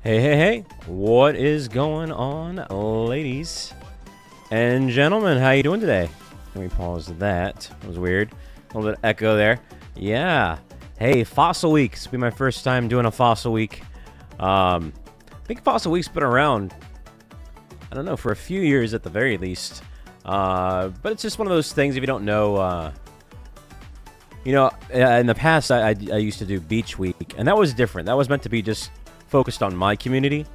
Hey, hey, hey, what is going on, ladies and gentlemen? How you doing today? Let me pause that. That was weird. A little bit of echo there. Yeah. Hey, Fossil Week. This will be my first time doing a Fossil Week. I think Fossil Week's been around, I don't know, for a few years at the very least. But it's just one of those things, if you don't know, in the past, I used to do Beach Week, and that was different. That was meant to be just focused on my community.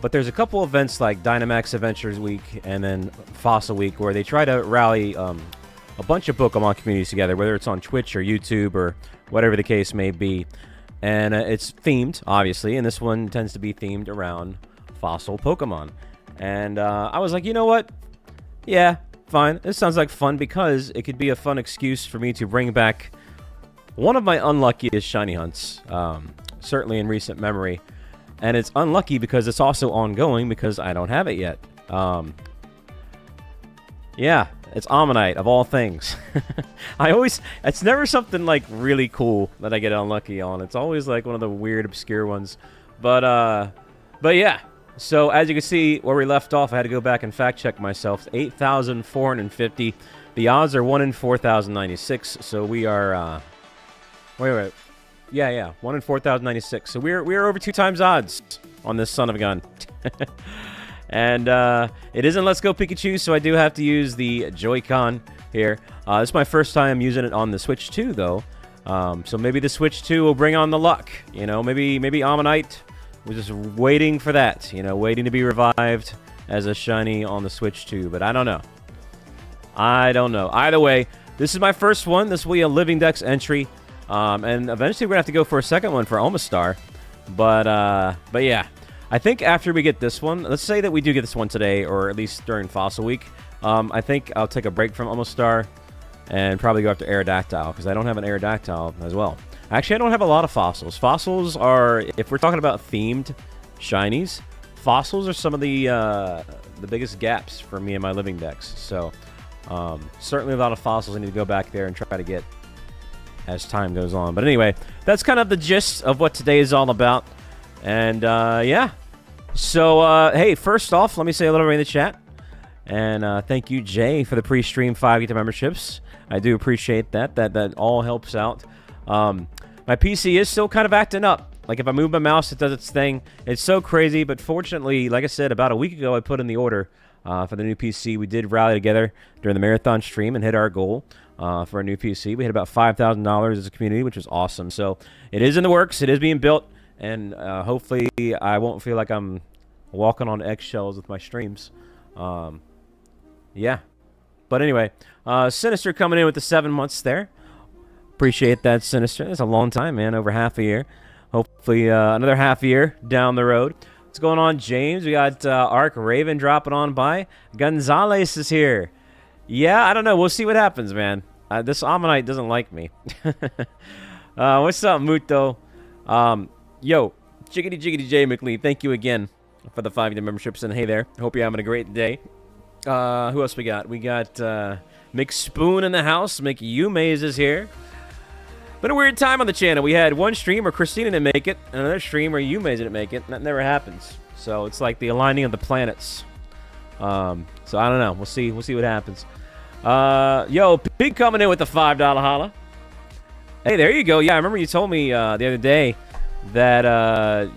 But there's a couple events like Dynamax Adventures Week and then Fossil Week where they try to rally a bunch of Pokemon communities together, whether it's on Twitch or YouTube or whatever the case may be. And it's themed, obviously, and this one tends to be themed around fossil Pokemon. And I was like, you know what? Yeah, fine. This sounds like fun because it could be a fun excuse for me to bring back one of my unluckiest shiny hunts, certainly in recent memory. And it's unlucky because it's also ongoing because I don't have it yet. Yeah, it's Omanyte, of all things. It's never something like really cool that I get unlucky on. It's always like one of the weird, obscure ones. But yeah. So as you can see, where we left off, I had to go back and fact check myself. 8,450. The odds are 1 in 4,096. So we are, wait. Yeah, 1 in 4,096. So we're over 2 times odds on this son of a gun. And it isn't Let's Go Pikachu, so I do have to use the Joy-Con here. This is my first time using it on the Switch 2, though. So maybe the Switch 2 will bring on the luck. You know, maybe Omanyte was just waiting for that. You know, waiting to be revived as a shiny on the Switch 2. But I don't know. Either way, this is my first one. This will be a Living Dex entry. And eventually we're going to have to go for a second one for Omastar. But yeah. I think after we get this one, let's say that we do get this one today, or at least during Fossil Week, I think I'll take a break from Omastar and probably go after Aerodactyl, because I don't have an Aerodactyl as well. Actually, I don't have a lot of fossils. Fossils are, if we're talking about themed shinies, fossils are some of the biggest gaps for me in my Living Dex. So, certainly a lot of fossils I need to go back there and try to get as time goes on. But anyway, that's kind of the gist of what today is all about. And, yeah. So, hey, first off, let me say a little bit in the chat. And thank you, Jay, for the pre-stream 5 gift memberships. I do appreciate that. That all helps out. My PC is still kind of acting up. Like, if I move my mouse, it does its thing. It's so crazy, but fortunately, like I said, about a week ago, I put in the order for the new PC. We did rally together during the marathon stream and hit our goal for a new PC. We hit about $5,000 as a community, which was awesome. So, it is in the works. It is being built. And hopefully I won't feel like I'm walking on eggshells with my streams. Yeah. But anyway, Sinister coming in with the 7 months there. Appreciate that, Sinister. That's a long time, man. Over half a year. Hopefully another half a year down the road. What's going on, James? We got Arc Raven dropping on by. Gonzalez is here. Yeah, I don't know. We'll see what happens, man. This Omanyte doesn't like me. What's up, Muto? Yo, Jiggity J McLean, thank you again for the 5 memberships, and hey there, hope you're having a great day. Who else we got? We got McSpoon in the house. McYumaze is here. Been a weird time on the channel. We had one stream where Christina didn't make it, and another stream where Yumaze didn't make it, and that never happens. So it's like the aligning of the planets. So I don't know. We'll see what happens. Yo, Pig coming in with the $5 holla. Hey, there you go. Yeah, I remember you told me the other day that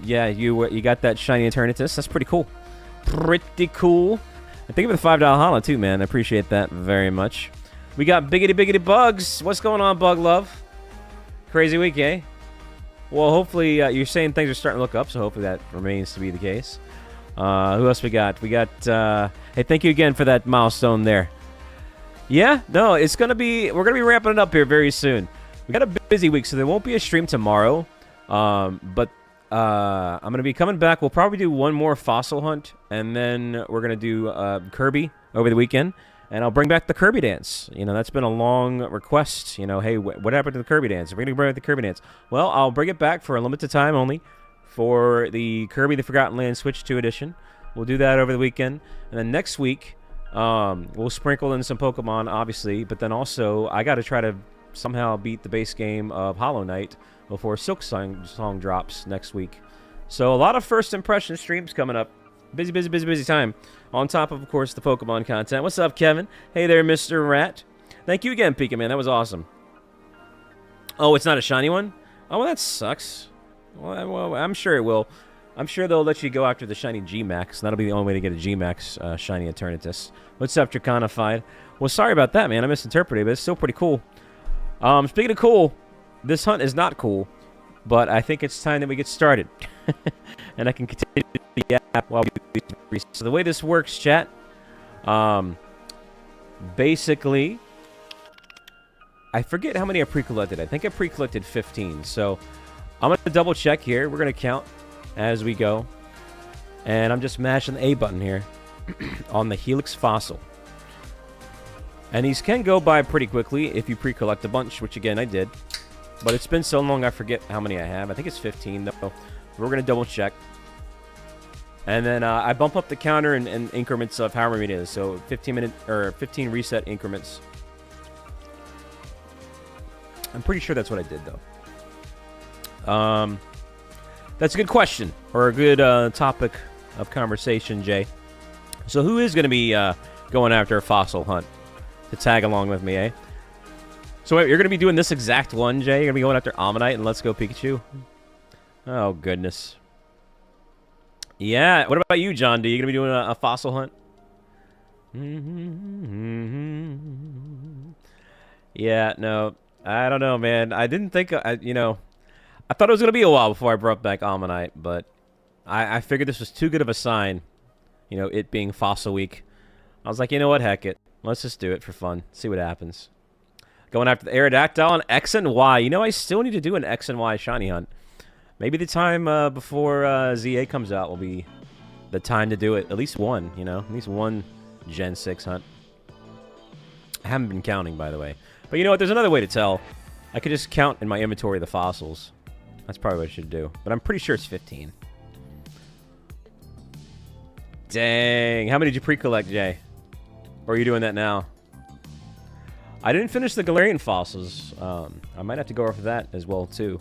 yeah, you got that shiny Eternatus. That's pretty cool. Pretty cool. And thank you for the $5 holla too, man. I appreciate that very much. We got Biggity Bugs. What's going on, Bug Love? Crazy week, eh? Well, hopefully you're saying things are starting to look up, so hopefully that remains to be the case. Who else we got? We got hey, thank you again for that milestone there. Yeah, no, we're gonna be ramping it up here very soon. We got a busy week, so there won't be a stream tomorrow. But I'm going to be coming back. We'll probably do one more fossil hunt, and then we're going to do Kirby over the weekend, and I'll bring back the Kirby dance. You know, that's been a long request. You know, hey, what happened to the Kirby dance? We're going to bring back the Kirby dance. Well, I'll bring it back for a limited time only for the Kirby the Forgotten Land Switch 2 edition. We'll do that over the weekend, and then next week we'll sprinkle in some Pokemon, obviously, but then also I got to try to somehow beat the base game of Hollow Knight before Silk Song drops next week. So a lot of first impression streams coming up. Busy, busy, busy, busy time. On top of course, the Pokemon content. What's up, Kevin? Hey there, Mr. Rat. Thank you again, Pika, man. That was awesome. Oh, it's not a shiny one? Oh, well, that sucks. Well, I'm sure it will. I'm sure they'll let you go after the shiny G-Max. That'll be the only way to get a G-Max shiny Eternatus. What's up, Draconified? Well, sorry about that, man. I misinterpreted, but it's still pretty cool. Speaking of cool, this hunt is not cool, but I think it's time that we get started. And I can continue the app while we... So the way this works, chat, basically, I forget how many I pre-collected. I think I pre-collected 15, so I'm going to double check here. We're going to count as we go. And I'm just mashing the A button here on the Helix Fossil. And these can go by pretty quickly if you pre-collect a bunch, which again I did. But it's been so long I forget how many I have. I think it's 15 though. We're going to double check. And then I bump up the counter in increments of however many it is. So 15 reset increments. I'm pretty sure that's what I did though. That's a good question, or a good topic of conversation, Jay. So who is going to be going after a fossil hunt to tag along with me, eh? So wait, you're going to be doing this exact one, Jay? You're going to be going after Omanyte and Let's Go Pikachu? Oh, goodness. Yeah, what about you, John D? You going to be doing a fossil hunt? Yeah, no, I don't know, man. I didn't think, you know... I thought it was going to be a while before I brought back Omanyte, but I figured this was too good of a sign, you know, it being Fossil Week. I was like, you know what, heck it. Let's just do it for fun. See what happens. Going after the Aerodactyl on X and Y. You know, I still need to do an X and Y shiny hunt. Maybe the time before ZA comes out will be the time to do it. At least one, you know, at least one Gen 6 hunt. I haven't been counting, by the way. But you know what, there's another way to tell. I could just count in my inventory the fossils. That's probably what I should do. But I'm pretty sure it's 15. Dang. How many did you pre-collect, Jay? Or are you doing that now? I didn't finish the Galarian fossils. I might have to go over that as well, too.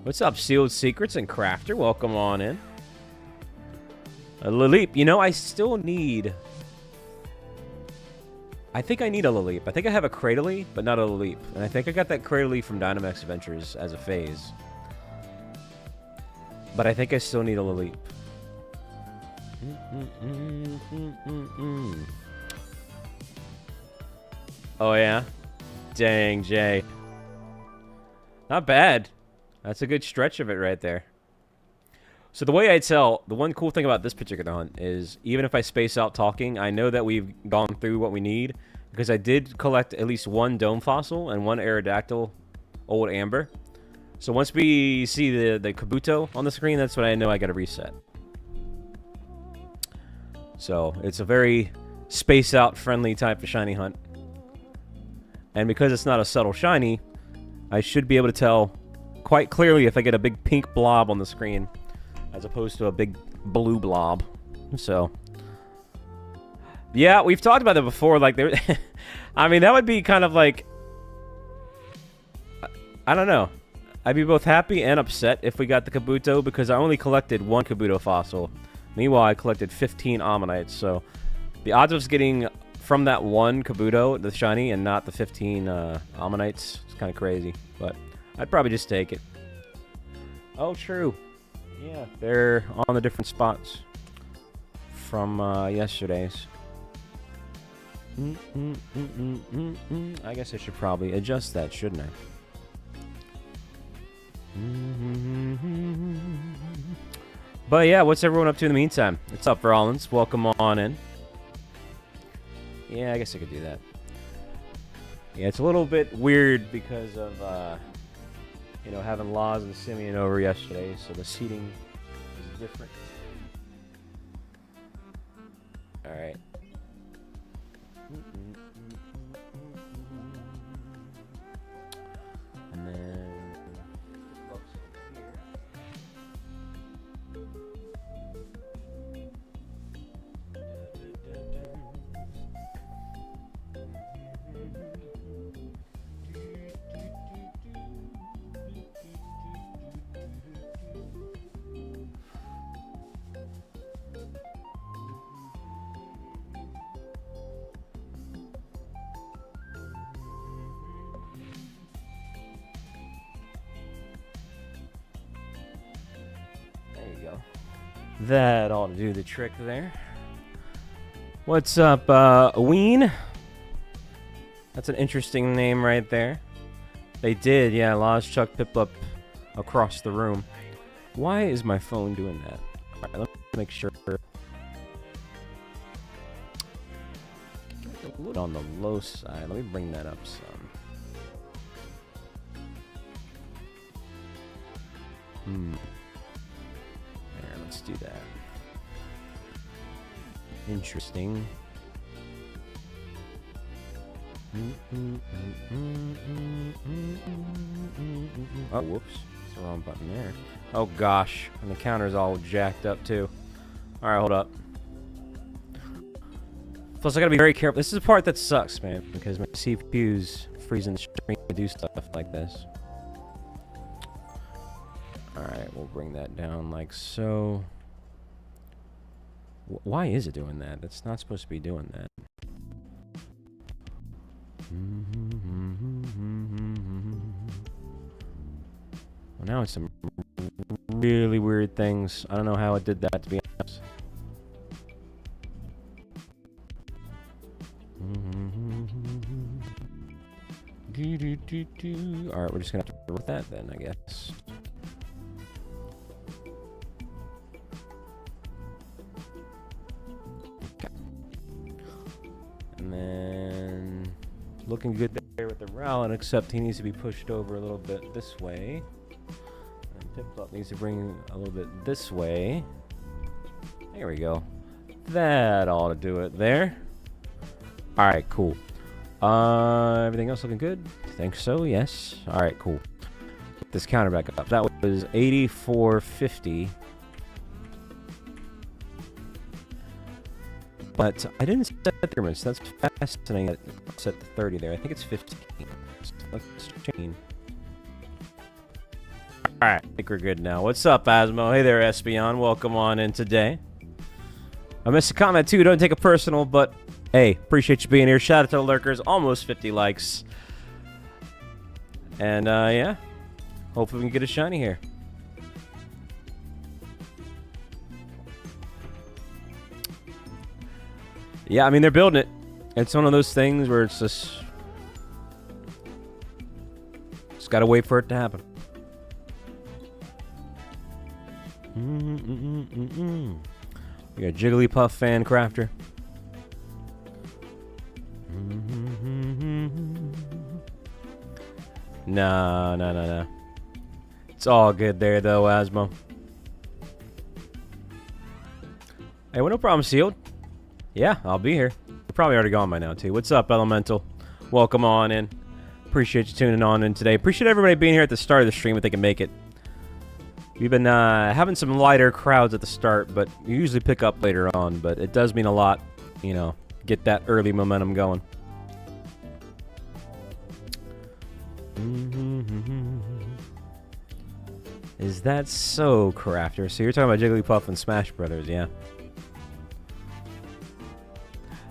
What's up, Sealed Secrets and Crafter? Welcome on in. Laleep. You know, I still need... I think I need a Laleep. I think I have a Cradily, but not a Laleep. And I think I got that Cradily from Dynamax Adventures as a phase. But I think I still need a Laleep. Oh, yeah? Dang, Jay. Not bad. That's a good stretch of it right there. So the way I tell, the one cool thing about this particular hunt is even if I space out talking, I know that we've gone through what we need because I did collect at least one Dome Fossil and one Aerodactyl Old Amber. So once we see the Kabuto on the screen, that's when I know I got to reset. So it's a very space out friendly type of shiny hunt. And because it's not a subtle shiny, I should be able to tell quite clearly if I get a big pink blob on the screen as opposed to a big blue blob. So, yeah, we've talked about that before. Like, there, I mean, that would be kind of like, I don't know. I'd be both happy and upset if we got the Kabuto because I only collected one Kabuto fossil. Meanwhile, I collected 15 Ammonites. So, the odds of us getting from that one Kabuto, the shiny, and not the 15 Ammonites, it's kind of crazy. But I'd probably just take it. Oh, true. Yeah, they're on the different spots from yesterday's. I guess I should probably adjust that, shouldn't I? But yeah, what's everyone up to in the meantime? What's up, Rollins? Welcome on in. Yeah, I guess I could do that. Yeah, it's a little bit weird because of... you know, having Laws and Simeon over yesterday, so the seating is different. Alright. And then... That ought to do the trick there. What's up, Ween? That's an interesting name right there. They did, yeah. Lost Chuck Piplup across the room. Why is my phone doing that? All right, let me make sure. A little on the low side. Let me bring that up some. There, let's do that. Interesting. Oh, whoops. That's the wrong button there. Oh, gosh. And the counter's all jacked up, too. All right, hold up. Plus, I gotta be very careful. This is the part that sucks, man, because my CPU's freezing the stream to do stuff like this. Alright, we'll bring that down like so. Why is it doing that? It's not supposed to be doing that. Well, now it's some really weird things. I don't know how it did that, to be honest. Alright, we're just gonna have to deal with that then, I guess. Okay. And then looking good there with the Rowlet, except he needs to be pushed over a little bit this way. And Piplup needs to bring a little bit this way. There we go. That ought to do it there. Alright, cool. Everything else looking good? Think so, yes. Alright, cool. Get this counter back up. That was 8450. But I didn't set the increments. That's fascinating. I set the 30 there. I think it's 15. Let's change. Alright, I think we're good now. What's up, Asmo? Hey there, Espeon. Welcome on in today. I missed a comment too. Don't take it personal, but hey, appreciate you being here. Shout out to the lurkers. Almost 50 likes. And, yeah. Hopefully we can get a shiny here. Yeah, I mean, they're building it. It's one of those things where it's just gotta wait for it to happen. We got Jigglypuff fan crafter. No. It's all good there, though, Asmo. Hey, well, no problem, Sealed. Yeah, I'll be here. You're probably already gone by now, too. What's up, Elemental? Welcome on in. Appreciate you tuning on in today. Appreciate everybody being here at the start of the stream if they can make it. We've been having some lighter crowds at the start, but you usually pick up later on. But it does mean a lot, you know, get that early momentum going. Is that so, Crafter? So you're talking about Jigglypuff and Smash Brothers, yeah?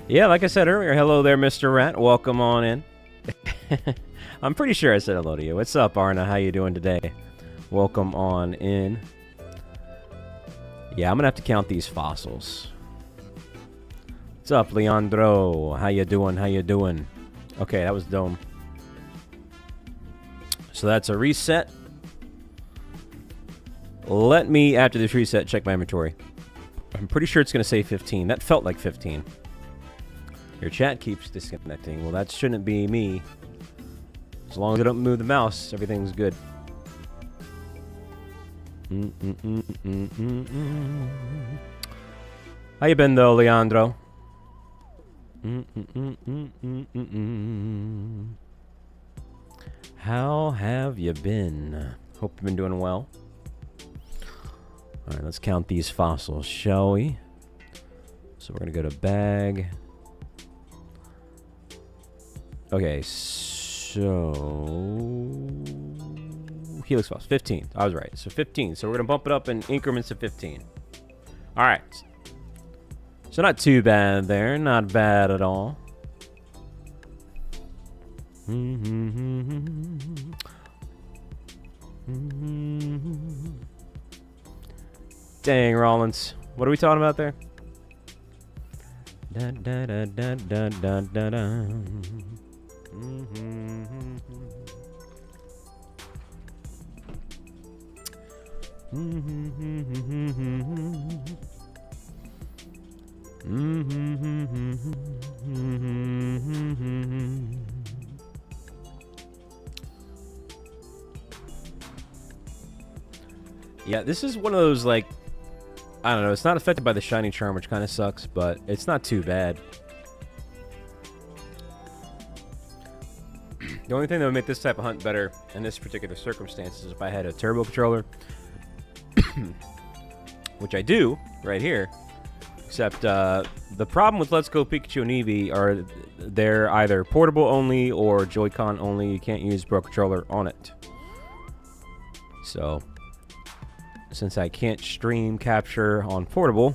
Yeah, like I said earlier, hello there, Mr. Rat. Welcome on in. I'm pretty sure I said hello to you. What's up, Arna? How you doing today? Welcome on in. Yeah, I'm gonna have to count these fossils. What's up, Leandro? How you doing? How you doing? Okay, that was Dome. So that's a reset. Let me, after this reset, check my inventory. I'm pretty sure it's gonna say 15. That felt like 15. Your chat keeps disconnecting. Well, that shouldn't be me. As long as I don't move the mouse, everything's good. How you been, though, Leandro? How have you been? Hope you've been doing well. Alright, let's count these fossils, shall we? So we're going to go to bag. Okay, so Helix Foss, 15. I was right. So 15. So we're going to bump it up in increments of 15. All right. So not too bad there. Not bad at all. Dang, Rollins. What are we talking about there? Da, da, da, da, da, da, da, da. Yeah, this is one of those, like, I don't know, it's not affected by the shiny charm, which kind of sucks, but it's not too bad. The only thing that would make this type of hunt better in this particular circumstance is if I had a turbo controller, which I do right here. Except the problem with Let's Go Pikachu and Eevee are they're either portable only or Joy-Con only. You can't use Pro Controller on it. So, since I can't stream capture on portable,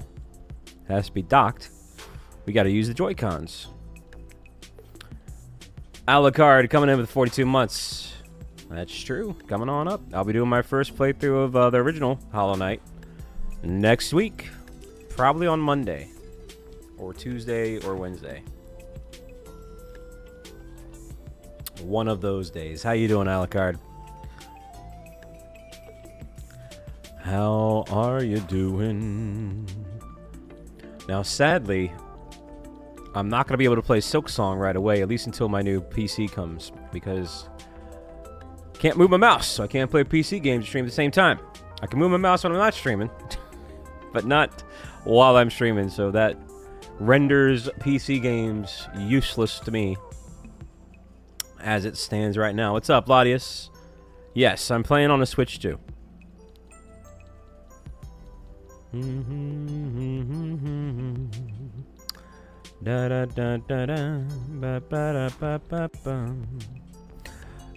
it has to be docked, we got to use the Joy-Cons. Alucard coming in with 42 months. That's true. Coming on up. I'll be doing my first playthrough of the original Hollow Knight next week. Probably on Monday. Or Tuesday or Wednesday. One of those days. How you doing, Alucard? How are you doing? Now, sadly, I'm not going to be able to play Silk Song right away, at least until my new PC comes, because I can't move my mouse, so I can't play PC games and stream at the same time. I can move my mouse when I'm not streaming, but not while I'm streaming, so that renders PC games useless to me as it stands right now. What's up, Ladius? Yes, I'm playing on a Switch too. Da da da da da ba ba da ba ba ba.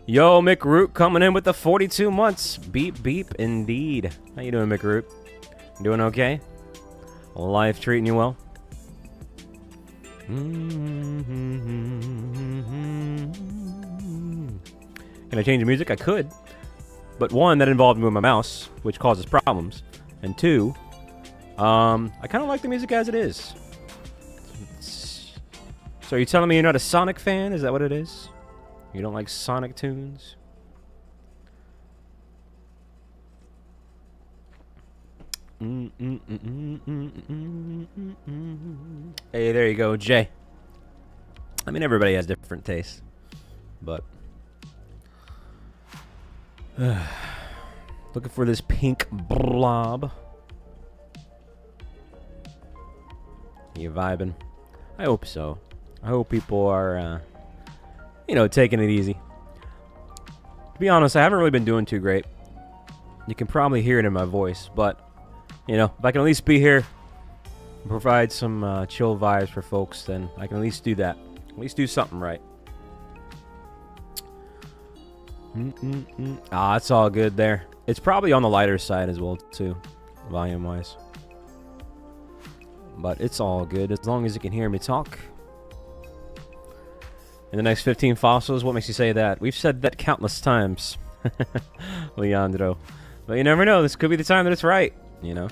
Yo, McRoot coming in with the 42 months. Beep beep indeed. How you doing, McRoot? Doing okay? Life treating you well? Can I change the music? I could. But one, that involved moving my mouse, which causes problems. And two, I kind of like the music as it is. So are you telling me you're not a Sonic fan? Is that what it is? You don't like Sonic tunes? Hey, there you go, Jay. I mean, everybody has different tastes, but looking for this pink blob. You vibing? I hope so. I hope people are, you know, taking it easy. To be honest, I haven't really been doing too great. You can probably hear it in my voice, but, you know, if I can at least be here and provide some chill vibes for folks, then I can at least do that. At least do something right. Ah, it's all good there. It's probably on the lighter side as well, too, volume-wise. But it's all good as long as you can hear me talk. In the next 15 fossils, what makes you say that? We've said that countless times, Leandro. But you never know. This could be the time that it's right, you know?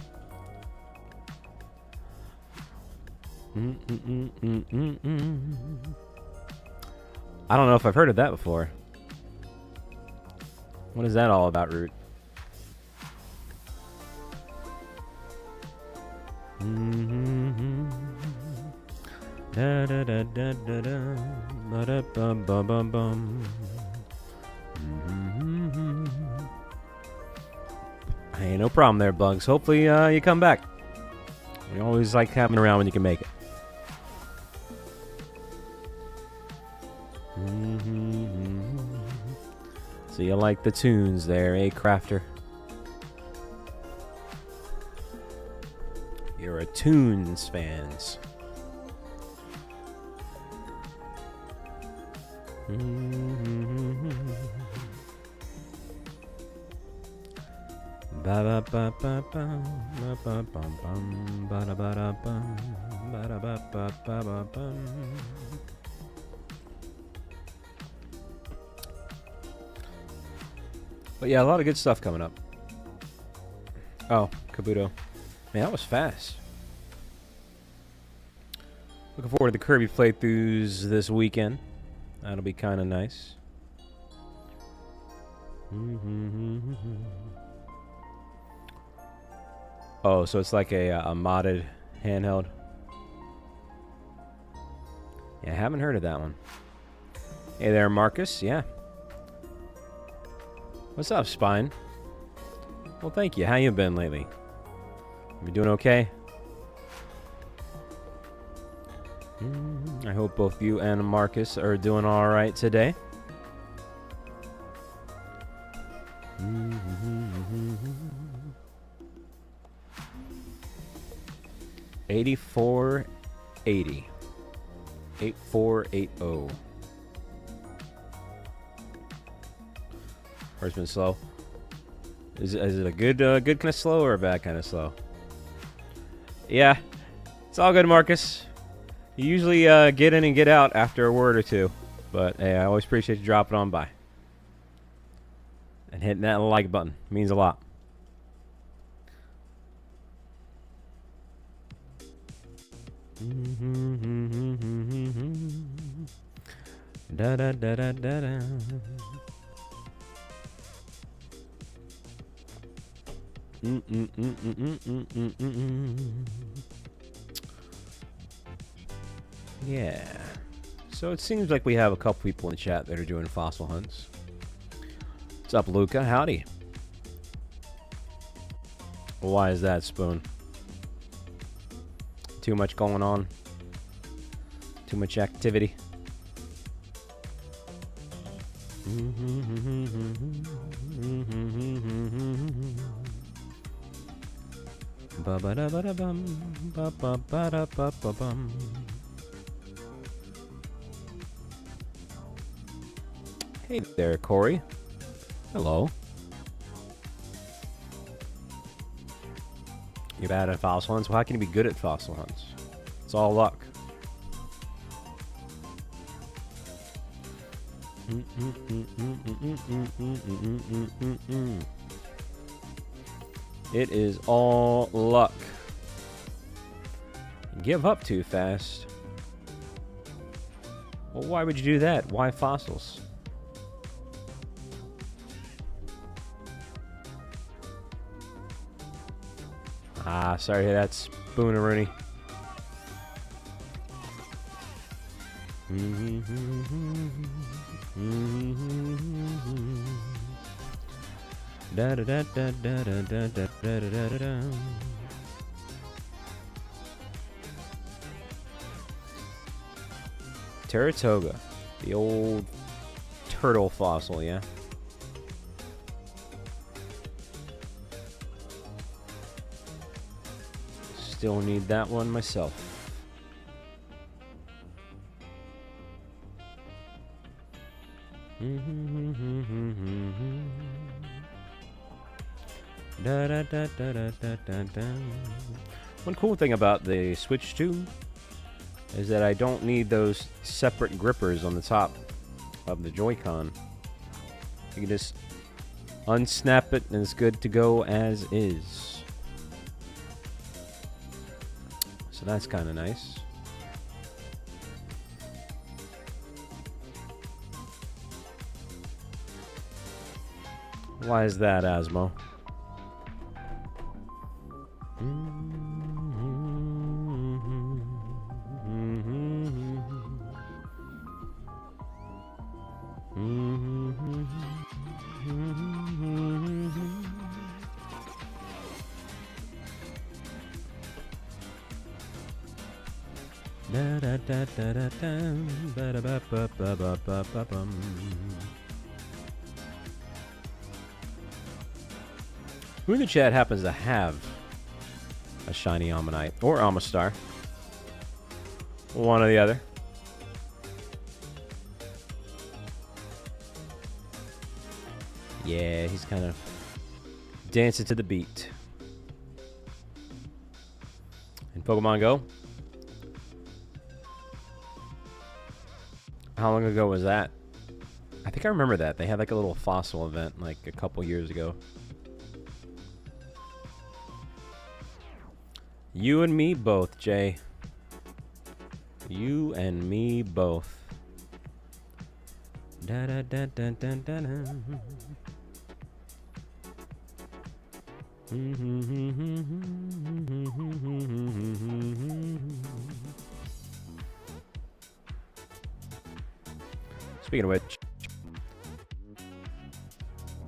I don't know if I've heard of that before. What is that all about, Root? Da da da da da da ba da bum bum bum bum. Hey, no problem there, Bugs. Hopefully you come back. You always like having around when you can make it. So you like the tunes there, eh, Crafter? You're a tunes fans. But yeah, a lot of good stuff coming up. Oh, Kabuto. Man, that was fast. Looking forward to the Kirby playthroughs this weekend. That'll be kind of nice. Oh, so it's like a modded handheld. Yeah, I haven't heard of that one. Hey there, Marcus. Yeah. What's up, Spine? Well, thank you. How you been lately? You doing okay? I hope both you and Marcus are doing all right today. 8480. 8480. First been slow. Is it a good kind of slow or a bad kind of slow? Yeah, it's all good, Marcus. You usually get in and get out after a word or two, but hey, I always appreciate you dropping on by and hitting that like button. It means a lot. Da da da da da da. Yeah. So it seems like we have a couple people in the chat that are doing fossil hunts. What's up, Luca? Howdy. Why is that, Spoon? Too much going on? Too much activity? Hey there, Corey. Hello. You're bad at fossil hunts? Well, how can you be good at fossil hunts? It's all luck. It is all luck. Give up too fast. Well, why would you do that? Why fossils? Ah, sorry to hear that, Spooneroonie. Da da da da da da da da da da da. Teratoga, the old turtle fossil, yeah. Still need that one myself. Da, da, da, da, da, da, da. One cool thing about the Switch 2 is that I don't need those separate grippers on the top of the Joy-Con. You can just unsnap it and it's good to go as is. So that's kind of nice. Why is that, Asmo? Who in the chat happens to have a Shiny Omanyte or Amistar? One or the other. Yeah, he's kind of dancing to the beat. In Pokemon Go? How long ago was that? I think I remember that. They had like a little fossil event like a couple years ago. You and me both, Jay. You and me both. Da da da da da da da. Speaking of which,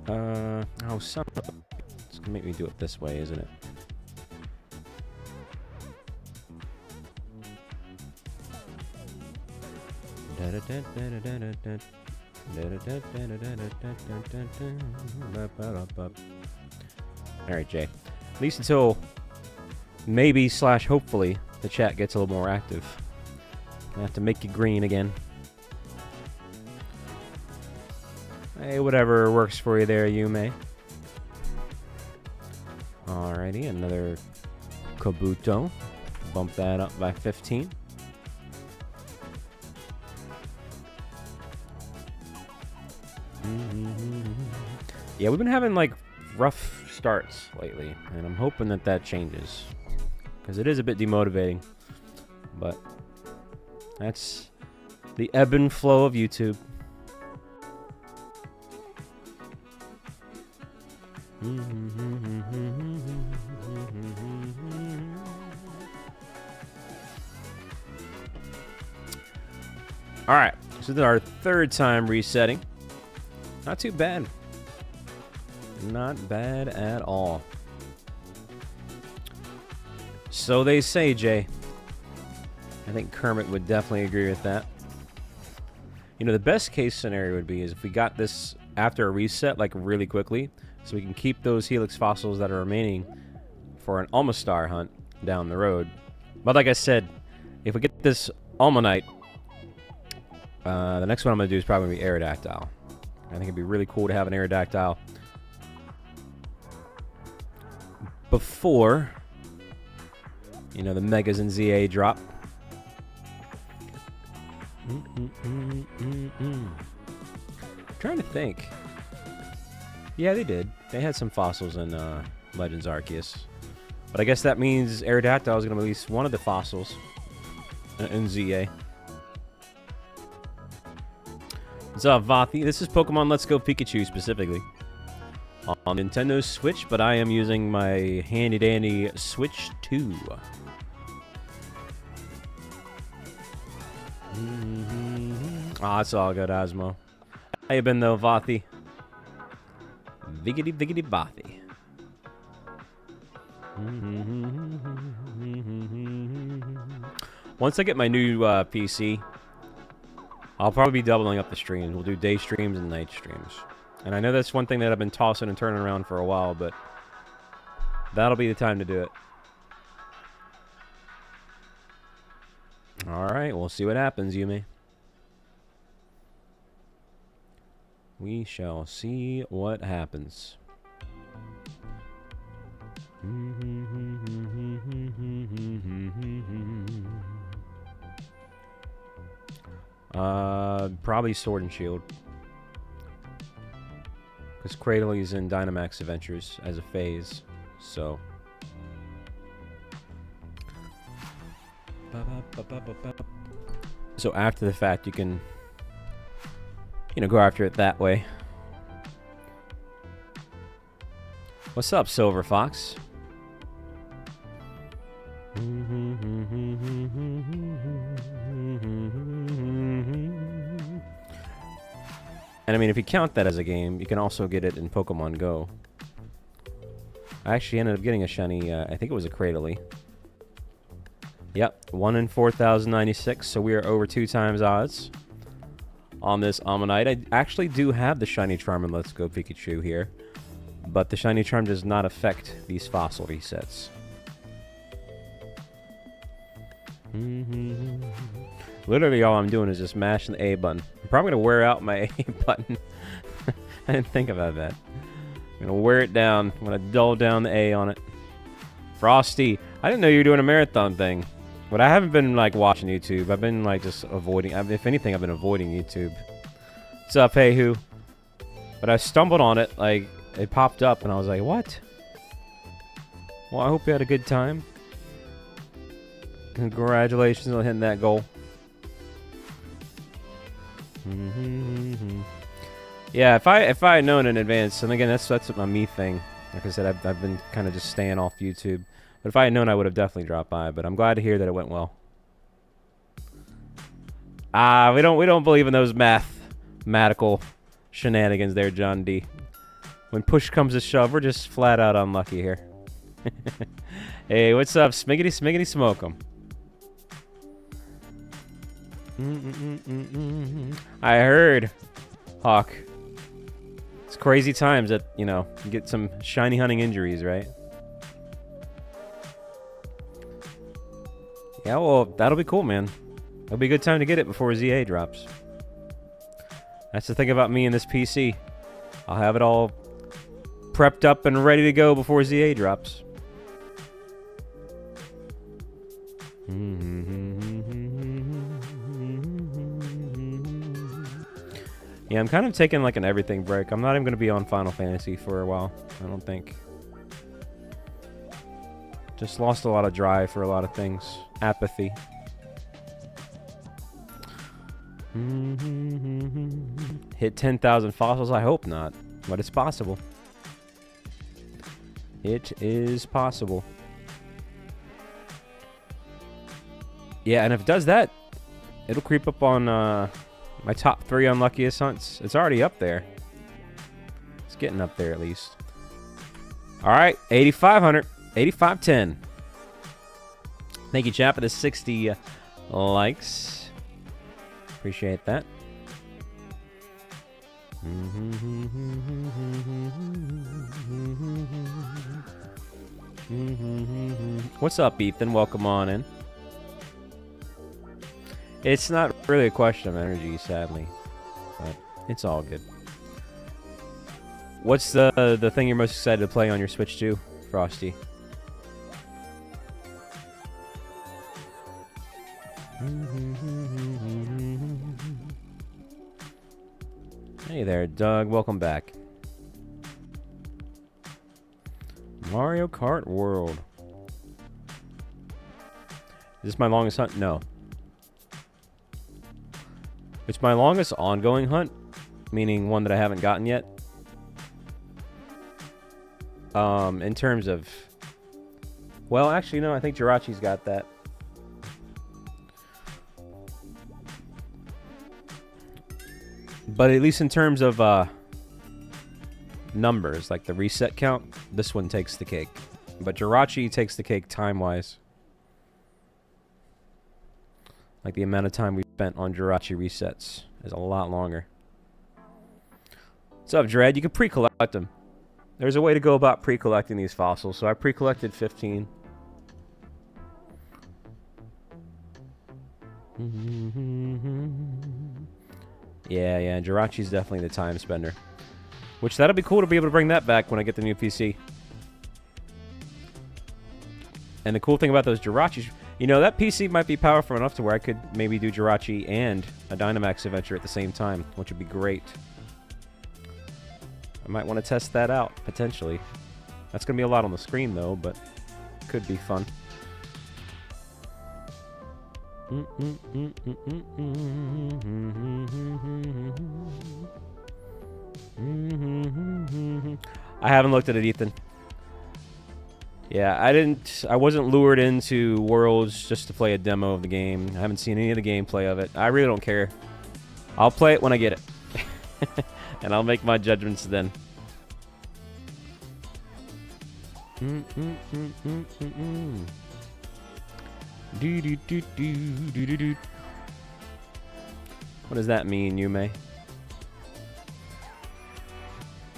oh, son of a, it's gonna make me do it this way, isn't it? Alright, Jay. At least until maybe / hopefully the chat gets a little more active. I have to make you green again. Hey, whatever works for you there, Yume. Alrighty, another Kabuto. Bump that up by 15. Yeah, we've been having like rough starts lately, and I'm hoping that that changes, because it is a bit demotivating, but that's the ebb and flow of YouTube. All right, so this is our third time resetting. Not too bad. Not bad at all. So they say, Jay. I think Kermit would definitely agree with that. You know, the best case scenario would be is if we got this after a reset, like really quickly, so we can keep those Helix fossils that are remaining for an Almastar hunt down the road. But like I said, if we get this Omanyte, the next one I'm going to do is probably going to be Aerodactyl. I think it'd be really cool to have an Aerodactyl before, you know, the Megas and ZA drop. Trying to think. Yeah, they did. They had some fossils in Legends Arceus. But I guess that means Aerodactyl is going to release one of the fossils in ZA. What's up, Vathi? This is Pokemon Let's Go Pikachu specifically on Nintendo Switch, but I am using my handy-dandy Switch 2. Ah, it's all good, Osmo. How you been, though, Vathi? Viggity, viggity, Vathi. Once I get my new PC, I'll probably be doubling up the streams. We'll do day streams and night streams. And I know that's one thing that I've been tossing and turning around for a while, but that'll be the time to do it. Alright, we'll see what happens, Yume. We shall see what happens. Probably Sword and Shield. Because Cradley's in Dynamax Adventures as a phase, so. So after the fact, you can, you know, go after it that way. What's up, Silver Fox? And I mean, if you count that as a game, you can also get it in Pokemon Go. I actually ended up getting a shiny, I think it was a Cradley. Yep, 1 in 4,096, so we are over 2 times odds on this Omanyte. I actually do have the Shiny Charm in Let's Go Pikachu here, but the Shiny Charm does not affect these fossil resets. Literally all I'm doing is just mashing the A button. I'm probably going to wear out my A button. I didn't think about that. I'm going to wear it down. I'm going to dull down the A on it. Frosty, I didn't know you were doing a marathon thing. But I haven't been, like, watching YouTube. I've been, like, just avoiding. If anything, I've been avoiding YouTube. What's up, Hey Who? But I stumbled on it. Like, it popped up, and I was like, what? Well, I hope you had a good time. Congratulations on hitting that goal. Yeah, if I had known in advance, and again, that's what my me thing. Like I said, I've been kind of just staying off YouTube. But if I had known, I would have definitely dropped by. But I'm glad to hear that it went well. We don't believe in those mathematical shenanigans there, John D. When push comes to shove, we're just flat out unlucky here. Hey, what's up, Smiggity Smiggity Smoke'em? I heard, Hawk. It's crazy times that, you know, you get some shiny hunting injuries, right? Yeah, well, that'll be cool, man. It'll be a good time to get it before ZA drops. That's the thing about me and this PC. I'll have it all prepped up and ready to go before ZA drops. Yeah, I'm kind of taking like an everything break. I'm not even going to be on Final Fantasy for a while, I don't think. Just lost a lot of drive for a lot of things. Apathy. Hit 10,000 fossils? I hope not, but it's possible. It is possible. Yeah, and if it does that, it'll creep up on my top 3 unluckiest hunts. It's already up there. It's getting up there at least. All right, 8,500, 8,510. Thank you, chat, for the 60 likes. Appreciate that. What's up, Ethan? Welcome on in. It's not really a question of energy, sadly, but it's all good. What's the thing you're most excited to play on your Switch 2, Frosty? Hey there, Doug. Welcome back. Mario Kart World. Is this my longest hunt? No. It's my longest ongoing hunt, meaning one that I haven't gotten yet. In terms of... Well, actually, no, I think Jirachi's got that. But at least in terms of numbers, like the reset count, this one takes the cake. But Jirachi takes the cake time-wise. Like the amount of time we spent on Jirachi resets is a lot longer. What's up, Dread? You can pre-collect them. There's a way to go about pre-collecting these fossils. So I pre-collected 15. Yeah, Jirachi's definitely the time spender. Which, that'll be cool to be able to bring that back when I get the new PC. And the cool thing about those Jirachis, you know, that PC might be powerful enough to where I could maybe do Jirachi and a Dynamax adventure at the same time, which would be great. I might want to test that out, potentially. That's going to be a lot on the screen, though, but could be fun. I haven't looked at it, Ethan. Yeah, I wasn't lured into Worlds just to play a demo of the game. I haven't seen any of the gameplay of it. I really don't care. I'll play it when I get it. And I'll make my judgments then. What does that mean, Yume?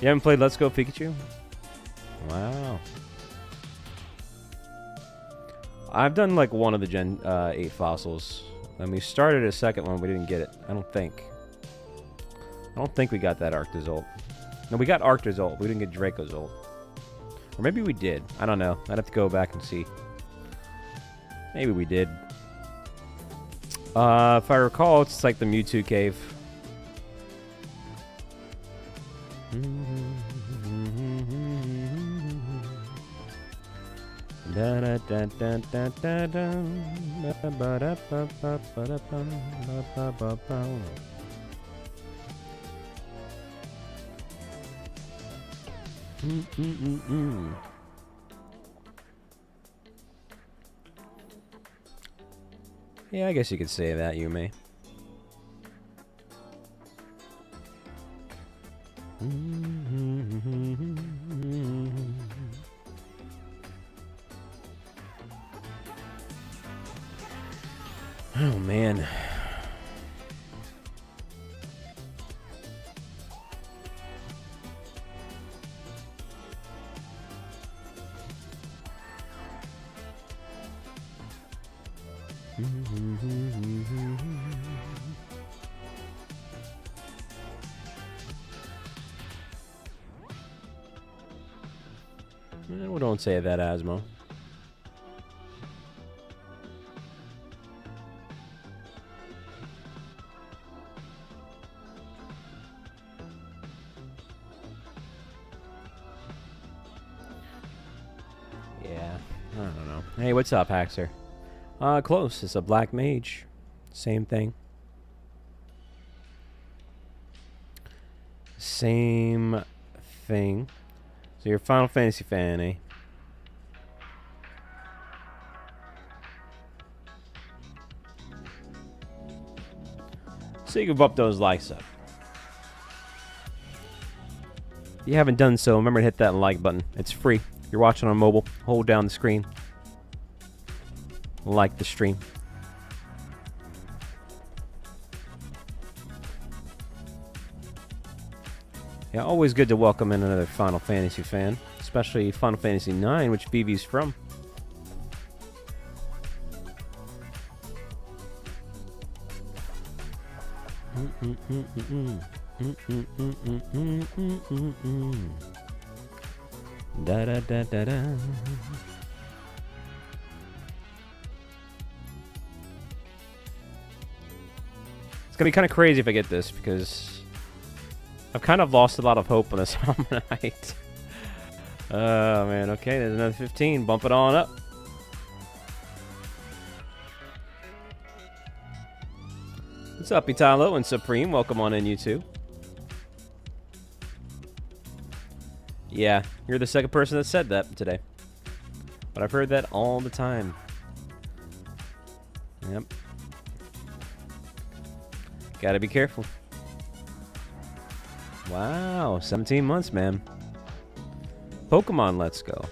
You haven't played Let's Go Pikachu? Wow. I've done like one of the Gen 8 fossils. And we started a second one, we didn't get it. I don't think we got that Arctozolt. No, we got Arctozolt, we didn't get Dracozolt. Or maybe we did. I don't know. I'd have to go back and see. Maybe we did. If I recall, it's like the Mewtwo cave. Yeah, I guess you could say that, you may. Oh, man. Well, don't say that, Asmo. Yeah, I don't know. Hey, what's up, Haxer? Close. It's a black mage. Same thing. Same thing. So you're a Final Fantasy fan, eh? So you can bump those likes up. If you haven't done so, remember to hit that like button. It's free. If you're watching on mobile, hold down the screen. Like the stream. Yeah, always good to welcome in another Final Fantasy fan, especially Final Fantasy IX, which BB's from. Da da da da da. It's gonna be kind of crazy if I get this because I've kind of lost a lot of hope on this Omanyte. Oh man, okay, there's another 15. Bump it on up. What's up, Italo and Supreme? Welcome on in, you two. Yeah, you're the second person that said that today. But I've heard that all the time. Yep. Gotta be careful. Wow, 17 months, man. Pokemon Let's Go.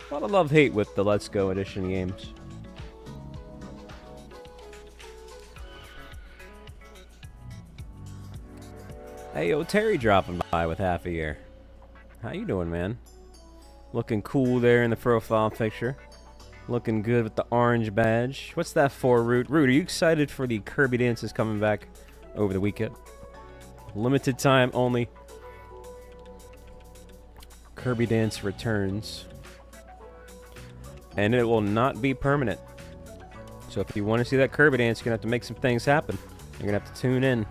A lot of love-hate with the Let's Go edition games. Hey, yo, Terry dropping by with half a year. How you doing, man? Looking cool there in the profile picture. Looking good with the orange badge. What's that for, Root? Root, are you excited for the Kirby dances coming back over the weekend? Limited time only. Kirby Dance returns. And it will not be permanent. So if you want to see that Kirby Dance, you're going to have to make some things happen. You're going to have to tune in.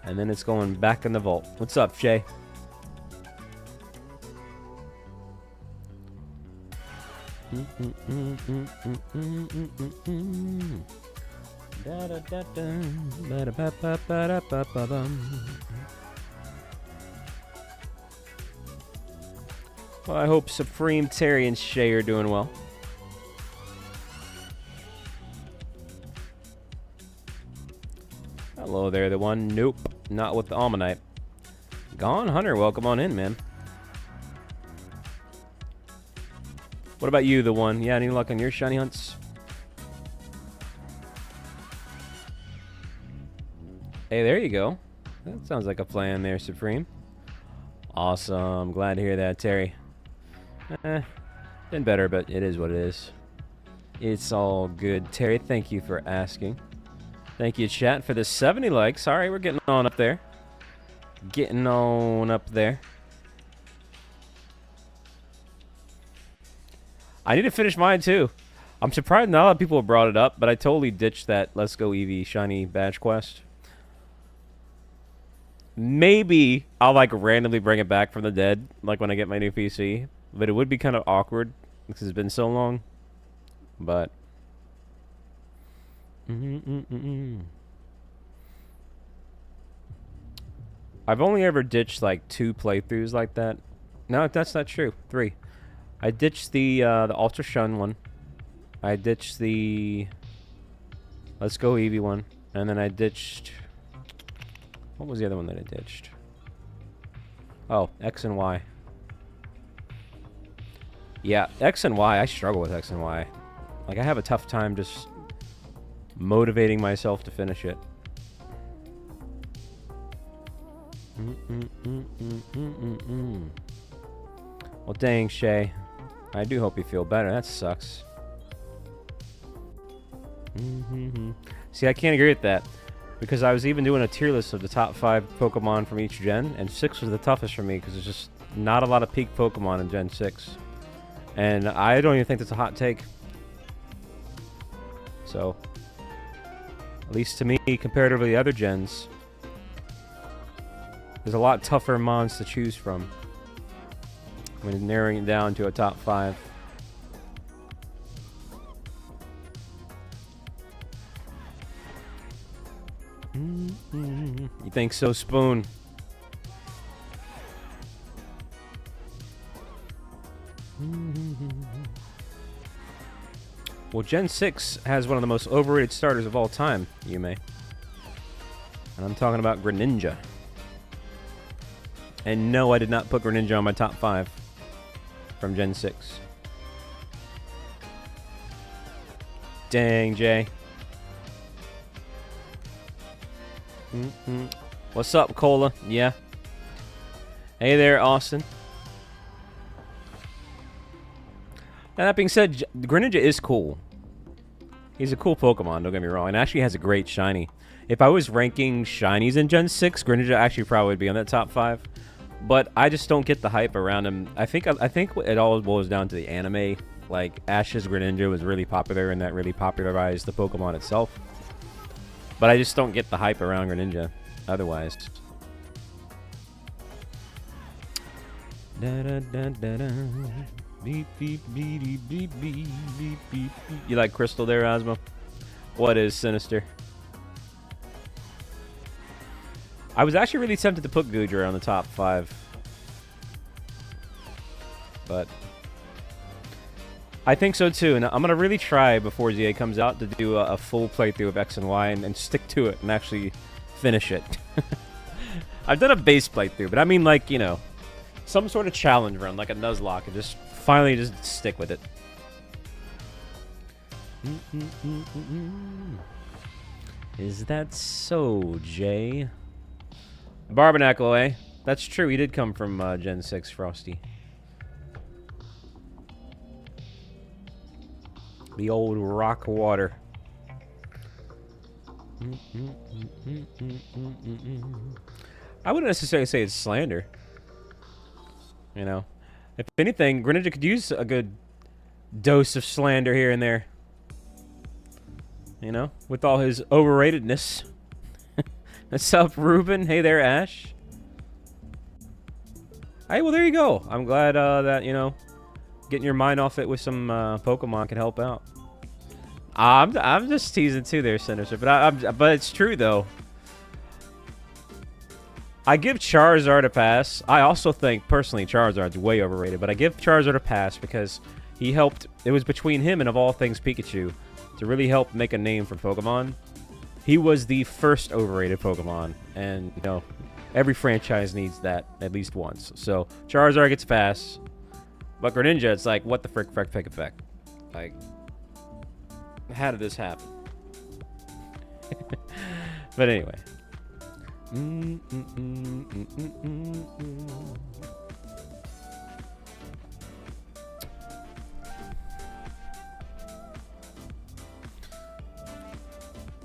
And then it's going back in the vault. What's up, Shay? Well, I hope Supreme, Terry, and Shay are doing well. Hello there, the one. Nope, not with the Omanyte. Gone Hunter, welcome on in, man. What about you, the one? Yeah, any luck on your shiny hunts? Hey, there you go. That sounds like a plan there, Supreme. Awesome. Glad to hear that, Terry. Been better, but it is what it is. It's all good. Terry, thank you for asking. Thank you, chat, for the 70 likes. All right, we're getting on up there. Getting on up there. I need to finish mine, too. I'm surprised not a lot of people have brought it up, but I totally ditched that Let's Go Eevee Shiny Badge quest. Maybe I'll like randomly bring it back from the dead, like when I get my new PC. But it would be kind of awkward because it's been so long. But I've only ever ditched like 2 playthroughs like that. No, that's not true. 3. I ditched the Ultra Shun one. I ditched the Let's Go Eevee one, and then I ditched. What was the other one that I ditched? Oh, X and Y. Yeah, X and Y. I struggle with X and Y. Like I have a tough time just motivating myself to finish it. Well, dang, Shay. I do hope you feel better. That sucks. See, I can't agree with that. Because I was even doing a tier list of the top 5 Pokemon from each gen. And 6 was the toughest for me because there's just not a lot of peak Pokemon in Gen 6. And I don't even think that's a hot take. So, at least to me, comparatively to other gens, there's a lot tougher mons to choose from when narrowing it down to a top 5. You think so, Spoon? Well, Gen 6 has one of the most overrated starters of all time, Yume. And I'm talking about Greninja. And no, I did not put Greninja on my top 5 from Gen 6. Dang, Jay. What's up, Cola? Yeah. Hey there, Austin. Now, that being said, Greninja is cool. He's a cool Pokemon, don't get me wrong. And actually has a great shiny. If I was ranking shinies in Gen 6, Greninja actually probably would be on that top 5. But I just don't get the hype around him. I think it all boils down to the anime. Like, Ash's Greninja was really popular, and that really popularized the Pokemon itself. But I just don't get the hype around Greninja otherwise. Da, da, da, da, da. Beep, beep, beep, beep, beep, beep, beep, beep. You like Crystal there, Ozmo? What is Sinister? I was actually really tempted to put Goodra on the top 5. But I think so too, and I'm going to really try before ZA comes out to do a full playthrough of X and Y and stick to it and actually finish it. I've done a base playthrough, but I mean like, you know, some sort of challenge run, like a Nuzlocke, and just finally just stick with it. Is that so, Jay? Barbernacle, eh? That's true, he did come from Gen 6, Frosty. The old rock water. I wouldn't necessarily say it's slander. You know, if anything, Greninja could use a good dose of slander here and there. You know, with all his overratedness. What's up, Ruben? Hey there, Ash. Hey, well, there you go. I'm glad that, you know, getting your mind off it with some Pokemon can help out. I'm just teasing too there, Sinister, but it's true though. I give Charizard a pass. I also think personally Charizard's way overrated, but I give Charizard a pass because he helped. It was between him and of all things Pikachu to really help make a name for Pokemon. He was the first overrated Pokemon, and you know every franchise needs that at least once. So Charizard gets a pass. But Greninja, it's like, what the frick, effect? Like, how did this happen? But anyway.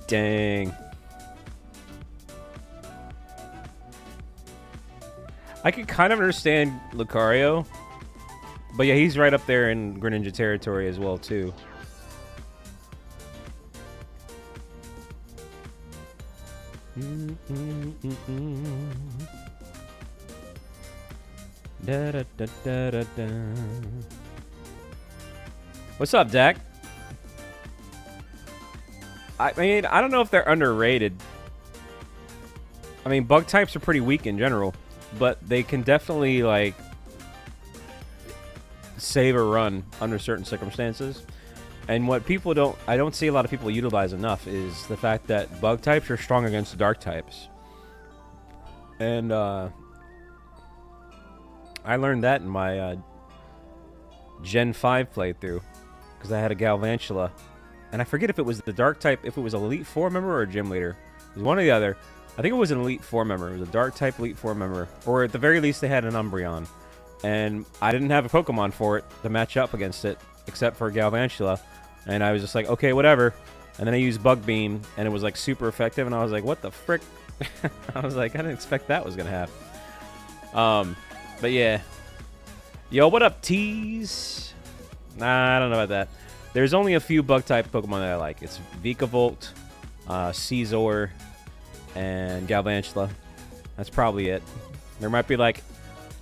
Dang. I could kind of understand Lucario. But yeah, he's right up there in Greninja territory as well, too. Da, da, da, da, da, da. What's up, Dak? I mean, I don't know if they're underrated. I mean, bug types are pretty weak in general, but they can definitely, like, save a run under certain circumstances. And what people I don't see a lot of people utilize enough is the fact that bug types are strong against dark types. And, I learned that in my, Gen 5 playthrough, because I had a Galvantula. And I forget if it was the dark type, if it was an Elite 4 member or a Gym Leader. It was one or the other. I think it was an Elite 4 member. It was a dark type Elite 4 member. Or at the very least, they had an Umbreon. And I didn't have a Pokemon for it to match up against it, except for Galvantula. And I was just like, okay, whatever. And then I used Bug Beam, and it was like super effective. And I was like, what the frick? I was like, I didn't expect that was going to happen. But yeah. Yo, what up, Tease? Nah, I don't know about that. There's only a few bug-type Pokemon that I like. It's Vikavolt, Scizor, and Galvantula. That's probably it. There might be, like...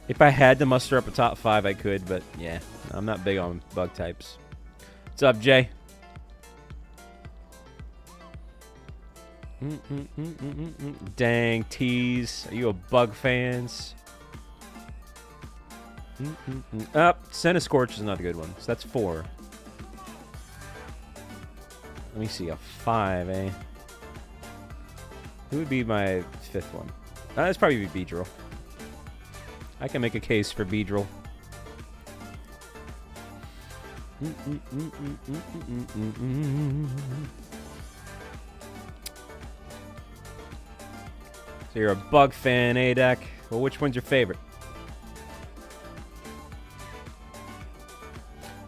If I had to muster up a top 5, I could, but yeah. I'm not big on bug types. What's up, Jay? Dang, Tease. Are you a bug fans? Centiskorch is not a good one. So that's 4. Let me see, a 5, eh? Who would be my 5th one? That's probably Beedrill. I can make a case for Beedrill. So you're a bug fan, eh, Dak? Well, which one's your favorite?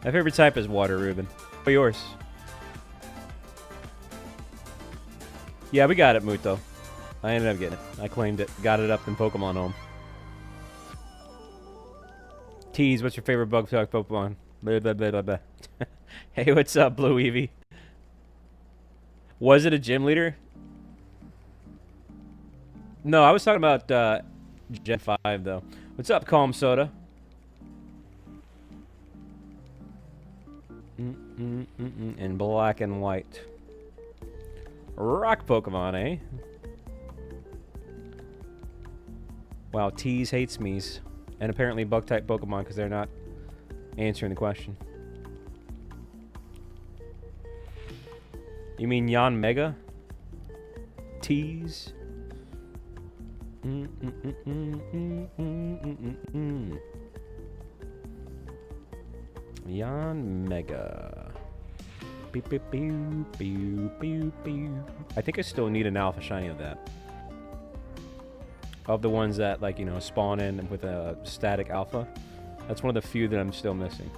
My favorite type is water, Ruben. What yours? Yeah, we got it, Muto. I ended up getting it. I claimed it. Got it up in Pokemon Home. Tease, what's your favorite bug type Pokemon? Blah, blah, blah, blah, blah. Hey, what's up, Blue Eevee? Was it a gym leader? No, I was talking about Gen 5, though. What's up, Calm Soda? In black and white. Rock Pokemon, eh? Wow, Tease hates me's. And apparently bug-type Pokemon because they're not answering the question. You mean Yon Mega? Tease? Yon Mega. Beep, beep, beep, beep, beep, beep. I think I still need an Alpha Shiny of that. Of the ones that, like, you know, spawn in with a static Alpha. That's one of the few that I'm still missing.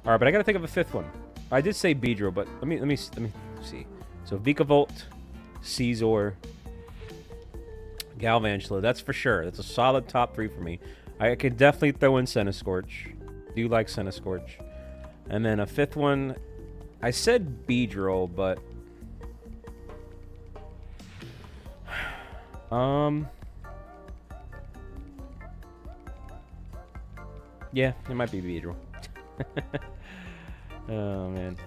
Alright, but I gotta think of a 5th one. I did say Beedrill, but let me see. So Vikavolt, Scizor, Galvantula, that's for sure. That's a solid top 3 for me. I could definitely throw in Centiskorch. Do like Centiskorch. And then a 5th one, I said Beedrill, but yeah, it might be Beedrill. Oh man,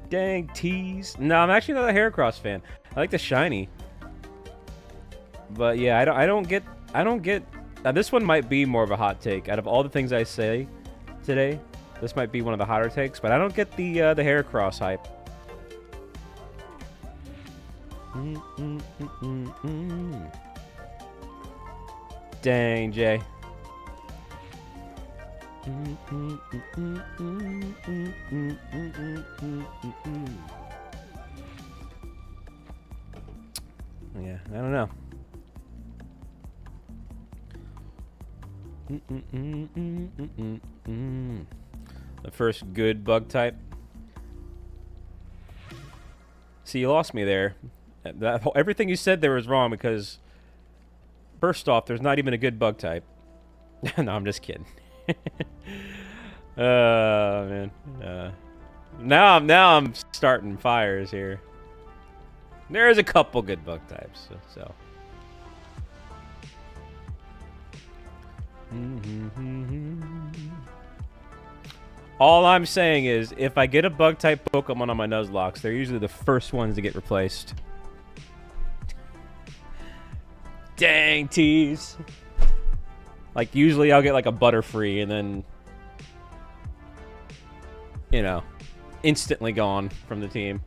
dang, Tease. No, I'm actually not a Heracross fan. I like the shiny, but yeah, I don't get. Now this one might be more of a hot take. Out of all the things I say today, this might be one of the hotter takes. But I don't get the Heracross hype. Dang, Jay. Yeah, I don't know. The first good bug type. See, you lost me there. Everything you said there was wrong because, first off, there's not even a good bug type. No, I'm just kidding. Man. Now I'm starting fires here. There's a couple good bug types, so. All I'm saying is, if I get a bug type Pokemon on my Nuzlocke, they're usually the first ones to get replaced. Dang, tease. Like, usually I'll get like a Butterfree and then, you know, instantly gone from the team.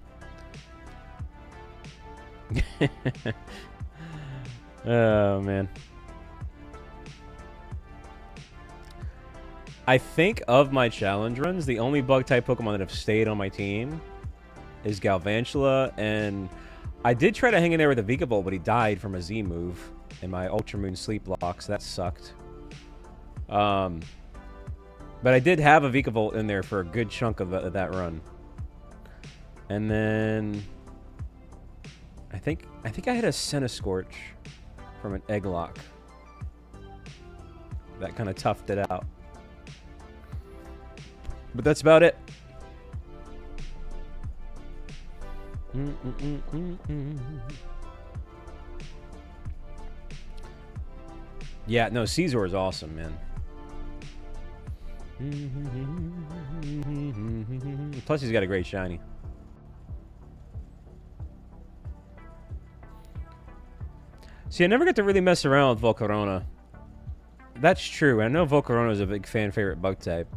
Oh, man. I think of my challenge runs, the only bug-type Pokemon that have stayed on my team is Galvantula, and I did try to hang in there with a Vikavolt, but he died from a Z move in my Ultra Moon Sleep Lock, so that sucked. But I did have a Vikavolt in there for a good chunk of that run. And then I think I had a Centiskorch from an Egglock. That kind of toughed it out. But that's about it. Yeah, no, Caesar is awesome, man. Plus, he's got a great shiny. See, I never got to really mess around with Volcarona. That's true. I know Volcarona is a big fan favorite bug type.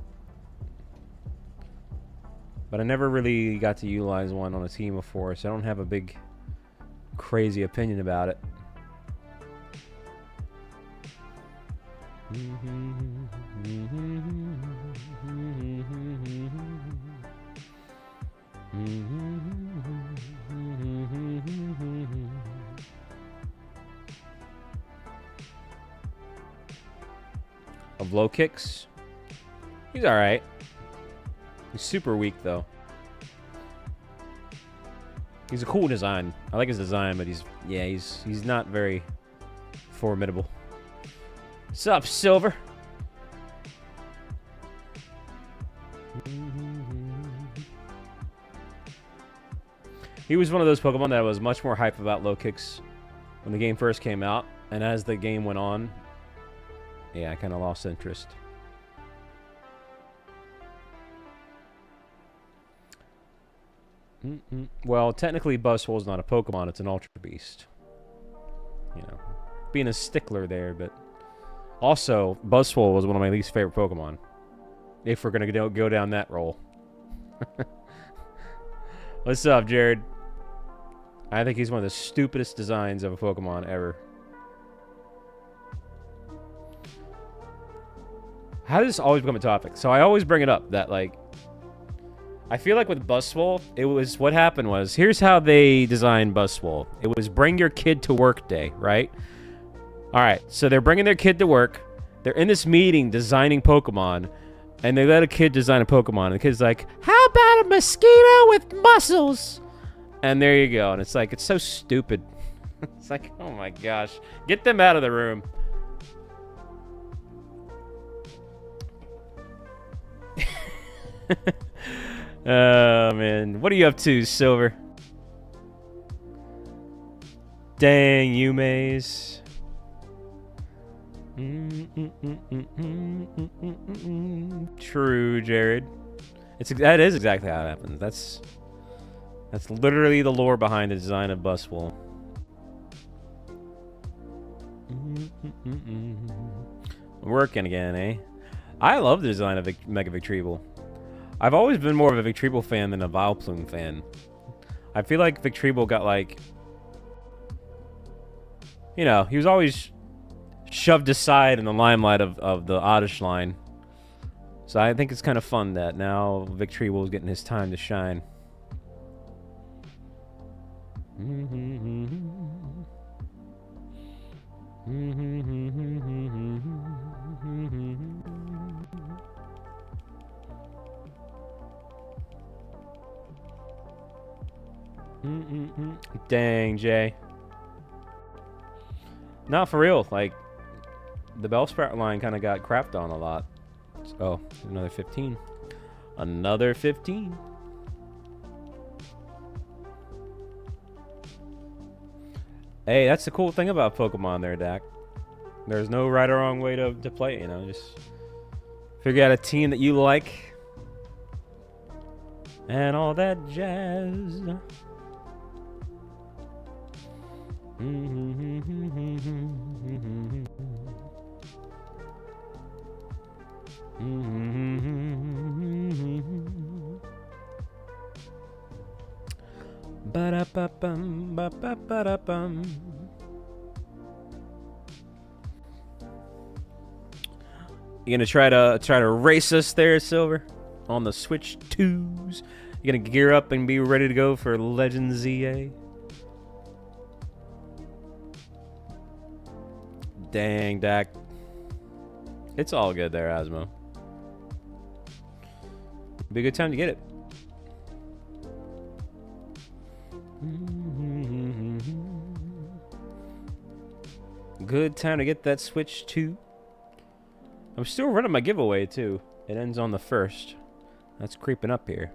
But I never really got to utilize one on a team before, so I don't have a big, crazy opinion about it. Of low kicks, he's all right. He's super weak, though. He's a cool design. I like his design, but he's not very formidable. What's up, Silver? He was one of those Pokemon that I was much more hype about low kicks when the game first came out, and as the game went on, yeah, I kind of lost interest. Well, technically, Buzzwole's not a Pokemon; it's an Ultra Beast. You know, being a stickler there, but also Buzzwole was one of my least favorite Pokemon. If we're gonna go down that roll. What's up, Jared? I think he's one of the stupidest designs of a Pokemon ever. How does this always become a topic? So I always bring it up that, like, I feel like with Buzzwole, it was, what happened was, here's how they designed Buzzwole. It was bring your kid to work day, right? All right, so they're bringing their kid to work. They're in this meeting designing Pokemon, and they let a kid design a Pokemon, and the kid's like, how about a mosquito with muscles? And there you go, and it's like, it's so stupid. It's like, oh my gosh. Get them out of the room. Oh, man. What are you up to, Silver? Dang, you maze. True, Jared. That is exactly how it happens. That's literally the lore behind the design of Buzzwole. Working again, eh? I love the design of Mega Victreebel. I've always been more of a Victreebel fan than a Vileplume fan. I feel like Victreebel got, like, you know, he was always shoved aside in the limelight of the Oddish line. So I think it's kind of fun that now Victreebel is getting his time to shine. Dang, Jay. Not for real. Like, the Bellsprout line kind of got crapped on a lot Oh, another 15. Another 15. Hey, that's the cool thing about Pokemon there, Dak. There's no right or wrong way to play it, you know. Just figure out a team that you like. And all that jazz. Ba-da-ba-bum, ba-ba-ba-da-bum. You gonna try to race us there, Silver? On the Switch 2s? You gonna gear up and be ready to go for Legends ZA? Dang, Dak. It's all good there, Asmo. Be a good time to get it. Good time to get that Switch 2. I'm still running my giveaway, too. It ends on the 1st. That's creeping up here.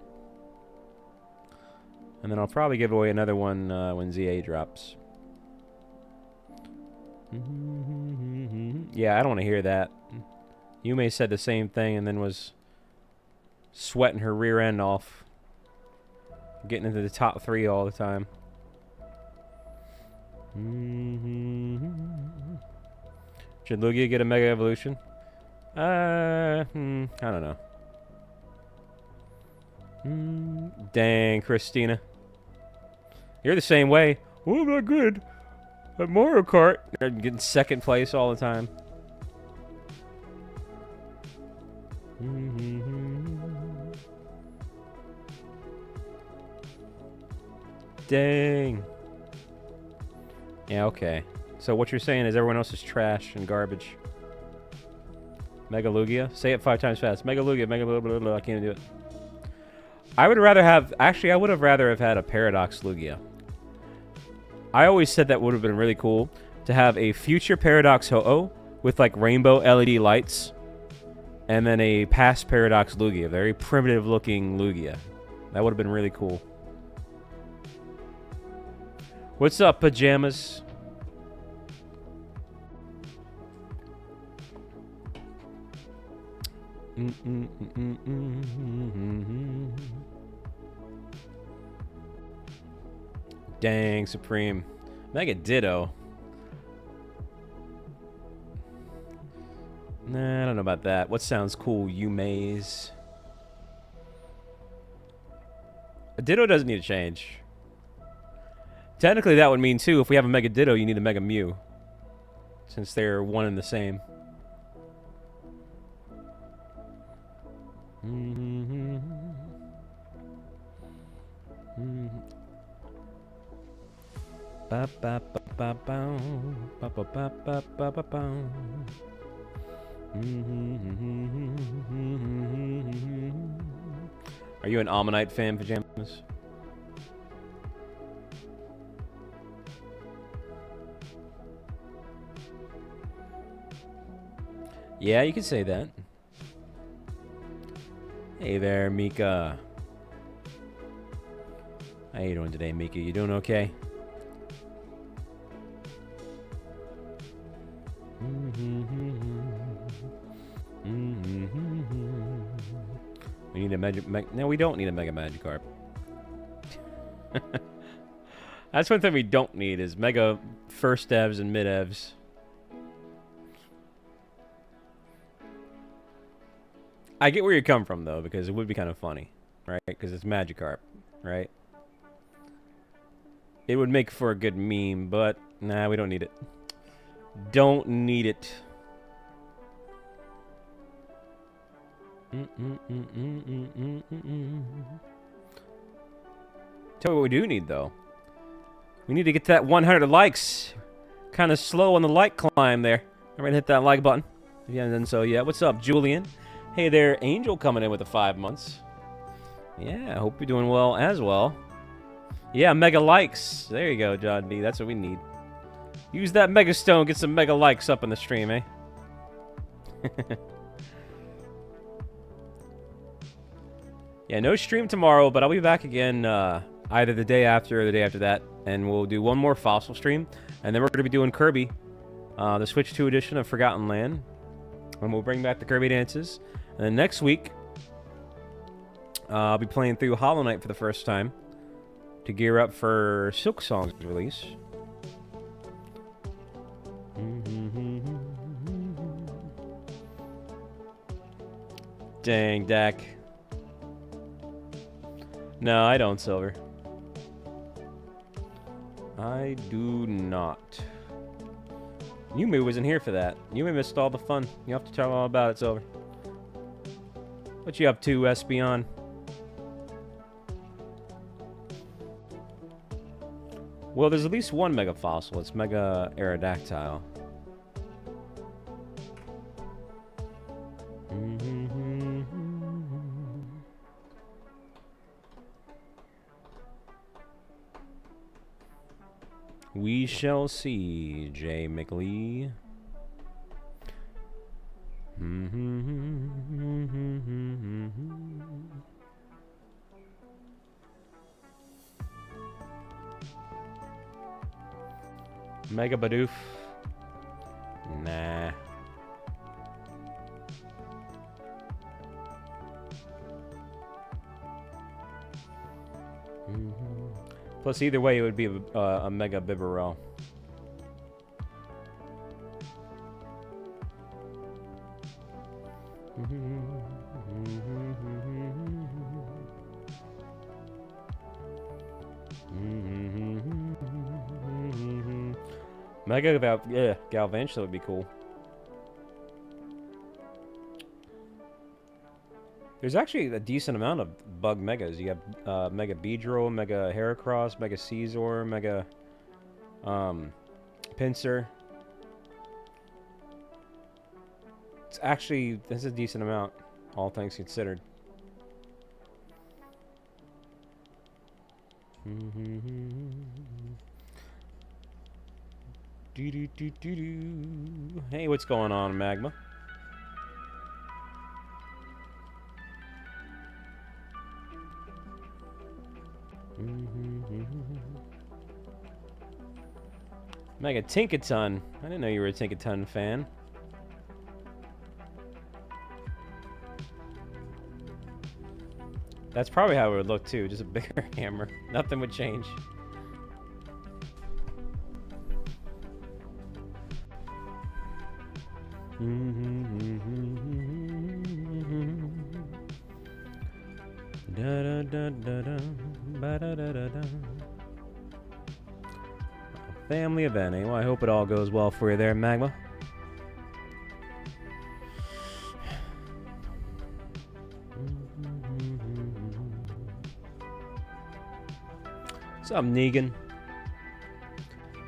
And then I'll probably give away another one when ZA drops. Yeah, I don't want to hear that. Yume said the same thing and then was sweating her rear end off. Getting into the top 3 all the time. Should Lugia get a Mega Evolution? I don't know. Dang, Christina. You're the same way. Well, I'm not good at Mario Kart. You're getting 2nd place all the time. Dang. Yeah, okay. So what you're saying is everyone else is trash and garbage. Mega Lugia? Say it 5 times fast. Mega Lugia, Mega blah, blah, blah. I can't do it. I would rather have... Actually, I would have rather have had a Paradox Lugia. I always said that would have been really cool to have a future Paradox Ho-Oh with, like, rainbow LED lights. And then a past Paradox Lugia. Very primitive-looking Lugia. That would have been really cool. What's up, Pajamas? Dang, Supreme. Mega Ditto. Nah, I don't know about that. What sounds cool, you maze? A Ditto doesn't need to change. Technically, that would mean, too, if we have a Mega Ditto, you need a Mega Mew. Since they're one and the same. Are you an Omanyte fan, Pajamas? Yeah, you can say that. Hey there, Mika. How you doing today, Mika? You doing okay? We need a no, we don't need a Mega Magikarp. That's one thing we don't need is Mega First Evs and Mid Evs. I get where you come from, though, because it would be kind of funny, right? Because it's Magikarp, right? It would make for a good meme, but nah, we don't need it. Don't need it. Tell me what we do need, though. We need to get to that 100 likes. Kind of slow on the like climb there. Everybody hit that like button. If you haven't done so yet. What's up, Julian? Hey there, Angel coming in with the 5 months. Yeah, I hope you're doing well as well. Yeah, mega likes. There you go, John D. That's what we need. Use that Mega Stone, get some mega likes up in the stream, eh? Yeah, no stream tomorrow, but I'll be back again either the day after or the day after that, and we'll do one more fossil stream, and then we're going to be doing Kirby, the Switch 2 edition of Forgotten Land, and we'll bring back the Kirby dances. And then next week, I'll be playing through Hollow Knight for the first time to gear up for Silk Song's release. Dang, Dak. No, I don't, Silver. I do not. Yumi wasn't here for that. Yumi missed all the fun. You have to tell all about it, Silver. What you up to, Espeon? Well, there's at least one Mega Fossil. It's Mega Aerodactyl. We shall see, Jay McLee. Mega Bidoof. Nah. Plus, either way, it would be a Mega Bibarel. Mega Galvantula would be cool. There's actually a decent amount of bug megas. You have Mega Beedrill, Mega Heracross, Mega Caesar, Mega Pinsir. It's actually, this is a decent amount, all things considered. Hey, what's going on, Magma? Mega Tinkaton. I didn't know you were a Tinkaton fan. That's probably how it would look too, just a bigger hammer. Nothing would change. Family event, eh? Well, I hope it all goes well for you there, Magma. What's up, Negan?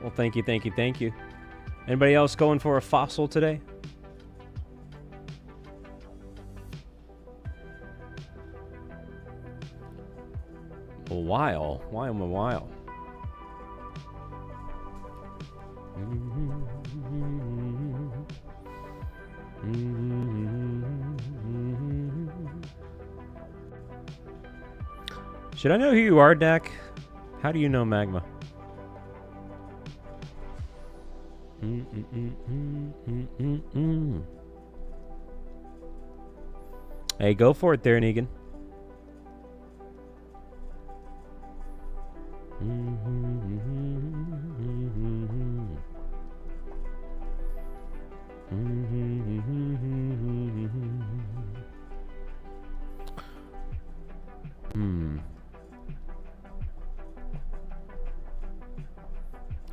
Well, thank you, thank you, thank you. Anybody else going for a fossil today? A while? Why am I a while? Should I know who you are, Dak? How do you know Magma? Hey, go for it there, Negan.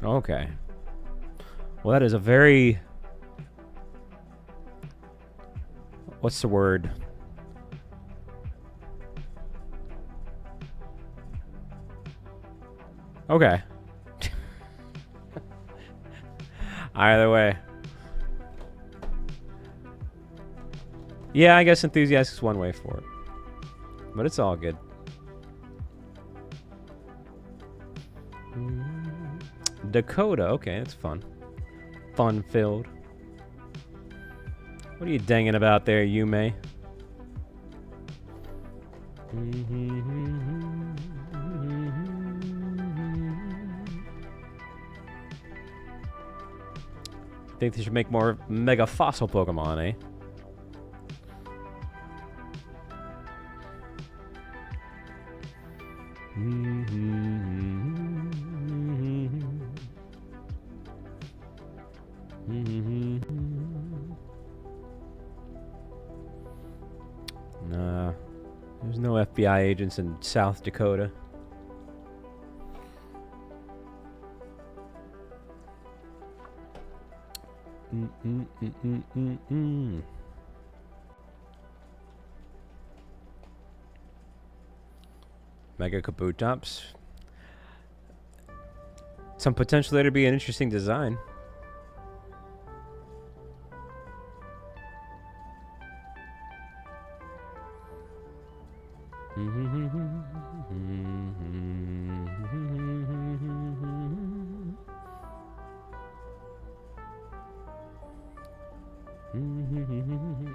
Okay. Well, that is a very... What's the word? Okay. Either way. Yeah, I guess enthusiastic is one way for it. But it's all good. Dakota, okay, that's fun. Fun-filled. What are you danging about there, Yume? Think they should make more Mega Fossil Pokemon, eh? Nah, there's no FBI agents in South Dakota. Mega Kabutops. Some potential there to be an interesting design.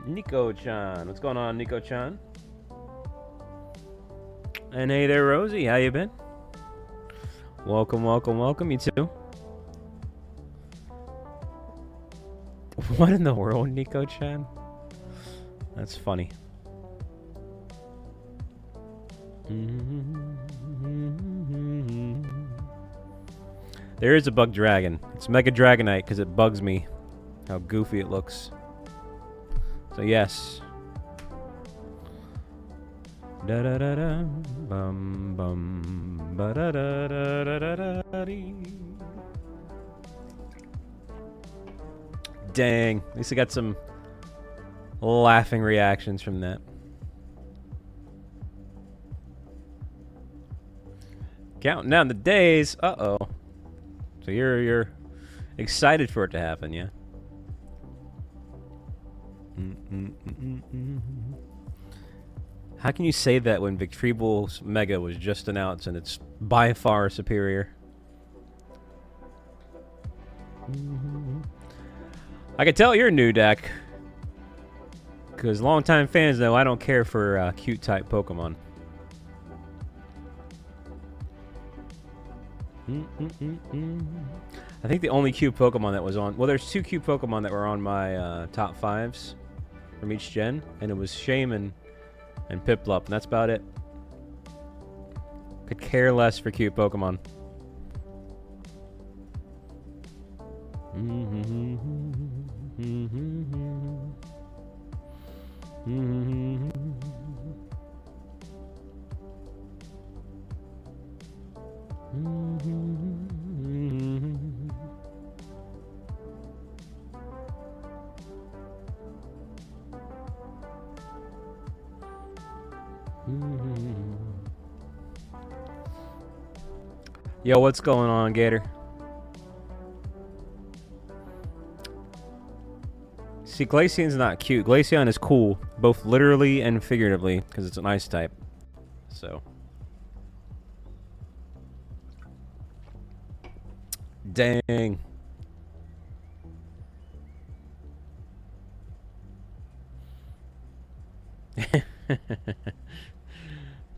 Nico-chan. What's going on, Nico-chan? And hey there, Rosie. How you been? Welcome, welcome, welcome. You too. What in the world, Nico-chan? That's funny. There is a bug dragon. It's Mega Dragonite because it bugs me how goofy it looks. So yes. Da da da da bum bum ba da da da da da da dee. Dang, at least I got some laughing reactions from that. Counting down the days. Uh-oh. So you're excited for it to happen, yeah? How can you say that when Victreeble's Mega was just announced and it's by far superior? I can tell you're new, Dak. Because longtime fans know I don't care for cute type Pokemon. I think the only cute Pokemon that was on... Well, there's 2 cute Pokemon that were on my top 5s from each gen. And it was Shaman and Piplup, and that's about it. Could care less for cute Pokemon. Yo, what's going on, Gator? See, Glaceon's not cute. Glaceon is cool, both literally and figuratively, because it's an ice type. So. Dang.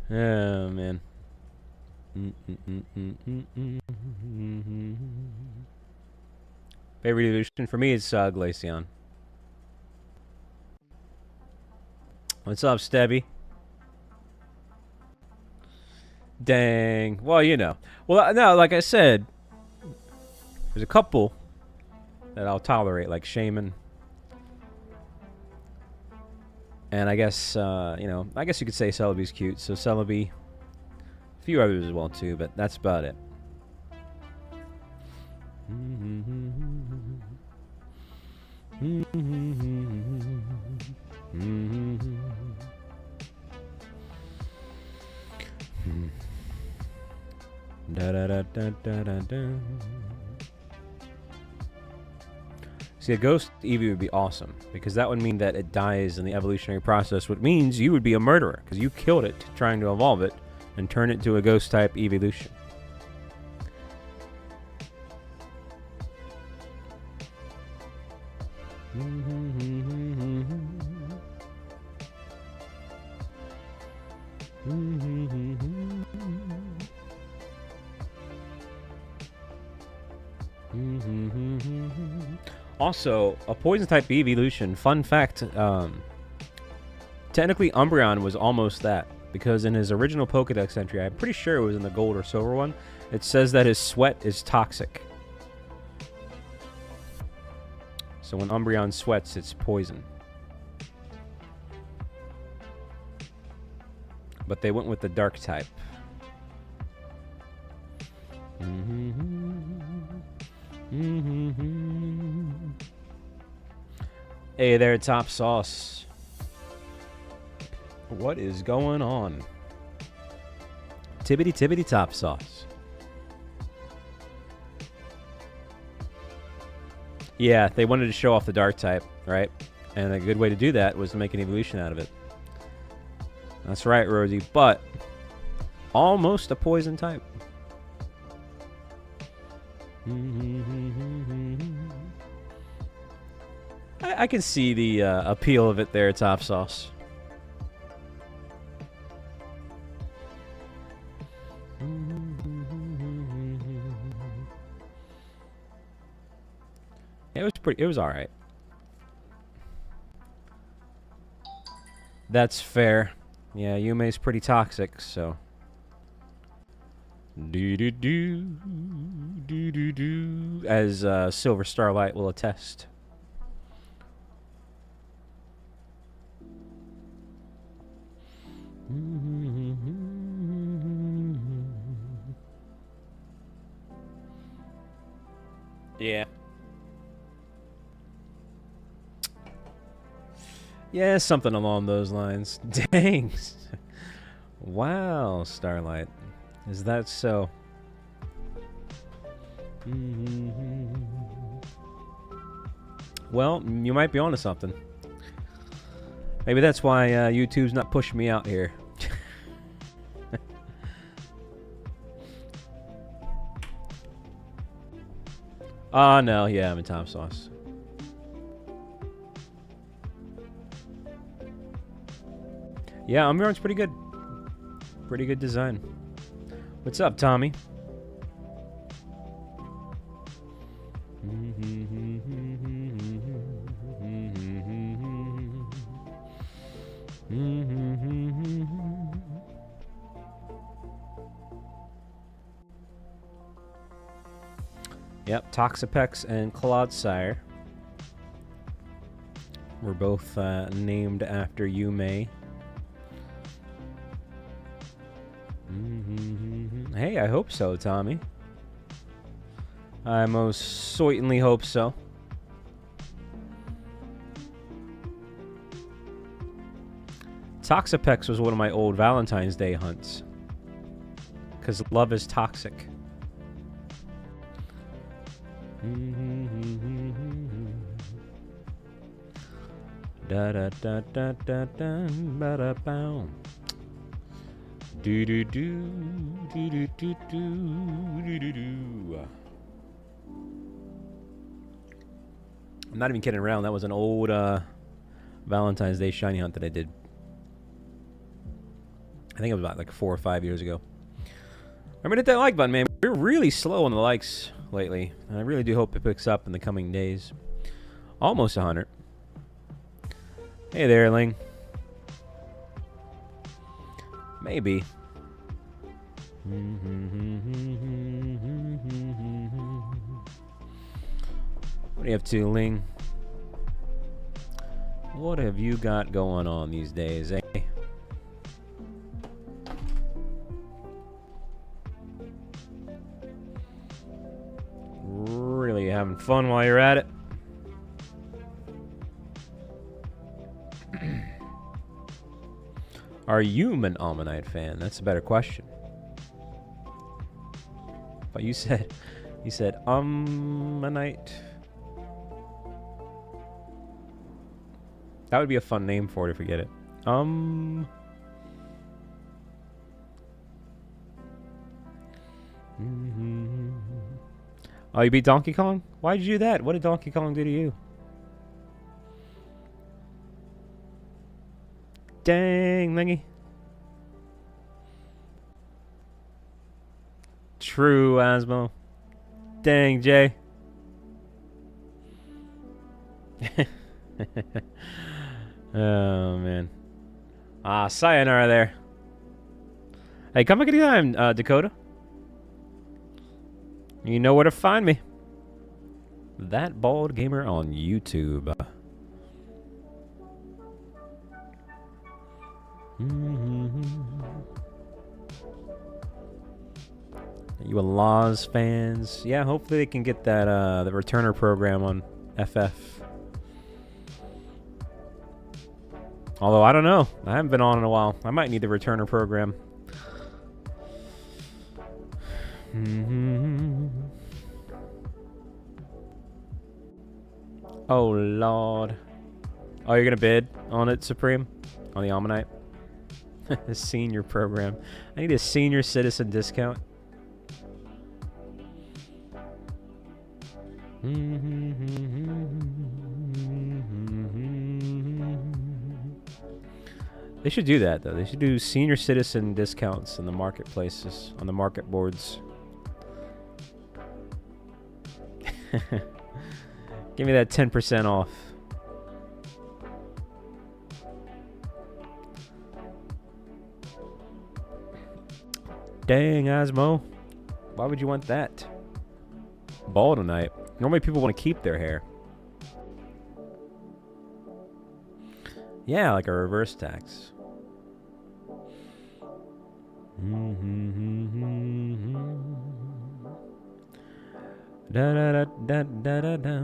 Oh, man. Favorite evolution for me is Glaceon. What's up, Stebby? Dang. Well, you know. Well, no, like I said, there's a couple that I'll tolerate, like Shaman. And I guess, you know, I guess you could say Celebi's cute. So Celebi, a few others as well too, but that's about it. Da da da da da da da. See, a ghost Eevee would be awesome, because that would mean that it dies in the evolutionary process, which means you would be a murderer, because you killed it trying to evolve it and turn it to a ghost-type evolution. Also, a poison type evolution. Fun fact: technically, Umbreon was almost that because in his original Pokedex entry, I'm pretty sure it was in the gold or silver one. It says that his sweat is toxic. So when Umbreon sweats, it's poison. But they went with the dark type. Hey there, Top Sauce. What is going on? Tibbity tibbity Top Sauce. Yeah, they wanted to show off the dark type, right? And a good way to do that was to make an evolution out of it. That's right, Rosie, but almost a poison type. I can see the appeal of it there, Top Sauce. It was all right. That's fair. Yeah, Yume's pretty toxic, so. As Silver Starlight will attest. Yeah. Yeah, something along those lines. Dang. Wow, Starlight. Is that so? Well, you might be onto something. Maybe that's why YouTube's not pushing me out here. Oh, no. Yeah, I'm in Top Sauce. Yeah, Umbreon's pretty good. Pretty good design. What's up, Tommy? Yep, Toxapex and Clodsire were both named after Yume. Hey, I hope so, Tommy. I most certainly hope so. Toxapex was one of my old Valentine's Day hunts. Because love is toxic. Da da da da da da ba da bow. Do do do do do do do do do. I'm not even kidding around. That was an old Valentine's Day shiny hunt that I did. I think it was about like 4 or 5 years ago. Remember to hit that like button, man. We're really slow on the likes lately. And I really do hope it picks up in the coming days. Almost 100. Hey there, Ling. Maybe. What do you have to, Ling? What have you got going on these days, eh? Really having fun while you're at it? Are you an Omanyte fan? That's a better question. But you said Omanyte. That would be a fun name for it if we get it. Oh, you beat Donkey Kong? Why'd you do that? What did Donkey Kong do to you? Dang, Lingy. True, Asmo. Dang, Jay. Oh, man. Ah, sayonara there. Hey, come back anytime, Dakota. You know where to find me. That Bald Gamer on YouTube. You a Laws fans? Yeah, hopefully they can get that the returner program on FF. Although I don't know, I haven't been on in a while. I might need the returner program. Oh Lord! Oh, you're gonna bid on it, Supreme, on the Omanyte? The senior program. I need a senior citizen discount. They should do that, though. They should do senior citizen discounts in the marketplaces, on the market boards. Give me that 10% off. Dang, Asmo. Why would you want that? Bald tonight. Normally people want to keep their hair. Yeah, like a reverse tax. Da da da da da da da.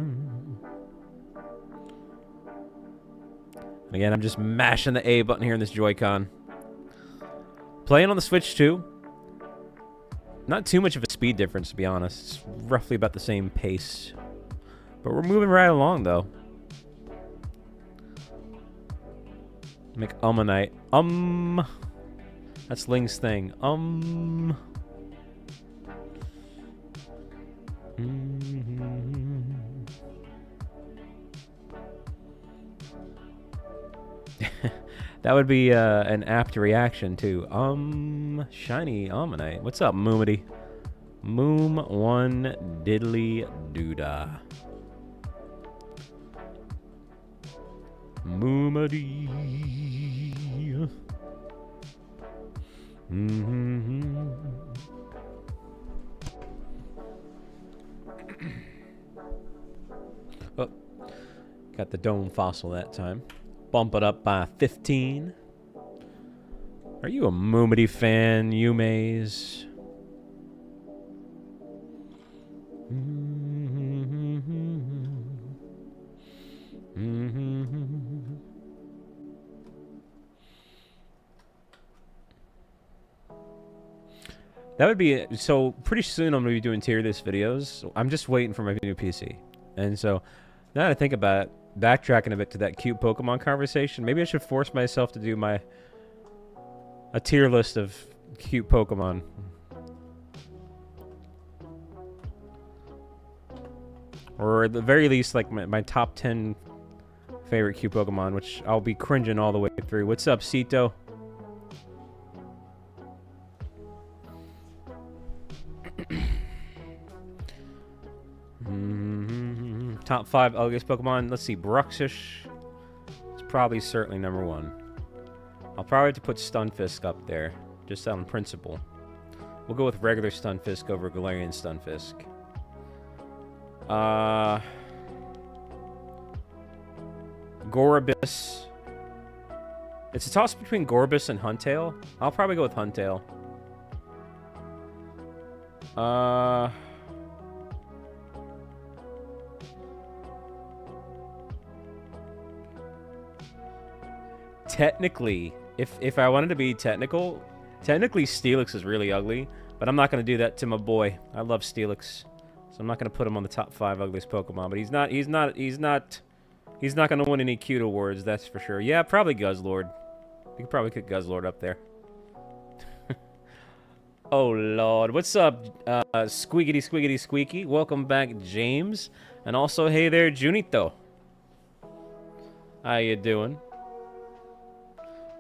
Again, I'm just mashing the A button here in this Joy-Con. Playing on the Switch too. Not too much of a speed difference, to be honest. It's roughly about the same pace. But we're moving right along, though. Make Omanyte. That's Ling's thing. That would be an apt reaction to Shiny Omanyte. What's up, Moomity? Moom one diddly doodah. Moomity. Oh, got the dome fossil that time. Bump it up by 15. Are you a Moomity fan, you Maze? That would be it. So pretty soon I'm going to be doing tier list videos. I'm just waiting for my new PC. And so now that I think about it, backtracking a bit to that cute Pokemon conversation, maybe I should force myself to do a tier list of cute Pokemon. Or at the very least, like my top 10 favorite cute Pokemon, which I'll be cringing all the way through. What's up, Sito? Top 5 ugliest Pokemon. Let's see. Bruxish. It's probably certainly number 1. I'll probably have to put Stunfisk up there, just on principle. We'll go with regular Stunfisk over Galarian Stunfisk. Gorobis. It's a toss between Gorobis and Huntail. I'll probably go with Huntail. Technically, if I wanted to be technically Steelix is really ugly, but I'm not going to do that to my boy. I love Steelix, so I'm not going to put him on the top 5 ugliest Pokemon. But he's not going to win any cute awards, that's for sure. Yeah, probably Guzzlord. You could probably put Guzzlord up there. Oh Lord, what's up, Squeaky Squeaky? Welcome back, James, and also hey there, Junito. How you doing?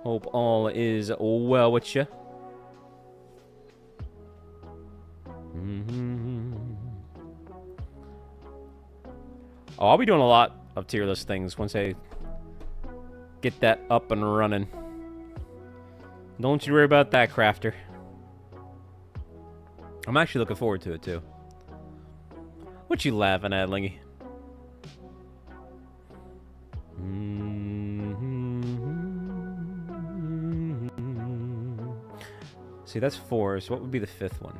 Hope all is well with you. Oh, I'll be doing a lot of tier list things once I get that up and running. Don't you worry about that, Crafter. I'm actually looking forward to it, too. What you laughing at, Lingy? See, that's 4, so what would be the 5th one?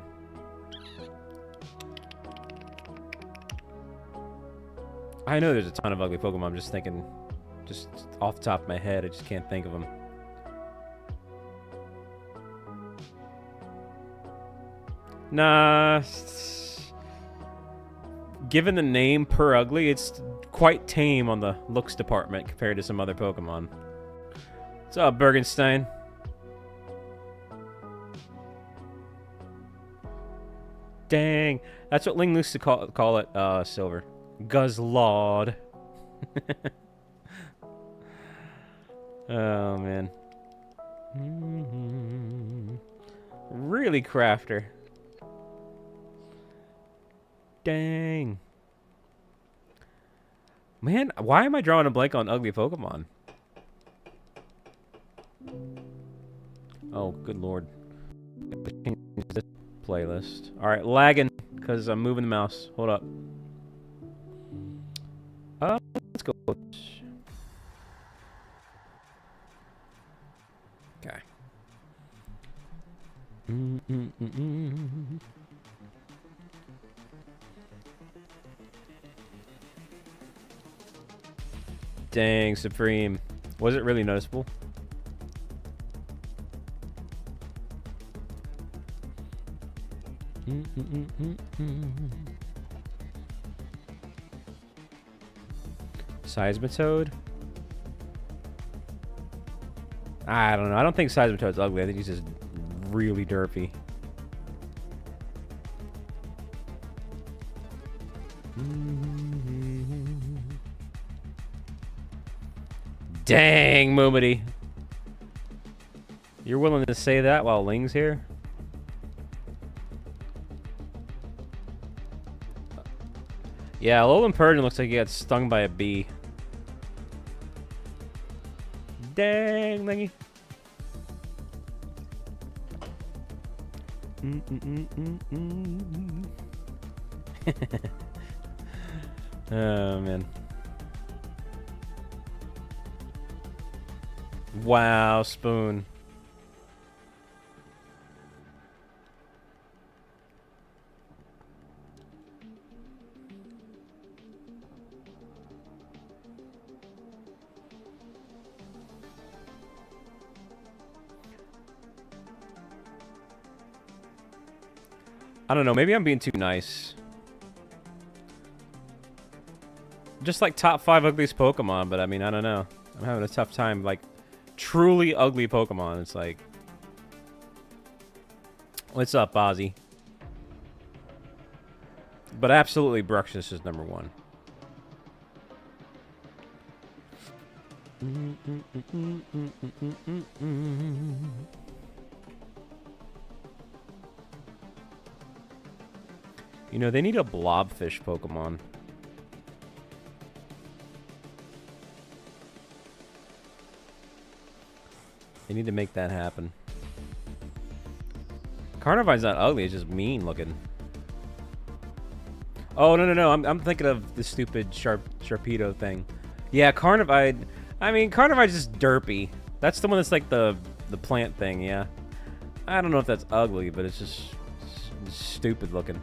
I know there's a ton of ugly Pokemon, I'm just thinking, just off the top of my head, I just can't think of them. Nah. Given the name Per Ugly, it's quite tame on the looks department compared to some other Pokemon. What's up, Bergenstein? Dang. That's what Ling used to call it, Silver. Guzzlord. Oh, man. Really, Crafter. Dang. Man, why am I drawing a blank on ugly Pokemon? Oh, good lord. This playlist. Alright, lagging, because I'm moving the mouse. Hold up. Let's go. Okay. Dang, Supreme. Was it really noticeable? Seismitoad? I don't know. I don't think Seismitoad's ugly. I think he's just really derpy. Dang, Moomity. You're willing to say that while Ling's here? Yeah, Alolan Persian looks like he got stung by a bee. Dang, Lingy. Oh, man. Wow, Spoon. I don't know, maybe I'm being too nice. Just like top 5 ugliest Pokemon, but I mean, I don't know. I'm having a tough time, like, truly ugly Pokemon. It's like... What's up, Ozzy? But absolutely, Bruxish is number 1. You know, they need a blobfish Pokemon. They need to make that happen. Carnivine's not ugly, it's just mean looking. Oh, no. I'm thinking of the stupid Sharpedo thing. Yeah, Carnivine... I mean, Carnivine's just derpy. That's the one that's like the plant thing, yeah. I don't know if that's ugly, but it's just stupid looking.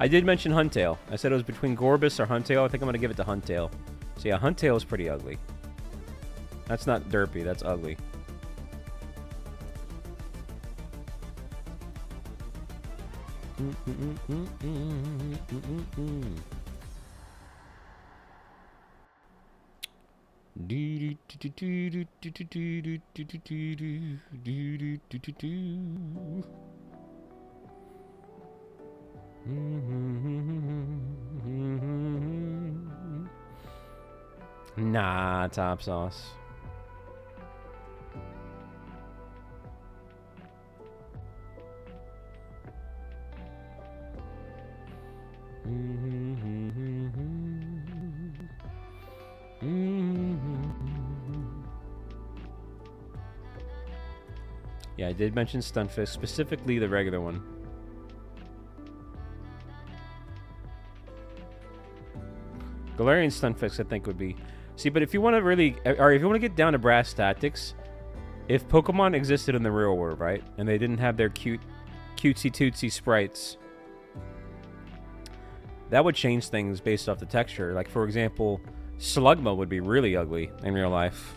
I did mention Huntail. I said it was between Gorbis or Huntail. I think I'm going to give it to Huntail. So yeah, Huntail is pretty ugly. That's not derpy, that's ugly. Nah, top sauce. Yeah, I did mention Stunfisk, specifically the regular one. Galarian Stunfisk, I think, would be... See, but if you want to really... Or if you want to get down to brass tactics, if Pokemon existed in the real world, right? And they didn't have their cutesy-tootsy sprites, that would change things based off the texture. Like, for example, Slugma would be really ugly in real life.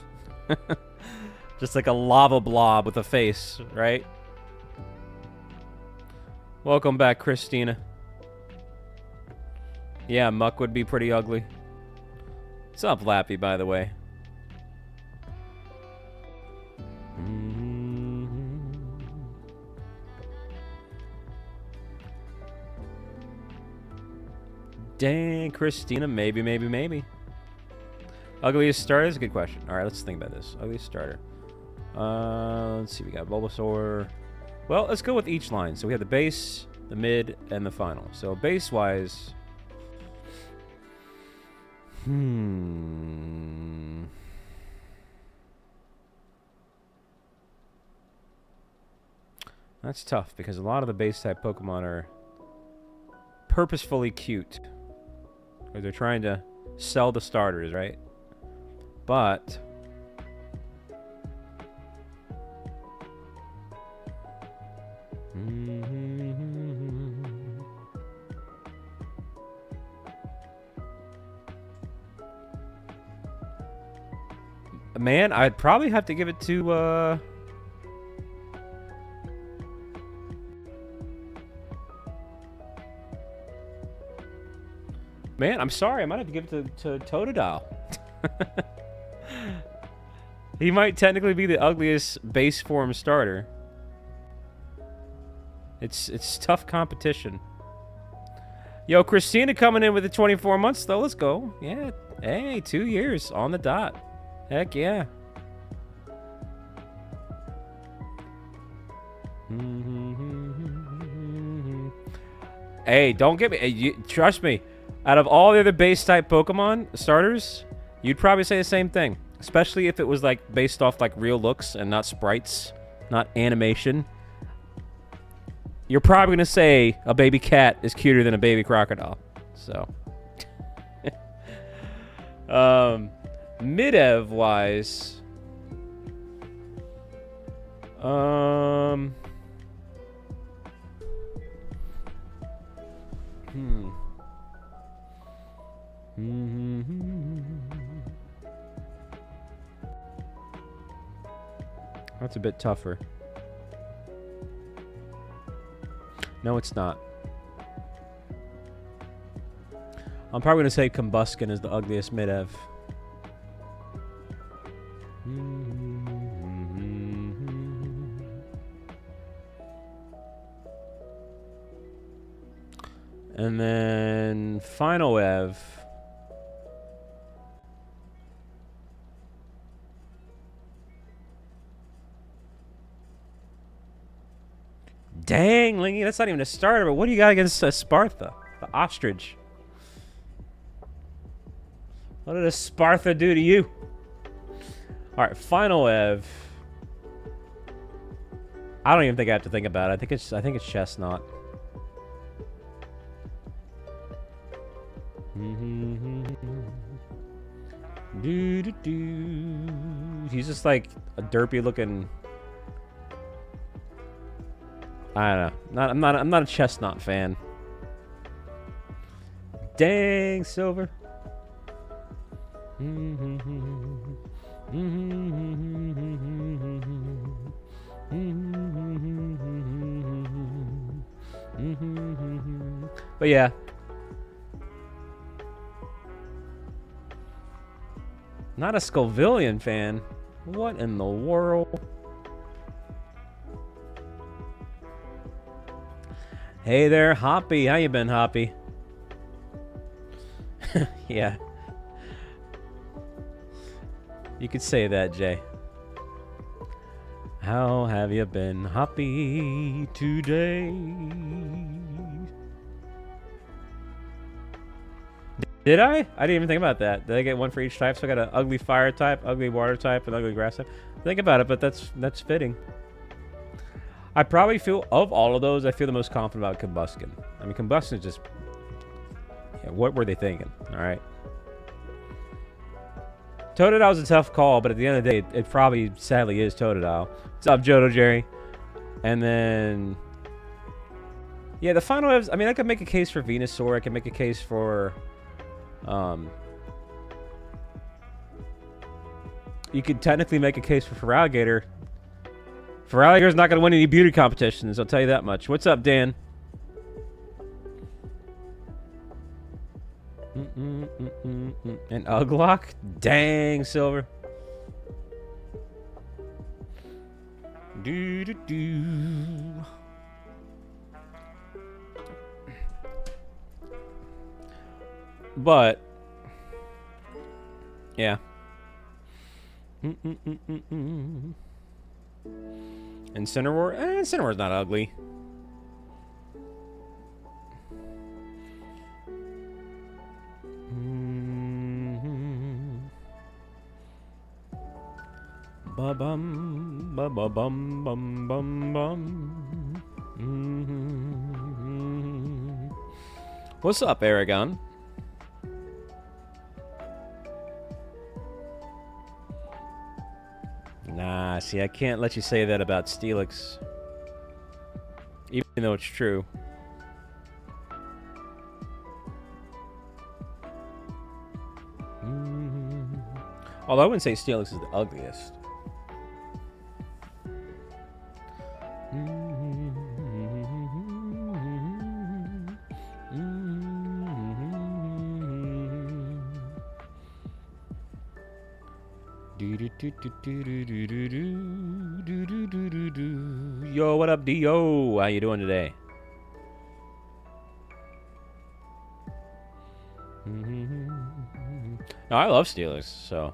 Just like a lava blob with a face, right? Welcome back, Christina. Yeah, Muck would be pretty ugly. What's up, Lappy, by the way? Dang, Christina, maybe. Ugliest starter is a good question. All right, let's think about this. Ugliest starter. Let's see. We got Bulbasaur. Well, let's go with each line. So we have the base, the mid, and the final. So base-wise... That's tough, because a lot of the base-type Pokemon are purposefully cute. Because they're trying to sell the starters, right? But... Man, I'd probably have to give it to, Man, I'm sorry. I might have to give it to Totodile. He might technically be the ugliest base form starter. It's tough competition. Yo, Christina coming in with the 24 months, though. Let's go. Yeah. Hey, 2 years on the dot. Heck yeah. Hey, don't get me. Trust me. Out of all the other base-type Pokemon starters, you'd probably say the same thing. Especially if it was, like, based off, like, real looks and not sprites, not animation. You're probably going to say a baby cat is cuter than a baby crocodile. So. Mid-ev wise. That's a bit tougher. No, it's not. I'm probably going to say Combuskin is the ugliest mid-ev. And then final ev. Dang, Lingy, that's not even a starter, but what do you got against Spartha? The ostrich. What did a Spartha do to you? Alright, final ev. I don't even think I have to think about it. I think it's Chestnut. He's just like a derpy looking. I don't know. I'm not a Chestnut fan. Dang, Silver. But yeah. Not a Scovillian fan. What in the world? Hey there, Hoppy. How you been, Hoppy? Yeah. You could say that, Jay. How have you been, Hoppy, today? Did I? I didn't even think about that. Did I get one for each type? So I got an ugly fire type, ugly water type, and ugly grass type. Think about it, but that's fitting. I probably feel, of all of those, I feel the most confident about Combustion. I mean, Combustion is just... Yeah, what were they thinking? Alright. Totodile is a tough call, but at the end of the day, it probably, sadly, is Totodile. What's up, Jodo Jerry? And then... Yeah, the final is... I mean, I could make a case for Venusaur. I could make a case for... You could technically make a case for Feraligatr. Feraligator's not going to win any beauty competitions, I'll tell you that much. What's up, Dan? An Uglock? Dang, Silver. But, yeah. Incineroar? Incineroar's not ugly. Ba-bum, ba-ba-bum, bum, bum, bum. What's up, Aragon? Nah, see, I can't let you say that about Steelix. Even though it's true. Although I wouldn't say Steelix is the ugliest. Yo, what up, D.O.? How you doing today? No, I love Steelix, so...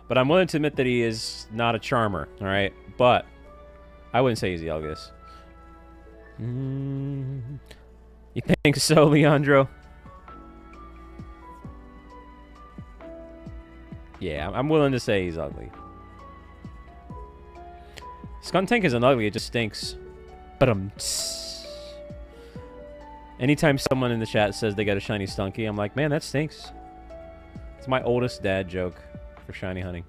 But I'm willing to admit that he is not a charmer, alright? But, I wouldn't say he's the ugliest. You think so, Leandro? Yeah, I'm willing to say he's ugly. Skuntank isn't ugly, it just stinks. But anytime someone in the chat says they got a shiny Stunky, I'm like, man, that stinks. It's my oldest dad joke for shiny hunting.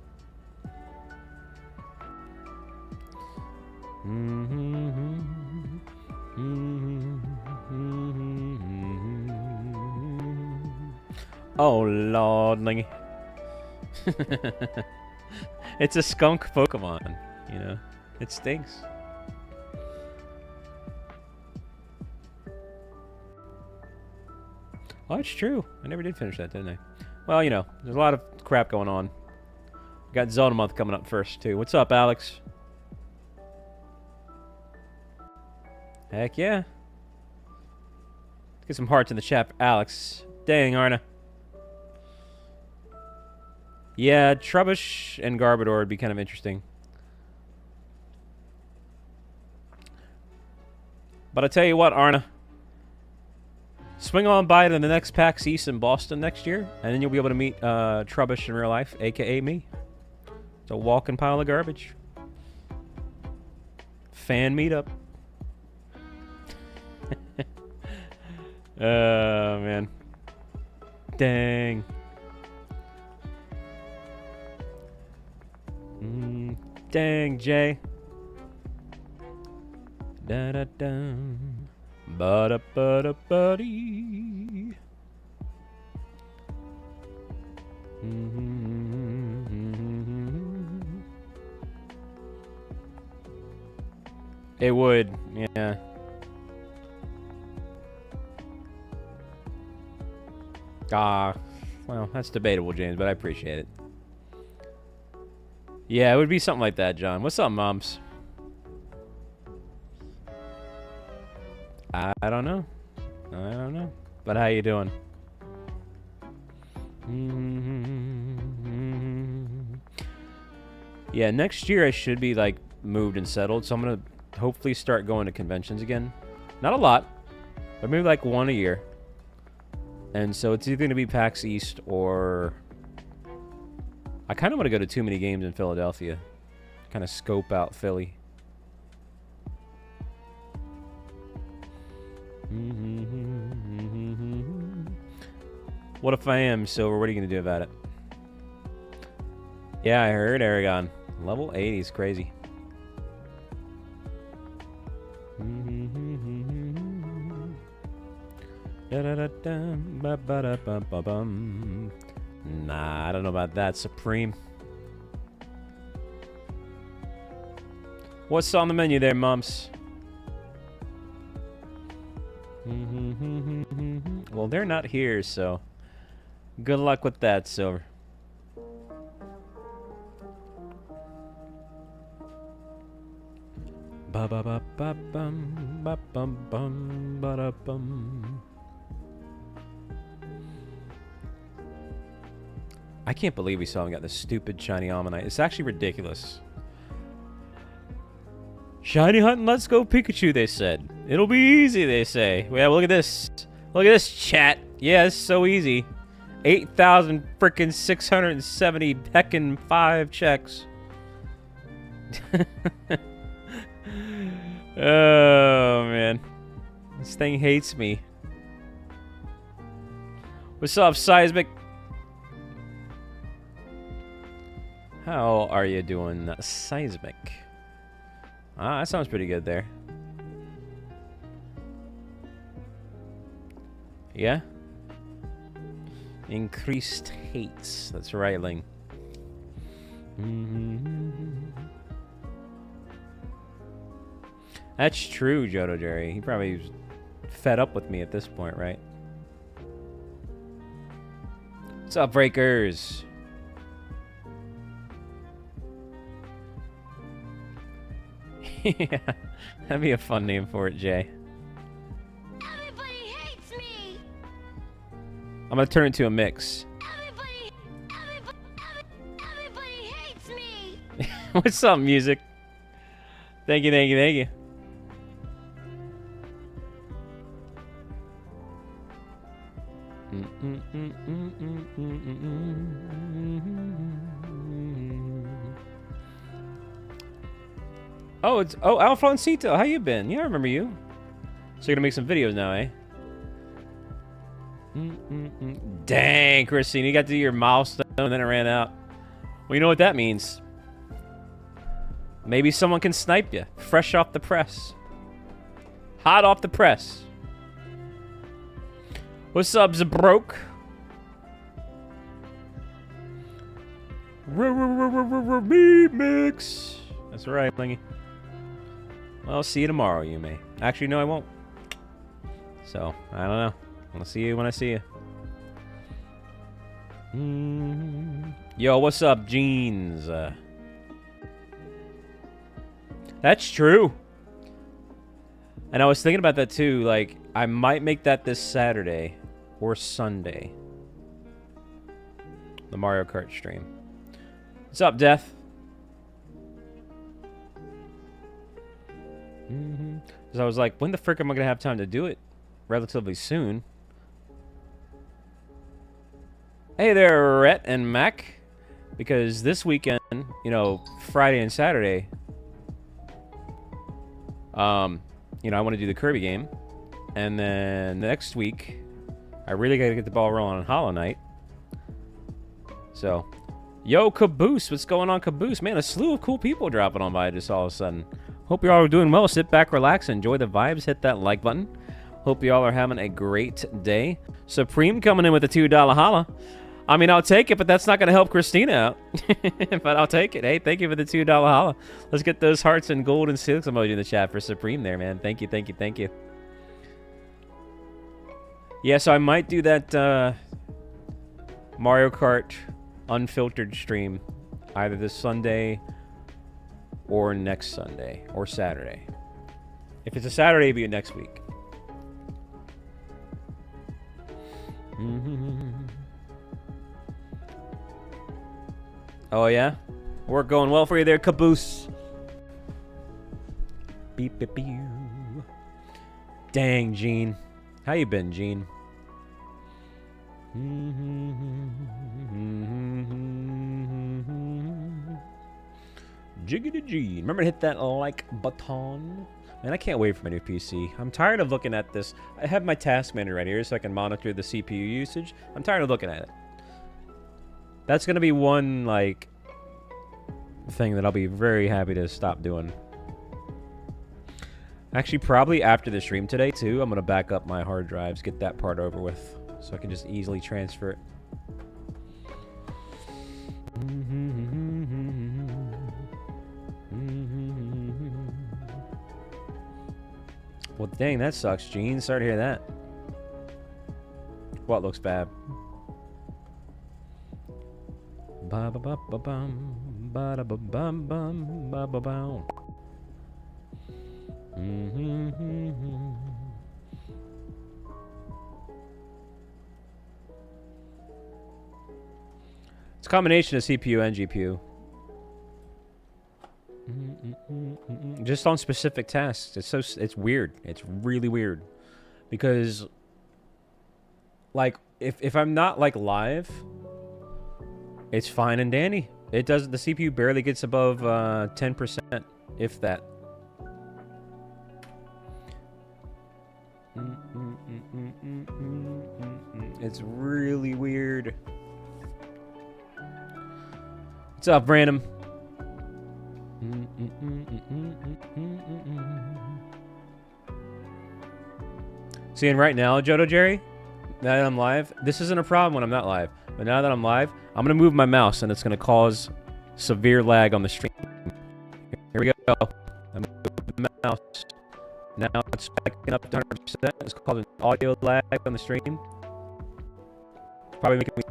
Oh, Lord, Lingy. It's a skunk Pokemon, you know? It stinks. Oh, it's true. I never did finish that, didn't I? Well, you know, there's a lot of crap going on. Got Zelda month coming up first, too. What's up, Alex? Heck yeah. Let's get some hearts in the chat for Alex. Dang, Arna. Yeah, Trubbish and Garbodor would be kind of interesting. But I tell you what, Arna. Swing on by to the next PAX East in Boston next year, and then you'll be able to meet Trubbish in real life, a.k.a. me. It's a walking pile of garbage. Fan meetup. Oh, man. Dang. Dang, Jay. Da-da-da. Ba-da-ba-da-buddy. It would, yeah. Well, that's debatable, James, but I appreciate it. Yeah, it would be something like that, John. What's up, Moms? I don't know. I don't know. But how you doing? Yeah, next year I should be, like, moved and settled, so I'm going to hopefully start going to conventions again. Not a lot, but maybe, like, one a year. And so it's either going to be PAX East or... I kind of want to go to too many games in Philadelphia. Kind of scope out Philly. What if I am, Silver? What are you going to do about it? Yeah, I heard Aragon. Level 80 is crazy. Nah, I don't know about that, Supreme. What's on the menu there, Mumps? Well, they're not here, so good luck with that, Silver. Ba ba ba ba bum ba bum bum ba da bum. I can't believe we saw him got this stupid Shiny Omanyte. It's actually ridiculous. Shiny hunting, let's go Pikachu, they said. It'll be easy, they say. Yeah, look at this. Look at this, chat. Yeah, it's so easy. 8,000 frickin' 670 heckin' 5 checks. Oh, man. This thing hates me. What's up, Seismic? How are you doing, Seismic? Ah, that sounds pretty good there. Yeah? Increased hates. That's right, Ling. That's true, Jodo Jerry. He probably was fed up with me at this point, right? What's up, Breakers? Yeah, that'd be a fun name for it, Jay. Everybody hates me. I'm gonna turn it into a mix. Everybody hates me. What's up, music? Thank you, thank you, thank you. Oh, it's Alfoncito. How you been? Yeah, I remember you. So you're gonna make some videos now, eh? Dang, Christine, you got to do your milestone and then it ran out. Well, you know what that means. Maybe someone can snipe you. Fresh off the press. Hot off the press. What's up, Zabroke? Mix. That's right, Lingy. Well, I'll see you tomorrow, you may. Actually, no, I won't. So, I don't know. I'll see you when I see you. Yo, what's up, Jeans? That's true. And I was thinking about that too. Like, I might make that this Saturday or Sunday. The Mario Kart stream. What's up, Death? Because I was like, when the frick am I going to have time to do it? Relatively soon. Hey there, Rhett and Mac. Because this weekend, you know, Friday and Saturday, you know, I want to do the Kirby game. And then next week, I really got to get the ball rolling on Hollow Knight. So, yo, Caboose. What's going on, Caboose? Man, a slew of cool people dropping on by just all of a sudden. Hope you all are doing well. Sit back, relax, enjoy the vibes. Hit that like button. Hope you all are having a great day. Supreme coming in with a $2 holla. I mean, I'll take it, but that's not going to help Christina out. But I'll take it. Hey, thank you for the $2 holla. Let's get those hearts and gold and silks emoji in the chat for Supreme there, man. Thank you, thank you, thank you. Yeah, so I might do that Mario Kart unfiltered stream either this Sunday or next Sunday or Saturday. If it's a Saturday, it'll be next week. Oh, yeah? Work going well for you there, Caboose. Beep, beep, beep. Dang, Gene. How you been, Gene? Jiggity G. Remember to hit that like button. Man, I can't wait for my new PC. I'm tired of looking at this. I have my task manager right here so I can monitor the CPU usage. I'm tired of looking at it. That's going to be one, like, thing that I'll be very happy to stop doing. Actually, probably after the stream today, too, I'm going to back up my hard drives, get that part over with, so I can just easily transfer it. Well, dang, that sucks, Gene. Sorry to hear that. What looks bad? Ba ba ba ba bum, ba da ba bum bum, ba ba bum. It's a combination of CPU and GPU. Just on specific tasks. It's weird. It's really weird. Because like if I'm not like live, it's fine and dandy. It does the CPU barely gets above 10%, if that. It's really weird. What's up, Random? Seeing right now, Jodo Jerry, now that I'm live, this isn't a problem when I'm not live, but now that I'm live, I'm going to move my mouse and it's going to cause severe lag on the stream. Here we go. I moved the mouse. Now it's backing up to 100%. It's causing audio lag on the stream. Probably making me...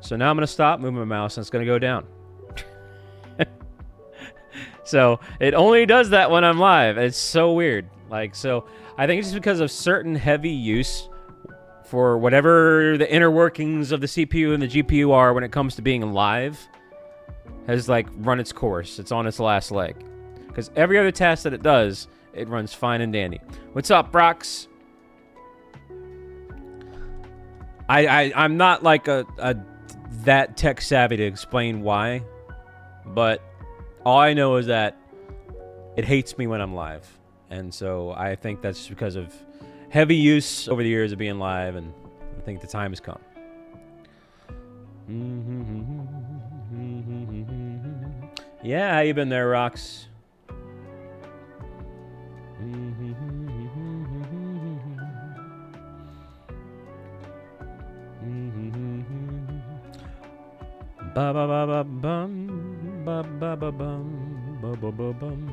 So now I'm going to stop moving my mouse and it's going to go down. So it only does that when I'm live. It's so weird. Like, so I think it's just because of certain heavy use for whatever the inner workings of the CPU and the GPU are when it comes to being live has like run its course. It's on its last leg. Because every other task that it does, it runs fine and dandy. What's up, Brox? I'm not like a that tech savvy to explain why, but all I know is that it hates me when I'm live. And so I think that's just because of heavy use over the years of being live, and I think the time has come. Yeah, how you been there, Rox? Ba ba ba ba bum, ba ba ba bum, ba ba ba bum.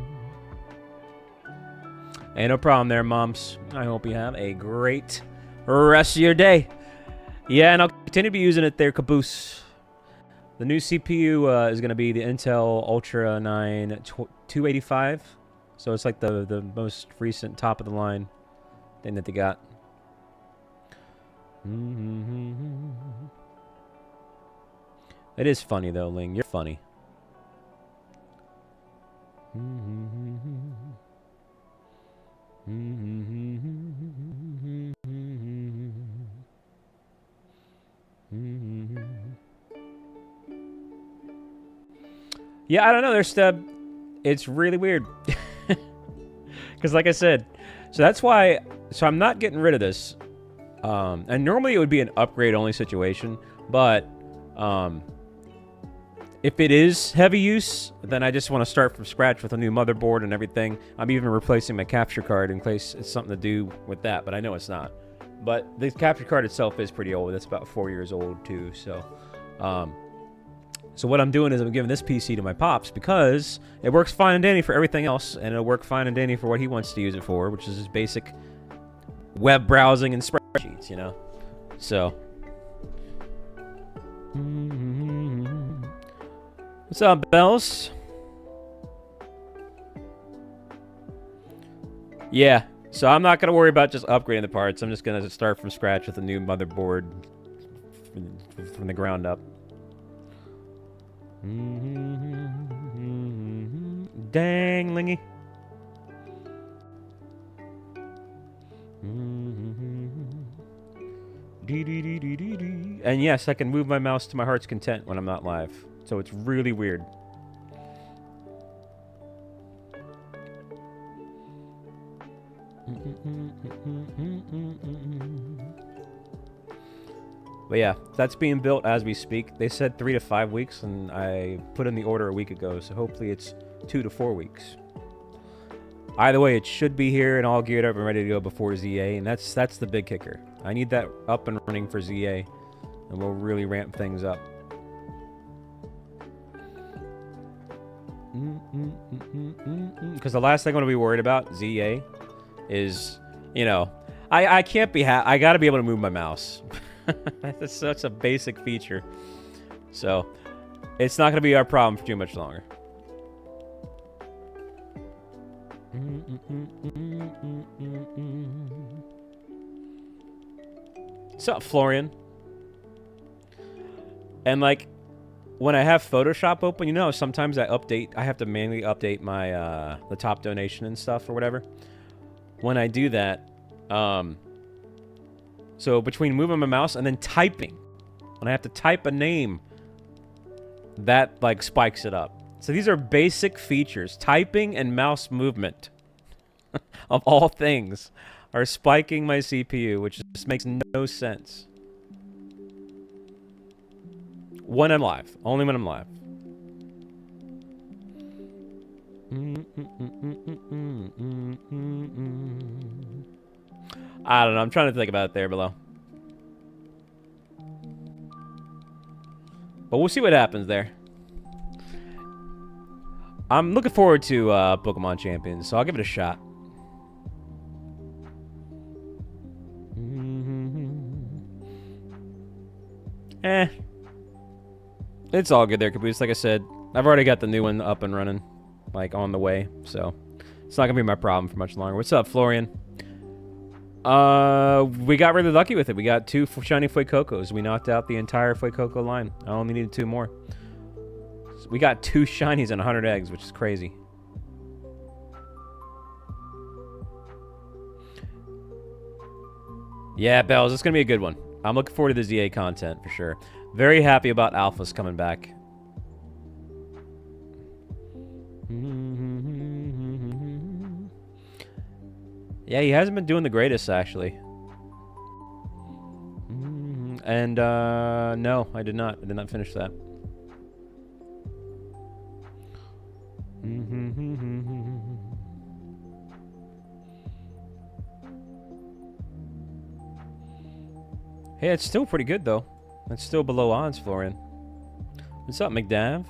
Ain't no problem there, moms. I hope you have a great rest of your day. Yeah, and I'll continue to be using it there, Caboose. The new CPU is going to be the Intel Ultra 9 285. So it's like the most recent top of the line thing that they got. It is funny though, Ling. You're funny. Yeah, I don't know. There's it's really weird. Because like I said, so that's why, so I'm not getting rid of this. And normally it would be an upgrade only situation, but if it is heavy use, then I just want to start from scratch with a new motherboard and everything. I'm even replacing my capture card in case it's something to do with that, but I know it's not. But the capture card itself is pretty old. It's about 4 years old too. So, so what I'm doing is I'm giving this PC to my pops because it works fine and dandy for everything else, and it'll work fine and dandy for what he wants to use it for, which is just basic web browsing and spreadsheets, you know. So. What's up, Bells? Yeah, so I'm not going to worry about just upgrading the parts. I'm just going to start from scratch with a new motherboard from the ground up. Dang, Lingy. And yes, I can move my mouse to my heart's content when I'm not live. So it's really weird. But yeah, that's being built as we speak. They said 3 to 5 weeks, and I put in the order a week ago, so hopefully it's 2 to 4 weeks. Either way, it should be here and all geared up and ready to go before ZA, and that's the big kicker. I need that up and running for ZA, and we'll really ramp things up. Because the last thing I'm going to be worried about, ZA, is, you know, I can't be I got to be able to move my mouse. That's such a basic feature. So, it's not going to be our problem for too much longer. What's up, Florian? And like, when I have Photoshop open, you know, sometimes I have to manually update my the top donation and stuff or whatever. When I do that, so between moving my mouse and then typing, when I have to type a name, that like spikes it up. So these are basic features. Typing and mouse movement, of all things, are spiking my CPU, which just makes no sense. When I'm live. Only when I'm live. I don't know. I'm trying to think about it there below. But we'll see what happens there. I'm looking forward to Pokemon Champions, so I'll give it a shot. It's all good there, Caboose. Like I said, I've already got the new one up and running, like on the way, so it's not gonna be my problem for much longer. What's up, Florian? We got really lucky with it. We got 2 shiny Fuecocos. We knocked out the entire Fuecoco line. I only needed 2 more. So we got 2 shinies and 100 eggs, which is crazy. Yeah, Bells, it's gonna be a good one. I'm looking forward to the ZA content for sure. Very happy about Alphas coming back. Yeah, he hasn't been doing the greatest, actually. And, no, I did not. I did not finish that. Hey, it's still pretty good, though. It's still below odds, Florian. What's up, McDav?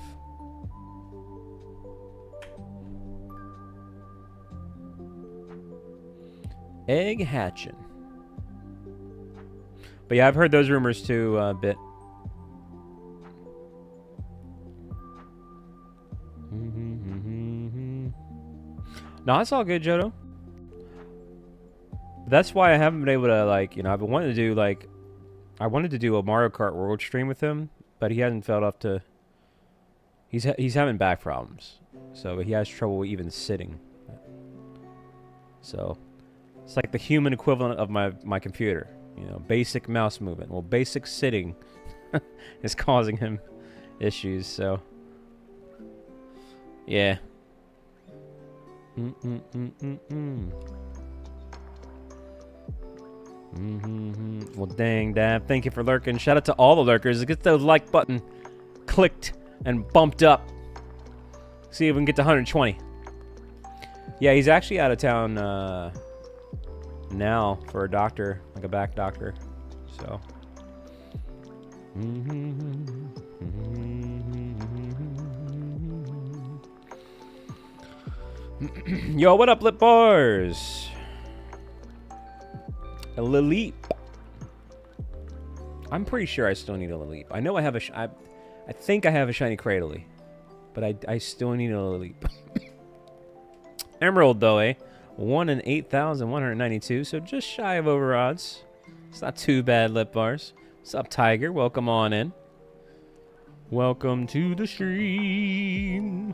Egg hatching. But yeah, I've heard those rumors too a bit. No, it's all good, Jodo. That's why I haven't been able to, like, you know, I've been wanting to do, like, I wanted to do a Mario Kart World stream with him, but he hasn't felt up to... He's having back problems. So he has trouble even sitting. So it's like the human equivalent of my computer. You know, basic mouse movement. Well, basic sitting is causing him issues, so... Yeah. Well, dang, Dab. Thank you for lurking. Shout out to all the lurkers. Get the like button clicked and bumped up. See if we can get to 120. Yeah, he's actually out of town now for a doctor, like a back doctor. So. Yo, what up, Lip Bars? A Lilip. I'm pretty sure I still need a Lilip. I know I have I think I have a shiny Cradily, but I still need a Lilip. Emerald though, eh? 1 in 8,192, so just shy of over odds. It's not too bad, Lip Bars. What's up, Tiger? Welcome on in. Welcome to the stream.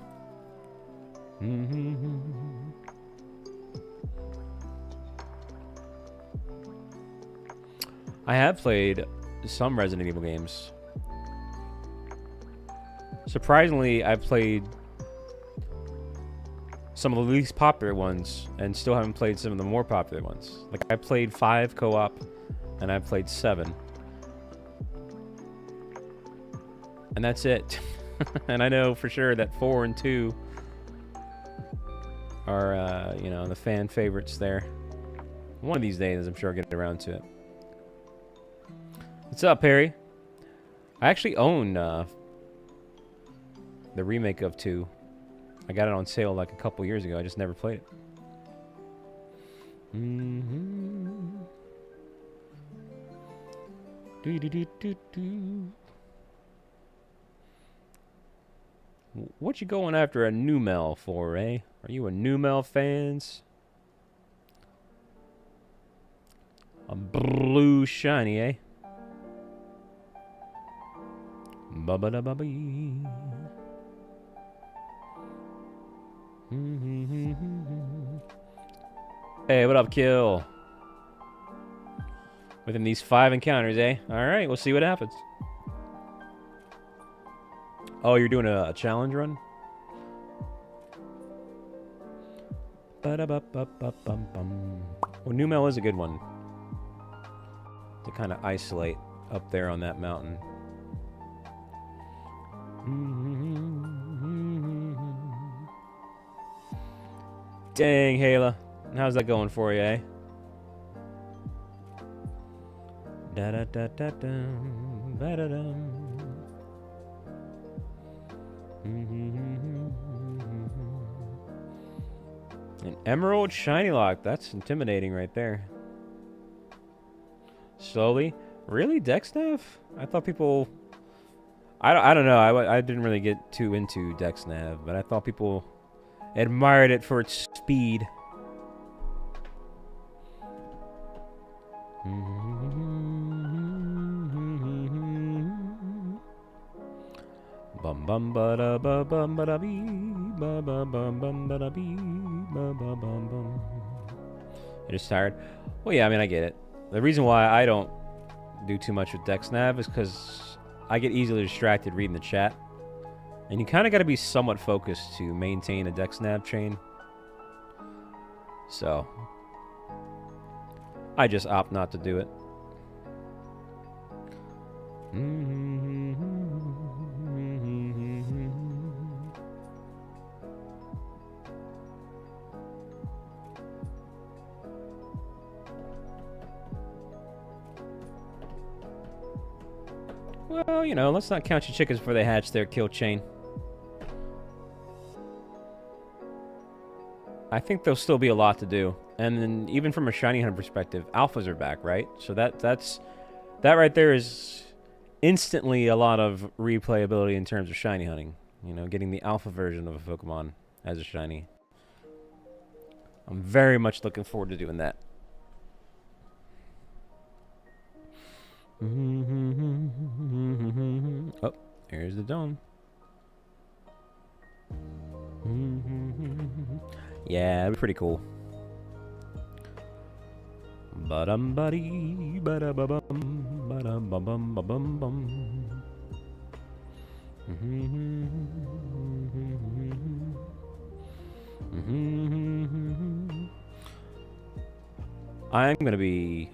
I have played some Resident Evil games. Surprisingly, I've played some of the least popular ones and still haven't played some of the more popular ones. Like, I played 5 co-op and I've played 7. And that's it. And I know for sure that 4 and 2 are, you know, the fan favorites there. One of these days, I'm sure I'll get around to it. What's up, Perry? I actually own the remake of 2. I got it on sale like a couple years ago. I just never played it. What you going after a Numel for, eh? Are you a Numel fans? A blue shiny, eh? Bubba da bubby. Hey, what up, Kill? Within these 5 encounters, eh? Alright, we'll see what happens. Oh, you're doing a challenge run? Ba-da-ba-ba-ba-bum-bum. Well, Numel is a good one to kind of isolate up there on that mountain. Dang, Hayla. How's that going for you, eh? Da-da-da-da-dum, ba-da-dum. An emerald shiny lock. That's intimidating right there. Slowly. Really? Dexnav? I thought people... I don't know. I didn't really get too into Dexnav, but I thought people admired it for its speed. Bum bum ba da ba bum ba da bee ba ba bum bum ba da bee ba ba bum bum. You're just tired? Well, yeah. I mean, I get it. The reason why I don't do too much with Dexnav is because I get easily distracted reading the chat, and you kind of got to be somewhat focused to maintain a Dexnav chain. So I just opt not to do it. Well, you know, let's not count your chickens before they hatch there, Kill Chain. I think there'll still be a lot to do. And then even from a shiny hunter perspective, alphas are back, right? So that right there is instantly a lot of replayability in terms of shiny hunting. You know, getting the alpha version of a Pokemon as a shiny. I'm very much looking forward to doing that. Oh, here's the dome. Yeah, it'd be pretty cool. Ba-dum buddy, ba-da-ba-bum, ba-dum-ba-bum, ba-bum-bum. I'm gonna be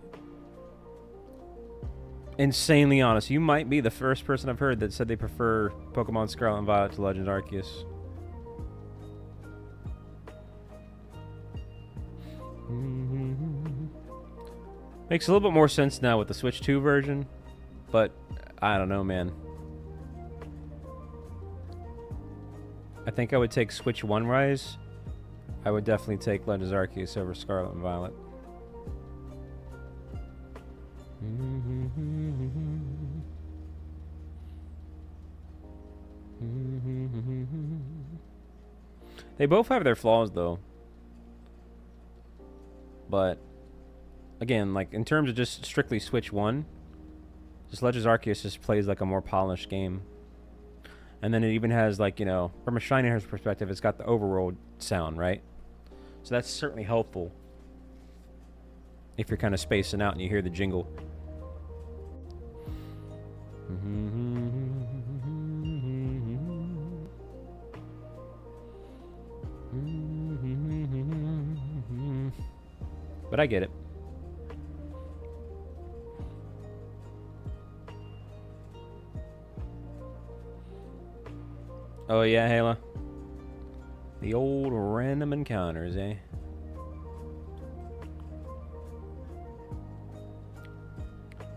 insanely honest. You might be the first person I've heard that said they prefer Pokemon Scarlet and Violet to Legend Arceus. Makes a little bit more sense now with the Switch 2 version, but I don't know, man. I think I would take Switch 1 Rise. I would definitely take Legends Arceus over Scarlet and Violet. They both have their flaws, though. But again, like in terms of just strictly Switch 1, just Legends Arceus just plays like a more polished game. And then it even has, like, you know, from a Shiny Hunter's perspective, it's got the overworld sound, right? So that's certainly helpful if you're kind of spacing out and you hear the jingle. But I get it. Oh yeah, Halo. The old random encounters, eh?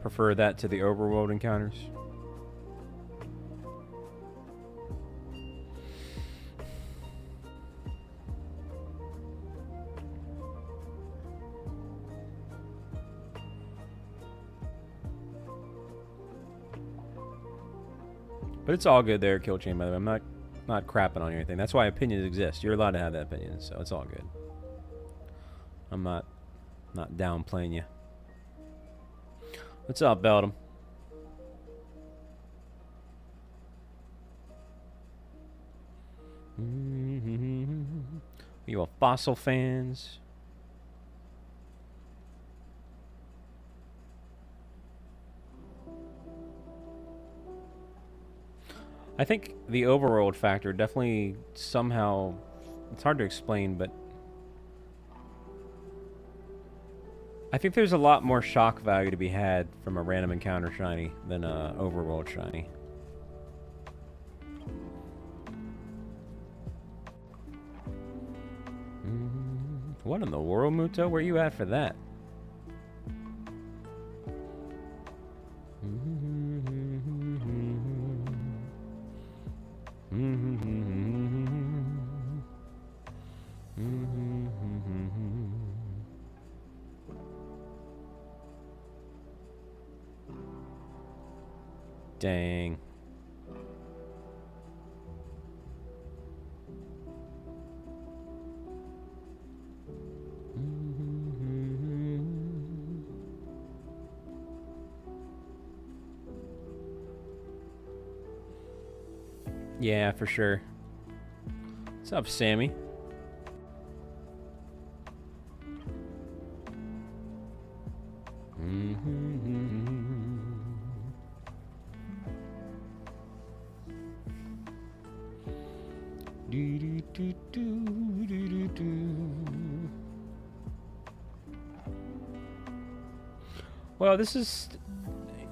Prefer that to the overworld encounters. But it's all good there, Kill Chain, by the way. I'm not crapping on you or anything. That's why opinions exist. You're allowed to have that opinion, so it's all good. I'm not downplaying you. What's up, Beldum? You all Fossil fans? I think the overworld factor definitely somehow, it's hard to explain, but I think there's a lot more shock value to be had from a random encounter shiny than a overworld shiny. What in the world, Muto? Where you at for that? Dang. Yeah, for sure. What's up, Sammy? Well, this is,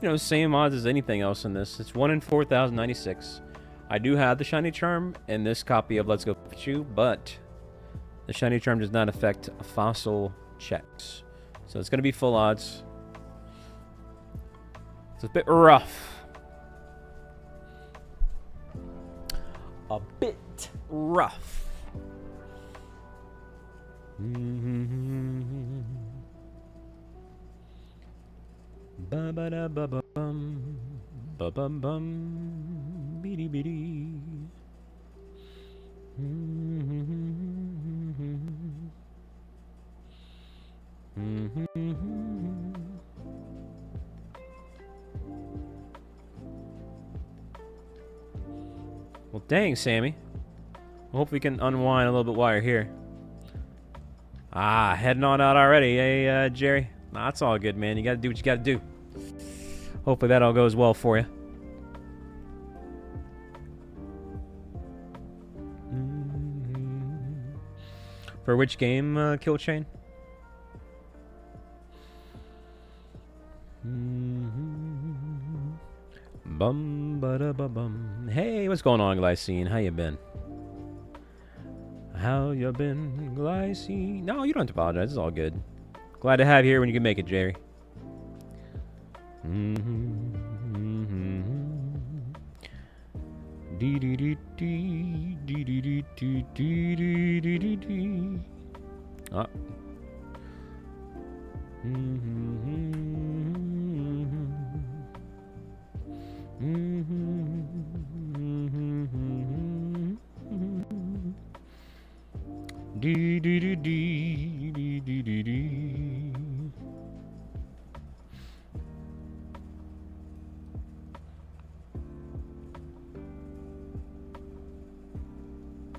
you know, same odds as anything else in this. It's 1 in 4,096. I do have the Shiny Charm in this copy of Let's Go Pikachu, but the Shiny Charm does not affect fossil checks. So it's going to be full odds. It's a bit rough. A bit rough. Ba ba da ba ba bum, ba bum bum, beady beady. Well, dang, Sammy. I hope we can unwind a little bit while you're here. Ah, heading on out already, hey, Jerry? Nah, it's all good, man. You gotta do what you gotta do. Hopefully that all goes well for you. For which game, Kill Chain? Bum ba da ba bum. Hey, what's going on, Glycine? How you been? How you been, Glycine? No, you don't have to apologize. It's all good. Glad to have you here when you can make it, Jerry. Ah.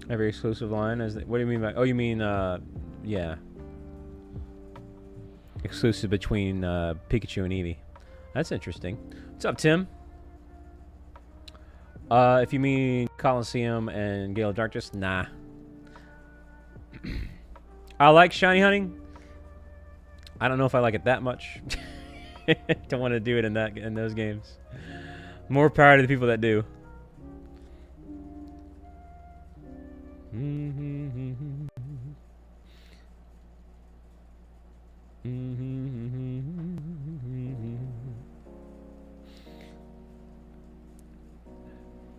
Every exclusive line is what do you mean by? Oh, you mean yeah, exclusive between Pikachu and Eevee. That's interesting. What's up, Tim? If you mean Coliseum and Gale of Darkness, nah. I like shiny hunting. I don't know if I like it that much. Don't want to do it in those games. More power to the people that do.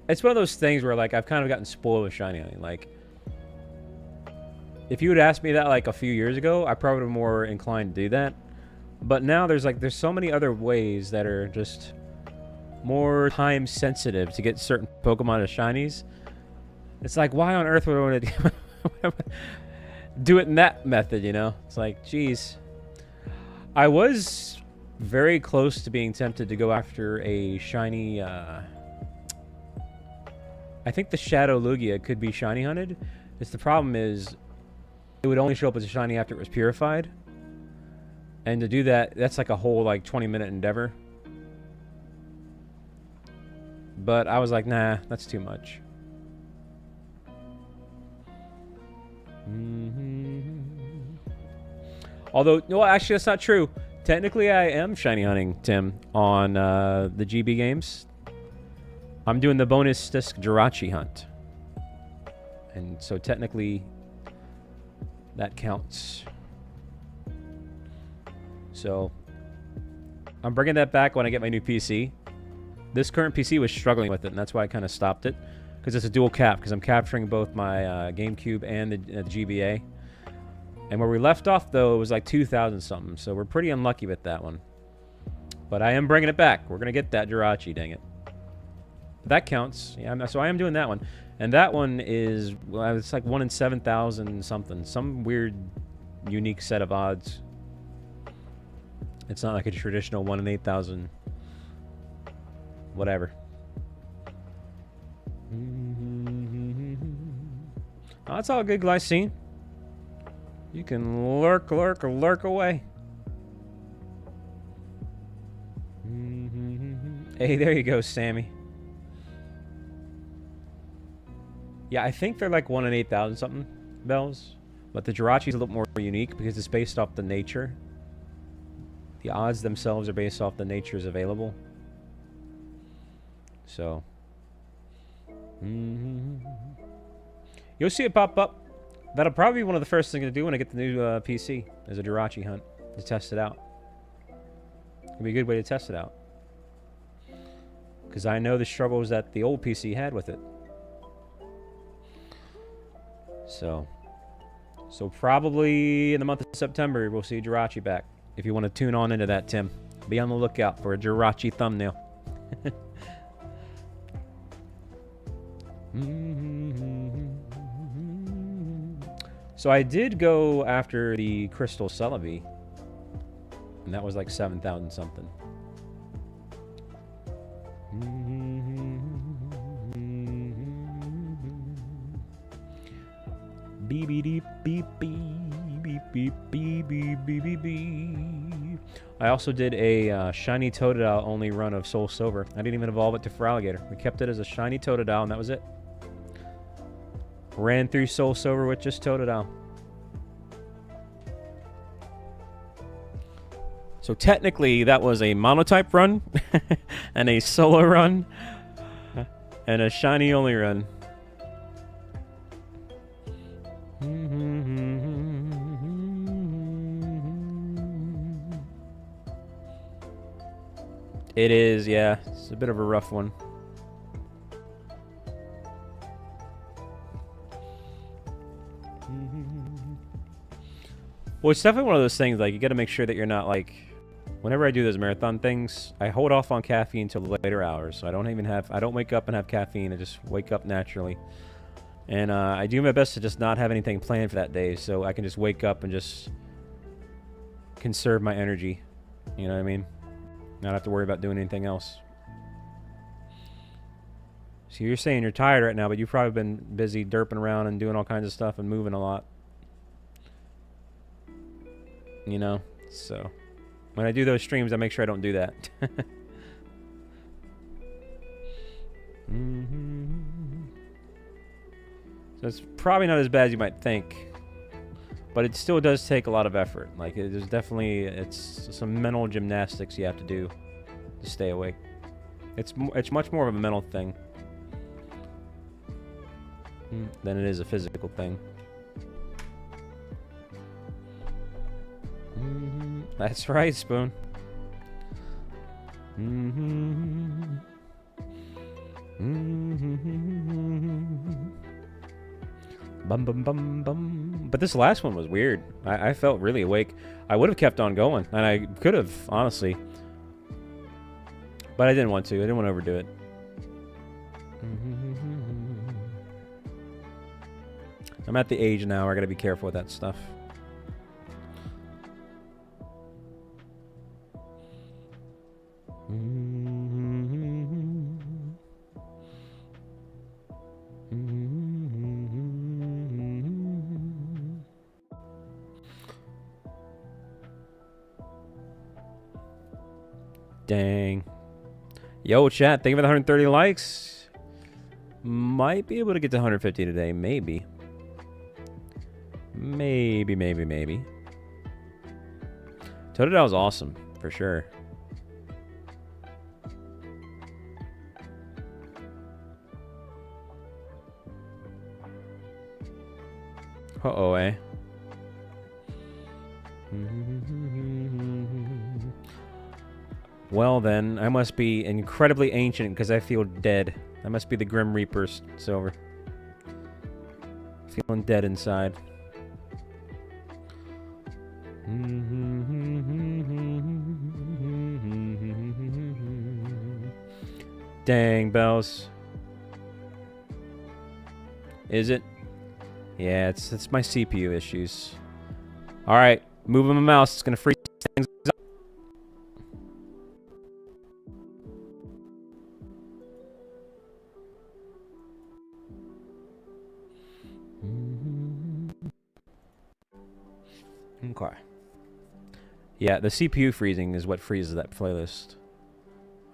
It's one of those things where, like, I've kind of gotten spoiled with shiny hunting. Like, if you would ask me that like a few years ago, I probably would be more inclined to do that. But now there's so many other ways that are just more time sensitive to get certain Pokemon as shinies. It's like, why on earth would I want to do it in that method, you know? It's like, geez. I was very close to being tempted to go after a shiny, I think the Shadow Lugia could be shiny hunted. The problem is, it would only show up as a shiny after it was purified. And to do that, that's like a whole, like, 20-minute endeavor. But I was like, nah, that's too much. Although, no, actually, that's not true. Technically, I am shiny hunting, Tim, on the GB games. I'm doing the bonus disc Jirachi hunt. And so technically, that counts. So, I'm bringing that back when I get my new PC. This current PC was struggling with it, and that's why I kind of stopped it. Because it's a dual cap, because I'm capturing both my GameCube and the GBA. And where we left off, though, it was like 2,000 something. So we're pretty unlucky with that one. But I am bringing it back. We're going to get that Jirachi, dang it. That counts. Yeah, so I am doing that one. And that one is, well, it's like 1 in 7,000 something. Some weird, unique set of odds. It's not like a traditional 1 in 8,000. Whatever. Oh, that's all good, Glycine. You can lurk away. Hey, there you go, Sammy. Yeah, I think they're like 1 in 8,000 something bells. But the Jirachi's a little more unique because it's based off the nature. The odds themselves are based off the natures available. So. You'll see it pop up. That'll probably be one of the first things to do when I get the new PC. Is a Jirachi hunt. To test it out. It'll be a good way to test it out. Because I know the struggles that the old PC had with it. So probably in the month of September, we'll see Jirachi back. If you want to tune on into that, Tim. Be on the lookout for a Jirachi thumbnail. So I did go after the Crystal Celebi. And that was like 7,000 something. Beep beep beep beep beep beep beep beep beep beep. I also did a shiny Totodile only run of Soul Silver. I didn't even evolve it to Feraligatr. We kept it as a shiny Totodile, and that was it. Ran through Soul Silver with just Totodile. So technically, that was a monotype run, and a solo run, and a shiny only run. It is, yeah. It's a bit of a rough one. Well, it's definitely one of those things, like, you gotta make sure that you're not, like... Whenever I do those marathon things, I hold off on caffeine until the later hours. So I don't wake up and have caffeine. I just wake up naturally. And I do my best to just not have anything planned for that day. So I can just wake up and just conserve my energy. You know what I mean? Not have to worry about doing anything else. So you're saying you're tired right now, but you've probably been busy derping around and doing all kinds of stuff and moving a lot. You know? So... when I do those streams, I make sure I don't do that. So it's probably not as bad as you might think, but it still does take a lot of effort. Like, there's definitely, it's some mental gymnastics you have to do to stay awake. It's much more of a mental thing than it is a physical thing. That's right, Spoon. Bum bum bum bum. But this last one was weird. I felt really awake. I would have kept on going, and I could have, honestly. But I didn't want to. I didn't want to overdo it. I'm at the age now where I gotta be careful with that stuff. Dang. Yo, chat, thank you for the 130 likes. Might be able to get to 150 today, maybe. Maybe. Totodile is awesome, for sure. Uh-oh, eh? Well then, I must be incredibly ancient because I feel dead. I must be the Grim Reaper's Silver. Feeling dead inside. Dang, Bells. Is it? Yeah, it's my CPU issues. Alright, moving my mouse. It's gonna freeze things up. Okay. Yeah, the CPU freezing is what freezes that playlist.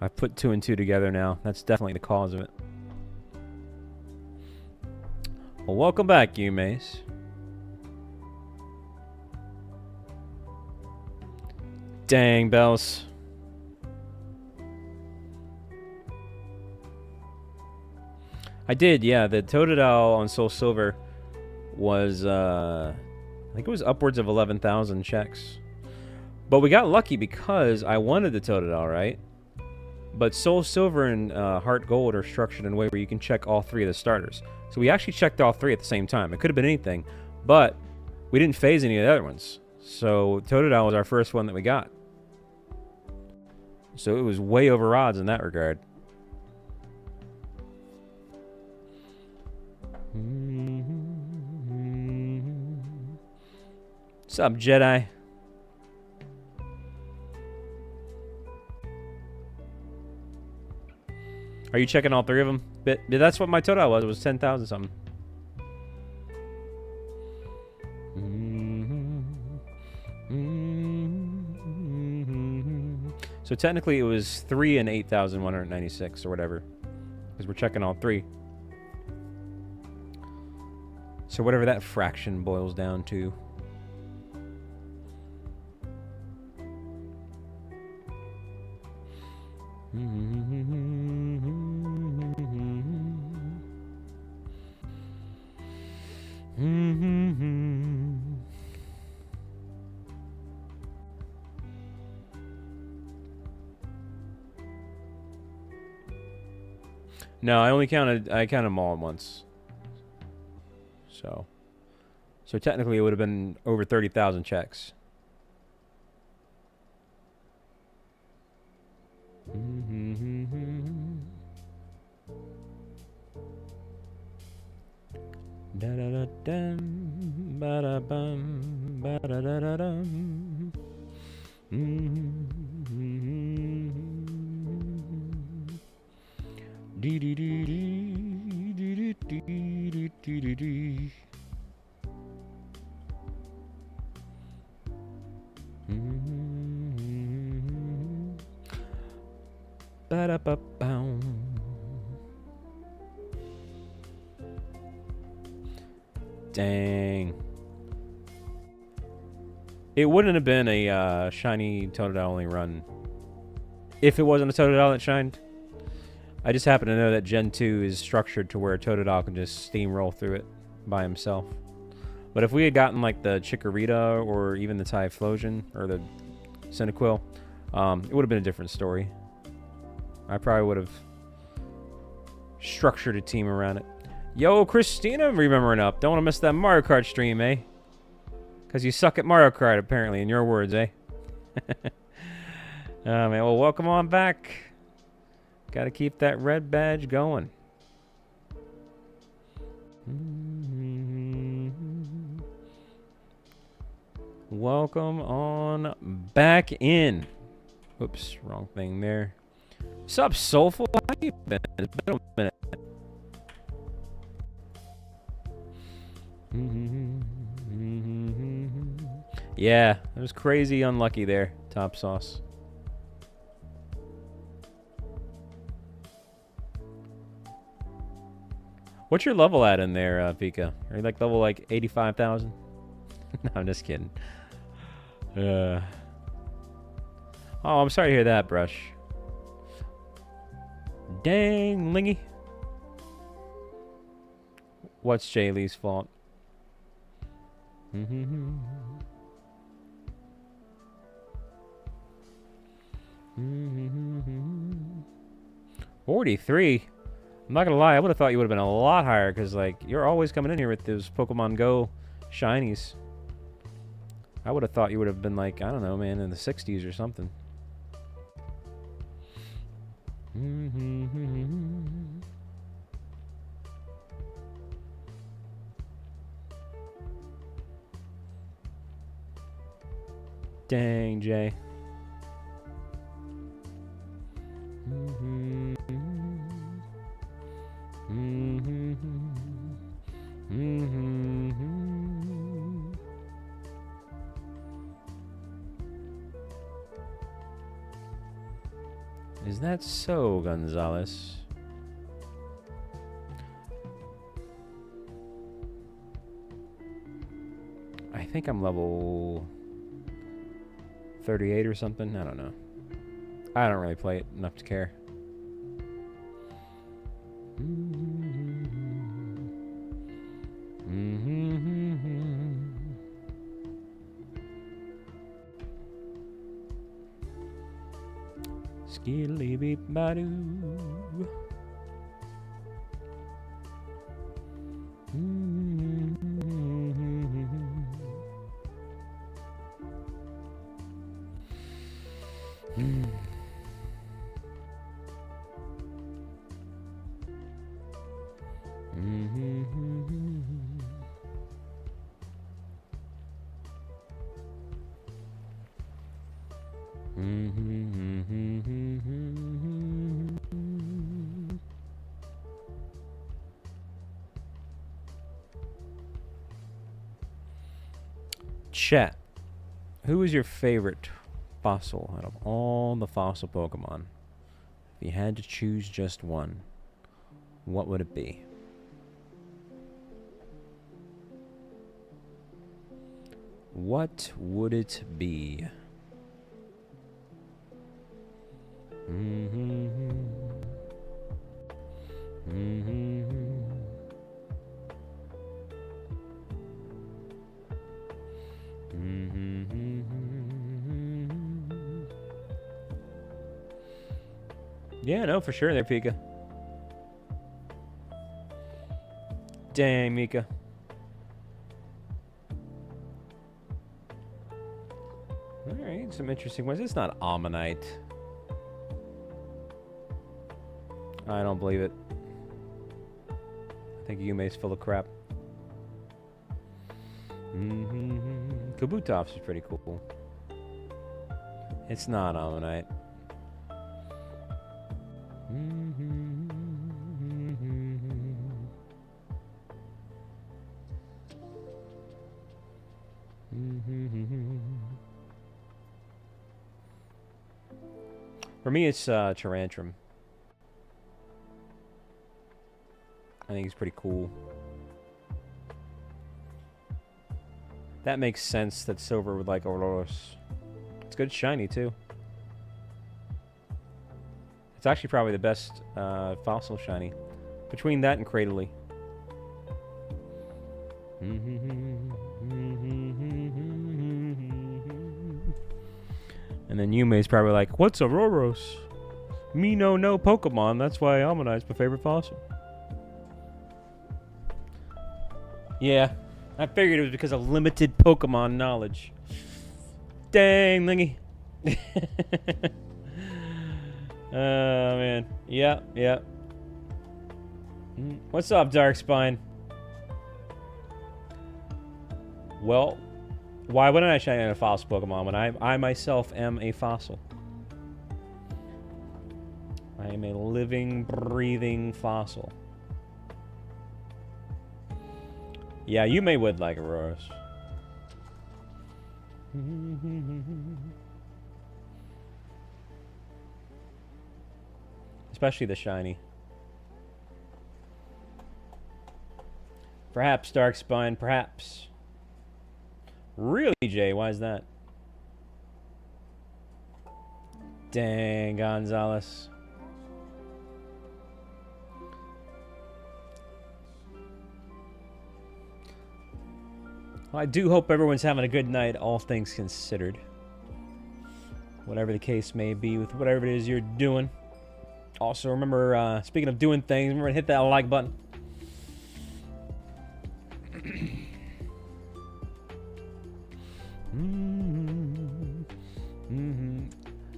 I've put 2 and 2 together now. That's definitely the cause of it. Well, welcome back, you Mace. Dang, Bells. I did, yeah. The Totodile on Soul Silver was, I think it was upwards of 11,000 checks. But we got lucky because I wanted the Totodile, right? But Soul Silver and Heart Gold are structured in a way where you can check all 3 of the starters. So we actually checked all 3 at the same time. It could have been anything, but we didn't phase any of the other ones. So Totodile was our first one that we got. So it was way over odds in that regard. What's up, Jedi? Are you checking all 3 of them? But that's what my Totodile was. It was 10,000 something. So technically it was 3 and 8,196 or whatever. Because we're checking all 3. So whatever that fraction boils down to. No, I counted them all at once. So technically it would have been over 30,000 checks. Da da da dum, ba da bum, ba da da da dum. Dee dee dee dee dee dee dee dee dee dee. Ba da ba bow. Dang. It wouldn't have been a shiny Totodile only run if it wasn't a Totodile that shined. I just happen to know that Gen 2 is structured to where Totodile can just steamroll through it by himself. But if we had gotten like the Chikorita or even the Typhlosion or the Cyndaquil, it would have been a different story. I probably would have structured a team around it. Yo, Christina, remembering up. Don't want to miss that Mario Kart stream, eh? Because you suck at Mario Kart, apparently, in your words, eh? Man, well, welcome on back. Got to keep that red badge going. Welcome on back in. Oops, wrong thing there. What's up, Soulful? How you been? It's been a minute. Yeah, it was crazy unlucky there, Top Sauce. What's your level at in there, Pika? Are you like level like 85,000? No, I'm just kidding. Oh, I'm sorry to hear that, Brush. Dang, Lingy. What's Jaylee's fault? 43. I'm not gonna lie, I would have thought you would have been a lot higher because, like, you're always coming in here with those Pokemon Go shinies. I would have thought you would have been like, I don't know, man, in the 60s or something. Dang, Jay. Is that so, Gonzalez? I think I'm level 38 or something. I don't know. I don't really play it enough to care. Skilly beep badoo. Chat, who is your favorite fossil out of all the fossil Pokemon? If you had to choose just one, what would it be? What would it be? Yeah, no, for sure there, Pika. Dang, Mika. Alright, some interesting ones. It's not Omanyte. I don't believe it. I think Yume's full of crap. Kabutops is pretty cool. It's not Omanyte. For me, it's Tyrantrum. I think he's pretty cool. That makes sense that Silver would like Auroros. It's good shiny, too. It's actually probably the best fossil shiny. Between that and Cradily. And then Yume's probably like, what's Auroros? Me no Pokemon, that's why Omanyte's my favorite fossil. Yeah, I figured it was because of limited Pokemon knowledge. Dang, Lingy. Oh, man. Yep. What's up, Darkspine? Well, why wouldn't I shine in a fossil Pokemon when I myself am a fossil? I am a living, breathing fossil. Yeah, you would like Auroros. Especially the shiny. Perhaps, Darkspine, perhaps. Really, Jay? Why is that? Dang, Gonzalez. Well, I do hope everyone's having a good night, all things considered. Whatever the case may be with whatever it is you're doing. Also, remember, speaking of doing things, remember to hit that like button.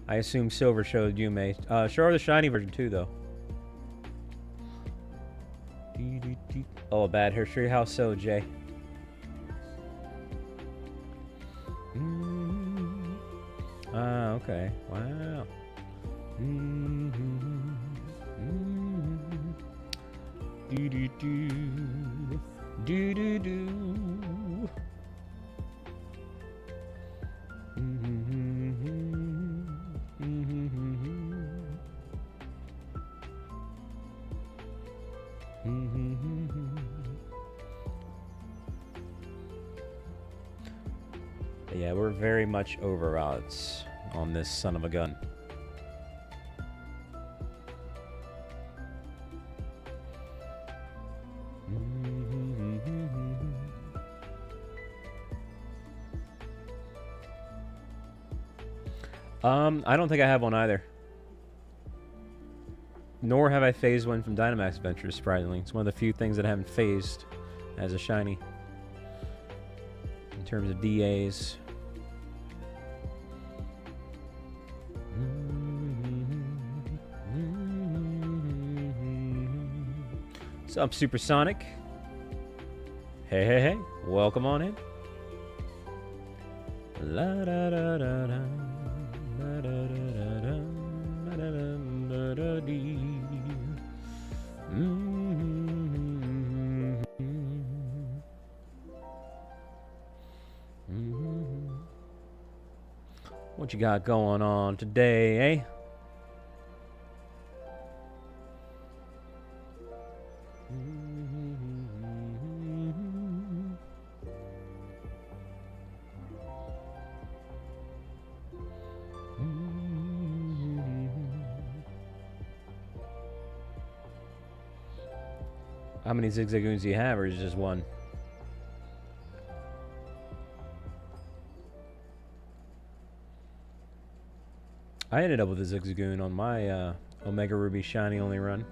I assume Silver showed you, mate. Show her the shiny version too, though. Oh, bad history. How so, Jay? Ah, okay. Wow. Do do do do do do. Yeah, we're very much over odds on this son of a gun. I don't think I have one either. Nor have I phased one from Dynamax Adventures, surprisingly. It's one of the few things that I haven't phased as a shiny. In terms of DAs. What's up, Supersonic? Hey. Welcome on in. La da da da da. La da da da da. La da da da dee. What you got going on today, eh? How many Zigzagoons do you have, or is it just one? I ended up with a Zigzagoon on my Omega Ruby Shiny only run.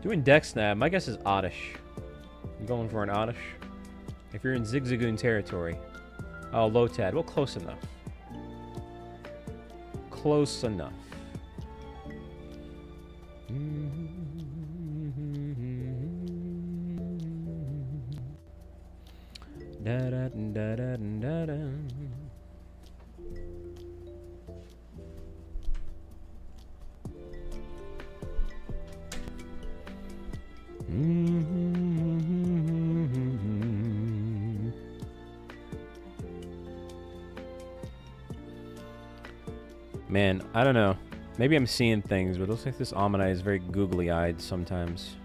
Doing Dex Snap, my guess is Oddish. I'm going for an Oddish. If you're in Zigzagoon territory. Oh, Lotad. Well, close enough. Close enough. Da da da da da da. Man, I don't know. Maybe I'm seeing things, but it looks like this Omanyte is very googly-eyed sometimes.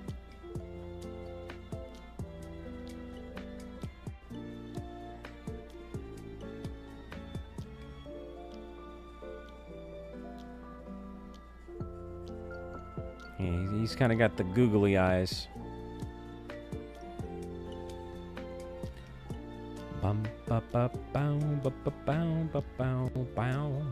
Yeah, he's kind of got the googly eyes. Bum ba ba bow ba ba bow ba bow bow.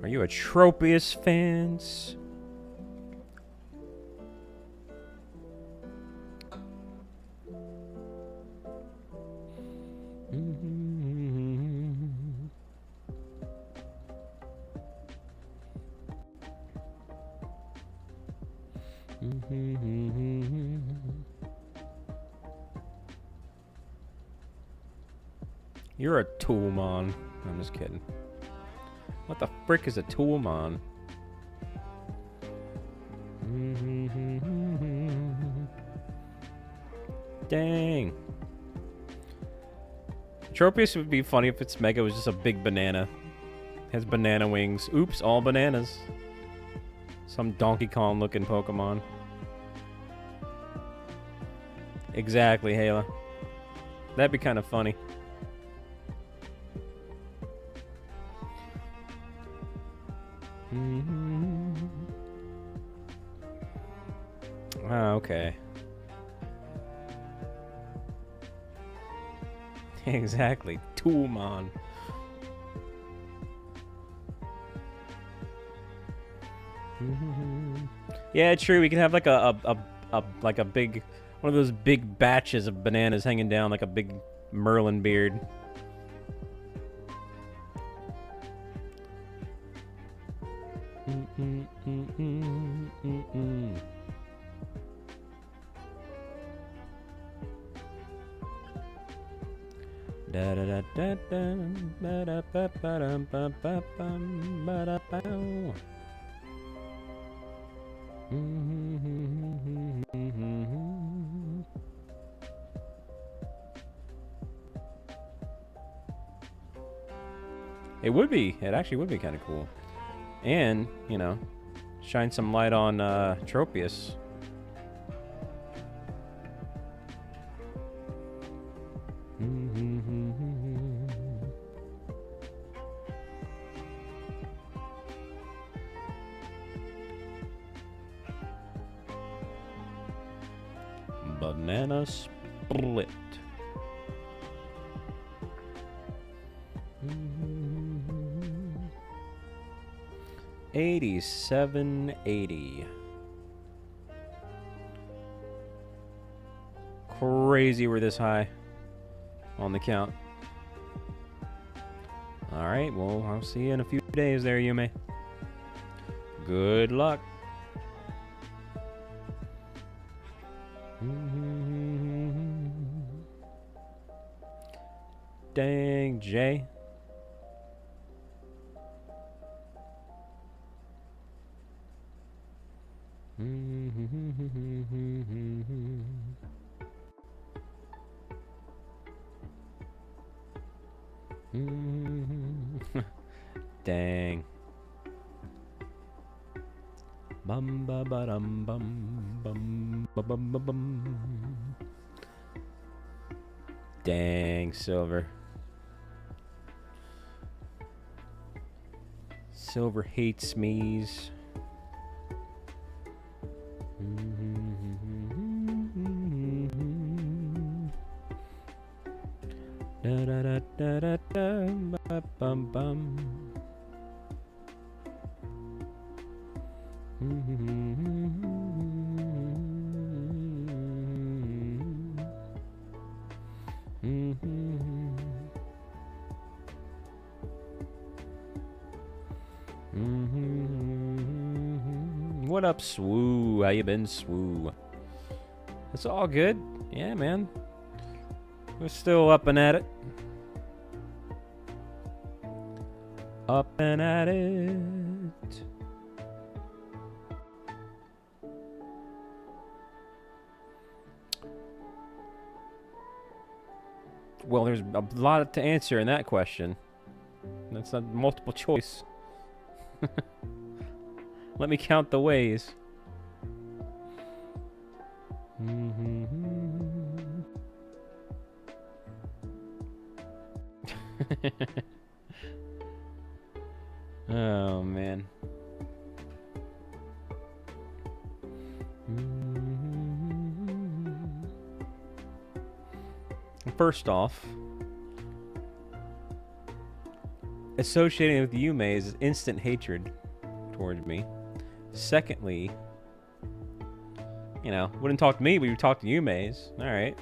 Are you a Tropius fans? You're a Toolmon. I'm just kidding. What the frick is a Toolmon? Dang. Tropius would be funny if its Mega was just a big banana. Has banana wings. Oops, all bananas. Some Donkey Kong looking Pokemon. Exactly, Hayla. That'd be kind of funny. Ah, okay. Exactly. Toolmon. Yeah, true. We can have like a big one of those big batches of bananas hanging down like a big Merlin beard. Da da da da da ba da ba ba dum ba ba bum ba da bow. It would be. It actually would be kind of cool. And, you know, shine some light on Tropius. Banana split. 8780. Crazy we're this high on the count. Alright, well, I'll see you in a few days there, Yume. Good luck. Dang, Jay. Dang. Bum ba ba dum bum bum ba bum ba bum. Dang, Silver. Silver hates me's. Da da da da da da ba bum bum. What up, Swoo? How you been, Swoo? It's all good. Yeah, man. We're still up and at it. Up and at it. Well, there's a lot to answer in that question. That's not multiple choice. Let me count the ways. Oh, man. First off, associating with Yume is instant hatred towards me. Secondly, you know, wouldn't talk to me, but you talk to Yume's. Alright.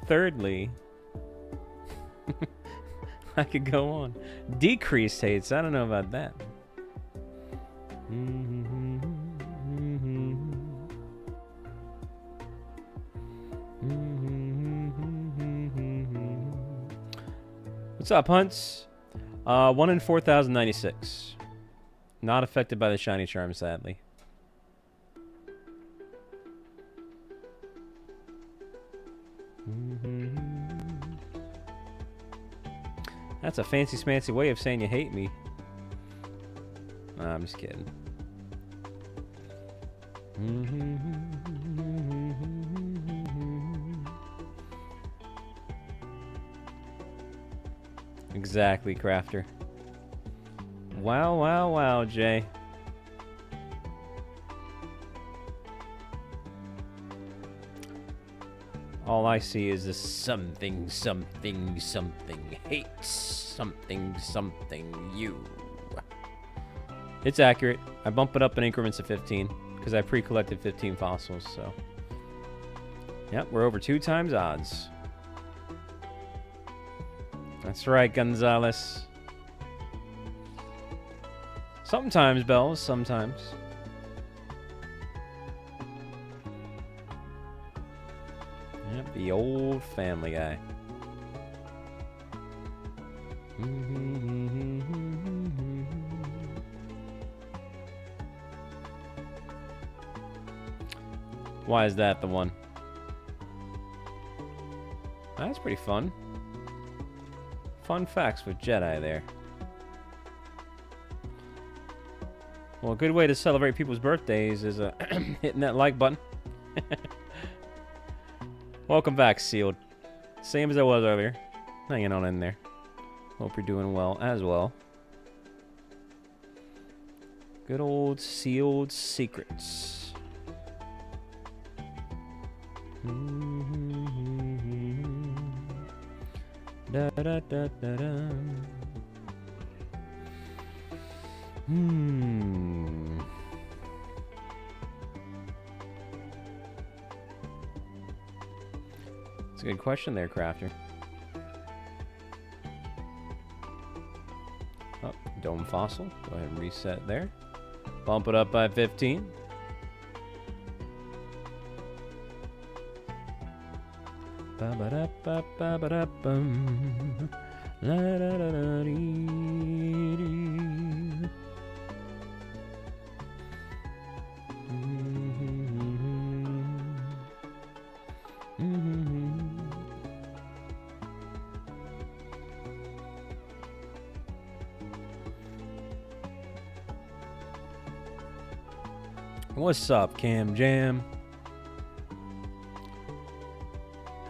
Thirdly, I could go on. Decreased hates, I don't know about that. What's up, Hunts? 1 in 4,096. Not affected by the shiny charm, sadly. That's a fancy smancy way of saying you hate me. Nah, I'm just kidding. Exactly, Crafter. Wow, wow, wow, Jay. All I see is this something, something, something. Hates something, something, you. It's accurate. I bump it up in increments of 15, because I pre-collected 15 fossils, so. Yep, we're over 2 times odds. That's right, Gonzalez. Sometimes, Bells, sometimes. Yep, the old Family Guy. Why is that the one? That's pretty fun. Fun facts with Jedi there. Well, a good way to celebrate people's birthdays is hitting that like button. Welcome back, Sealed. Same as I was earlier. Hanging on in there. Hope you're doing well as well. Good old Sealed Secrets. Da da da da da. That's a good question there, Crafter. Oh, Dome Fossil. Go ahead and reset there. Bump it up by 15. Ba-ba-da-ba-ba-ba-da-bum. La-da-da-da-dee-dee. What's up, Cam Jam?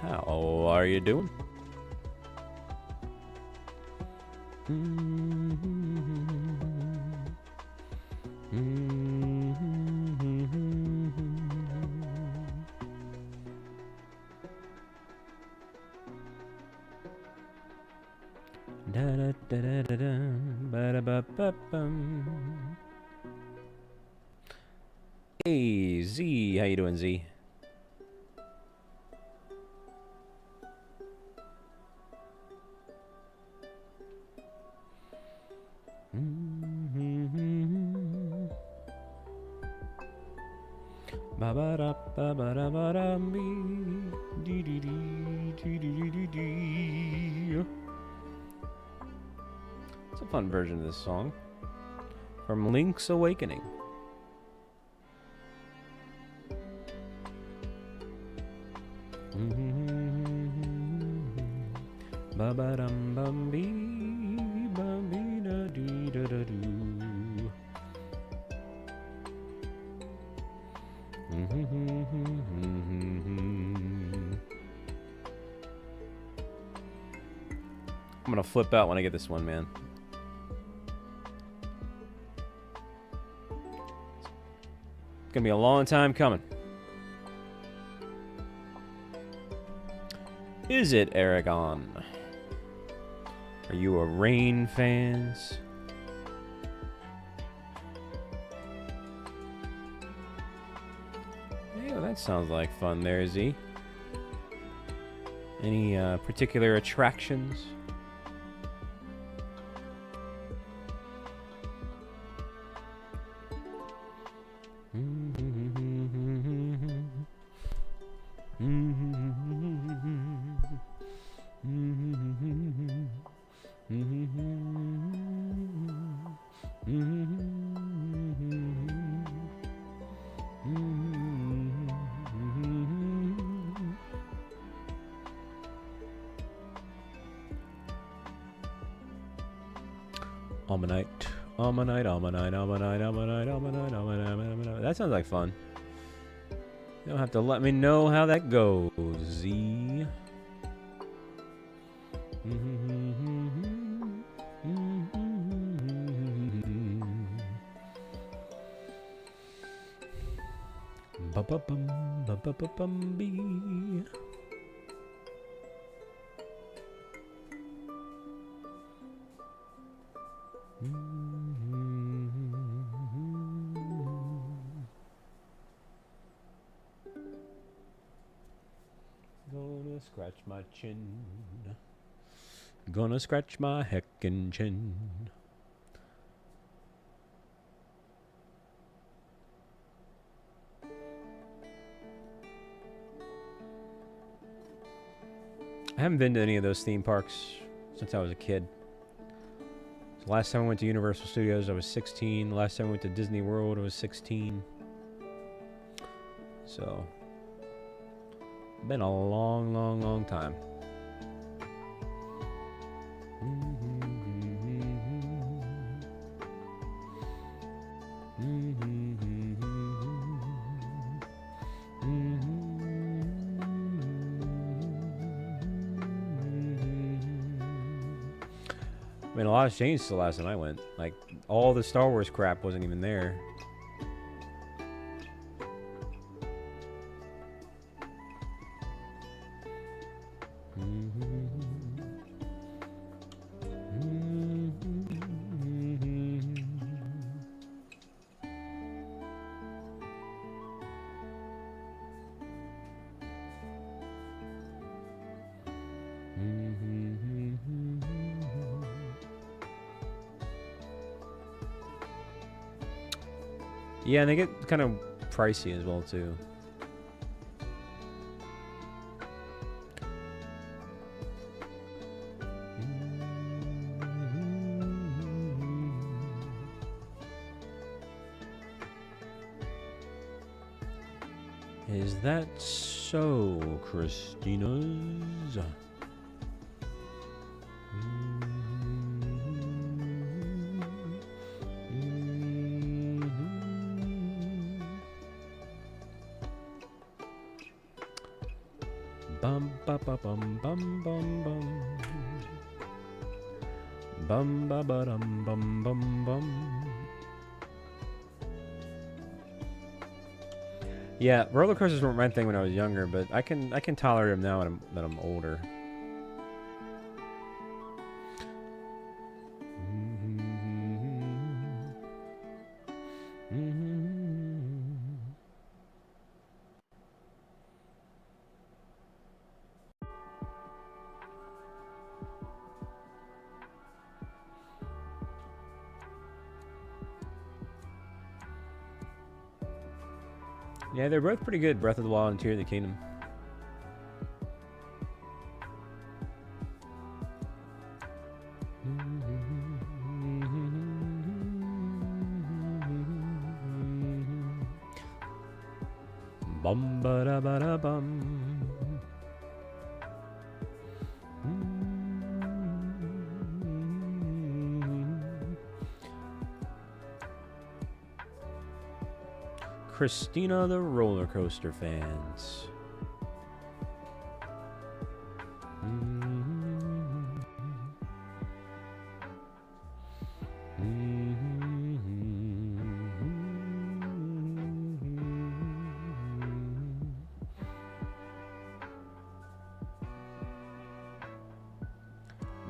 How are you doing? Hey, Z. How you doing, Z? It's a fun version of this song from Link's Awakening. ba ba dum bum bee bum bee da dee da da doo. I'm gonna flip out when I get this one, man. It's gonna be a long time coming. Is it Aragon? Are you a Rain fans? Yeah, that sounds like fun there, Z. Any particular attractions? Omanyte, Omanyte, Omanyte, Omanyte, Omanyte, Omanyte, Omanyte. That sounds like fun. You'll have to let me know how that goes, Z. Ba-ba-bum, ba-ba-ba-bum-bee. Gonna scratch my chin. Gonna scratch my heckin' chin. I haven't been to any of those theme parks since I was a kid. So last time I went to Universal Studios, I was 16. Last time I went to Disney World, I was 16. So, been a long, long, long time. I mean, a lot has changed since the last time I went. Like, all the Star Wars crap wasn't even there. Yeah, and they get kind of pricey as well, too. Is that so, Christina's? Bum ba ba bum bum bum bum. Bum ba ba dum bum bum bum. Yeah, roller coasters weren't my thing when I was younger, but I can tolerate them now that I'm older. Yeah, they're both pretty good, Breath of the Wild and Tears of the Kingdom. Bum ba da ba da bum. Christina the roller coaster fans.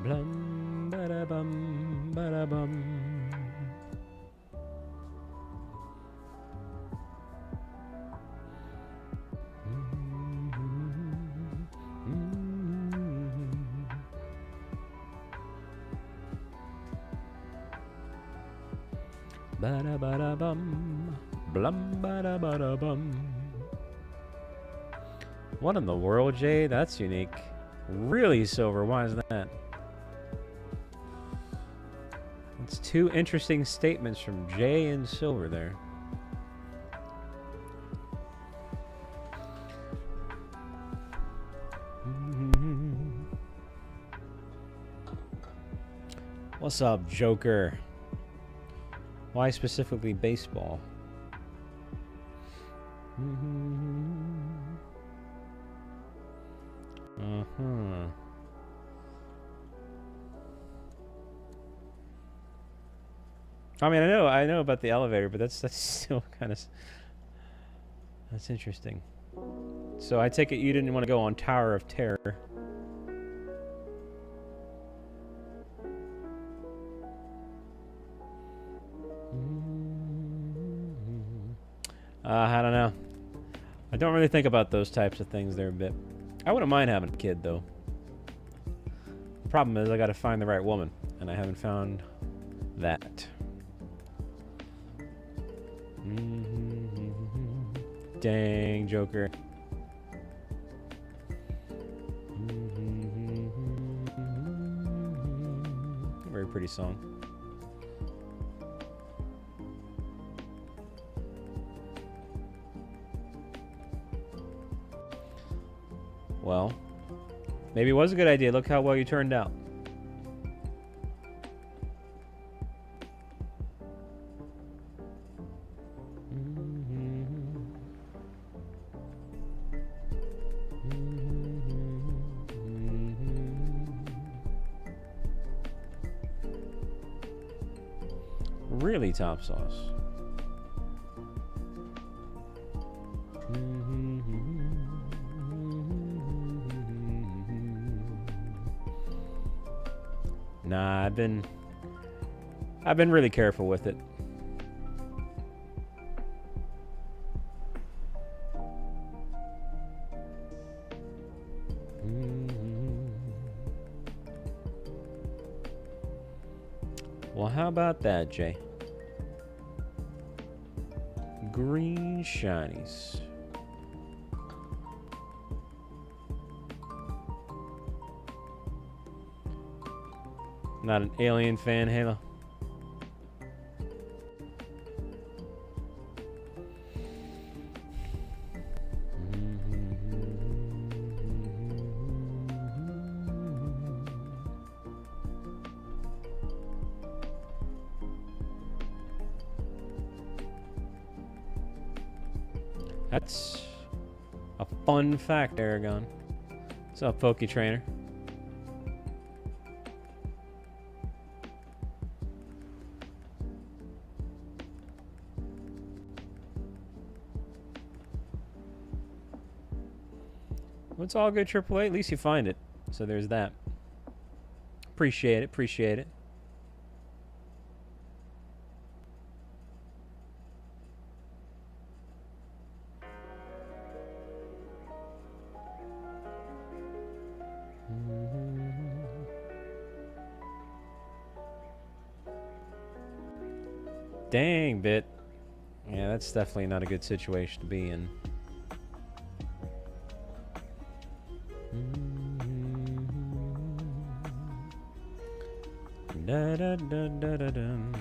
Blum, ba-da-bum, ba-da-bum. Ba-da-ba-da-bum, blum, ba-da-ba-da-bum. What in the world, Jay? That's unique. Really silver, why is that? That's two interesting statements from Jay and Silver there. What's up, Joker? Why specifically baseball? I mean, I know about the elevator, but that's still kind of, that's interesting. So I take it you didn't want to go on Tower of Terror. I don't know. I don't really think about those types of things there a bit. I wouldn't mind having a kid, though. The problem is I gotta find the right woman, and I haven't found that. Dang, Joker. Very pretty song. Well, maybe it was a good idea. Look how well you turned out. Really top sauce. Nah, I've been really careful with it. Well, how about that, Jay? Green shinies. Not an Alien fan, Halo. That's a fun fact, Aragon. What's up, Poke Trainer? Well, it's all good, AAA. At least you find it. So there's that. Appreciate it. Appreciate it. Dang, Bit. Yeah, that's definitely not a good situation to be in. Da da da da da dum.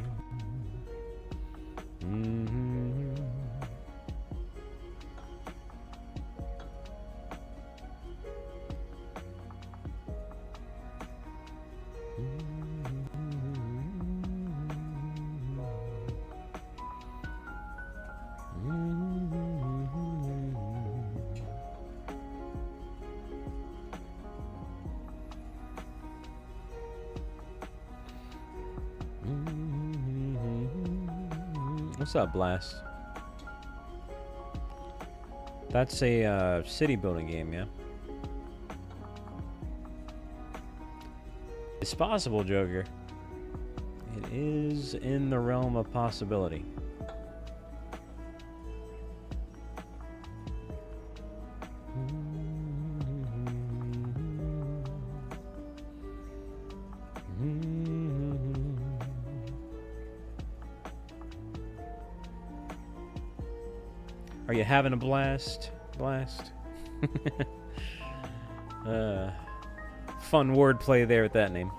What's up, Blast? That's a city building game, yeah? It's possible, Joker. It is in the realm of possibility. Are you having a blast? Blast? Fun wordplay there with that name.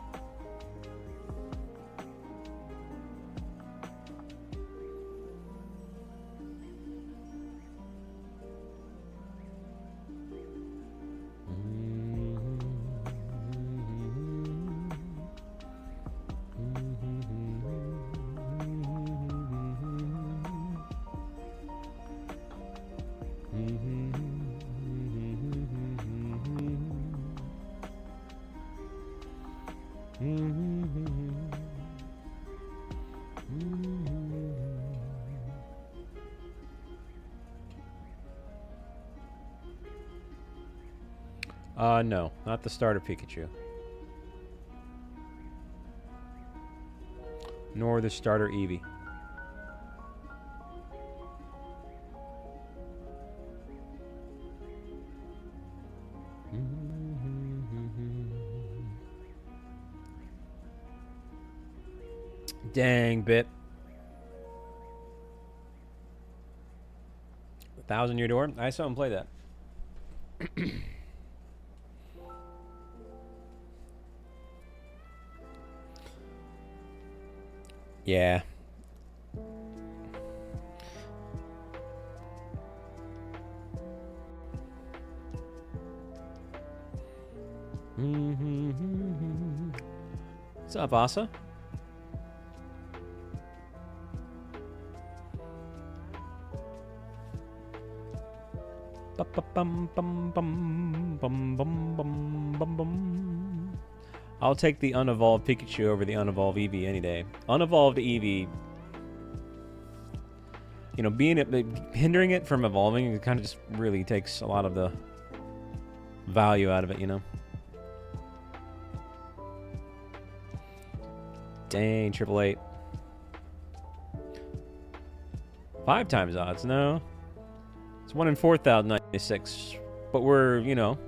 No, not the starter Pikachu. Nor the starter Eevee. Dang, Bit. 1,000-Year Door? I saw him play that. Yeah. What's up, Asa? I'll take the unevolved Pikachu over the unevolved Eevee any day. Unevolved Eevee, you know, hindering it from evolving, it kind of just really takes a lot of the value out of it, you know. Dang, 888. 5 times odds, no. It's 1 in 4,096. But we're, you know,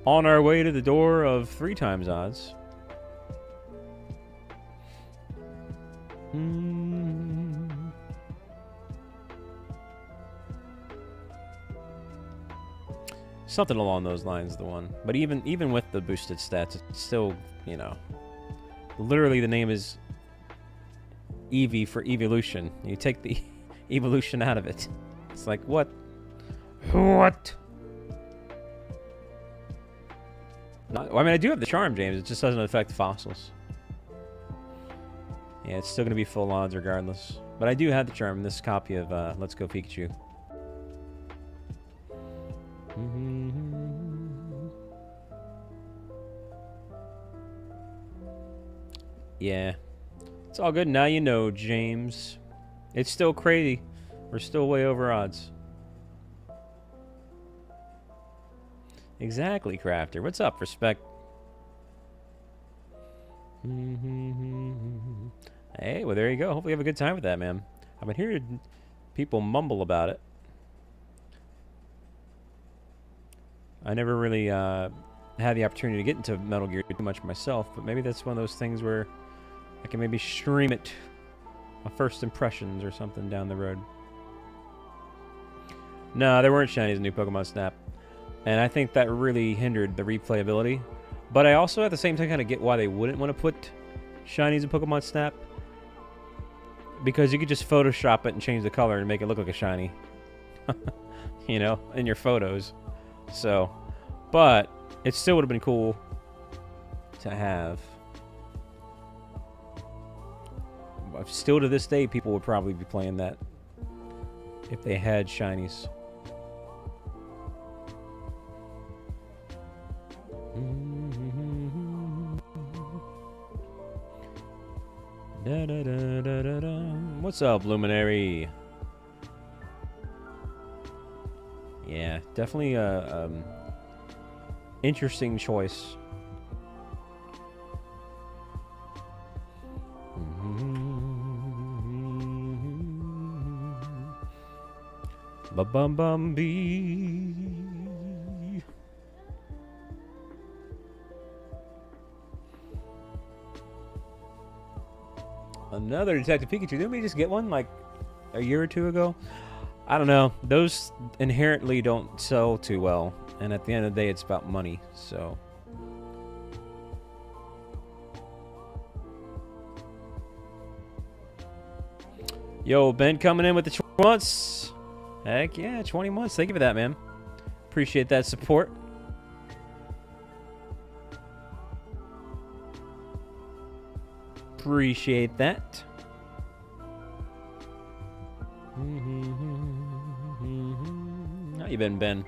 on our way to the door of 3 times odds. Something along those lines, the one. But even with the boosted stats, it's still, you know, literally the name is Eevee for evolution. You take the evolution out of it. It's like, what? What? I mean, I do have the charm, James. It just doesn't affect fossils. Yeah, it's still going to be full odds regardless. But I do have the charm in this copy of Let's Go Pikachu. Yeah. It's all good. Now you know, James. It's still crazy. We're still way over odds. Exactly, Crafter. What's up, Respect? Hey, well, there you go. Hopefully you have a good time with that, man. I've been hearing people mumble about it. I never really had the opportunity to get into Metal Gear too much myself, but maybe that's one of those things where I can maybe stream it, my first impressions or something down the road. No, there weren't shinies in New Pokemon Snap, and I think that really hindered the replayability. But I also at the same time kind of get why they wouldn't want to put shinies in Pokemon Snap, because you could just Photoshop it and change the color and make it look like a shiny, you know, in your photos. So, but it still would have been cool to have. Still to this day, people would probably be playing that if they had shinies. What's up, Luminary? Yeah, definitely a interesting choice. Ba-bum-bum-bee. Another Detective Pikachu. Didn't we just get one like a year or two ago? I don't know. Those inherently don't sell too well. And at the end of the day, it's about money. So. Yo, Ben coming in with the 20 months. Heck yeah, 20 months. Thank you for that, man. Appreciate that support. Appreciate that. How you been, Ben?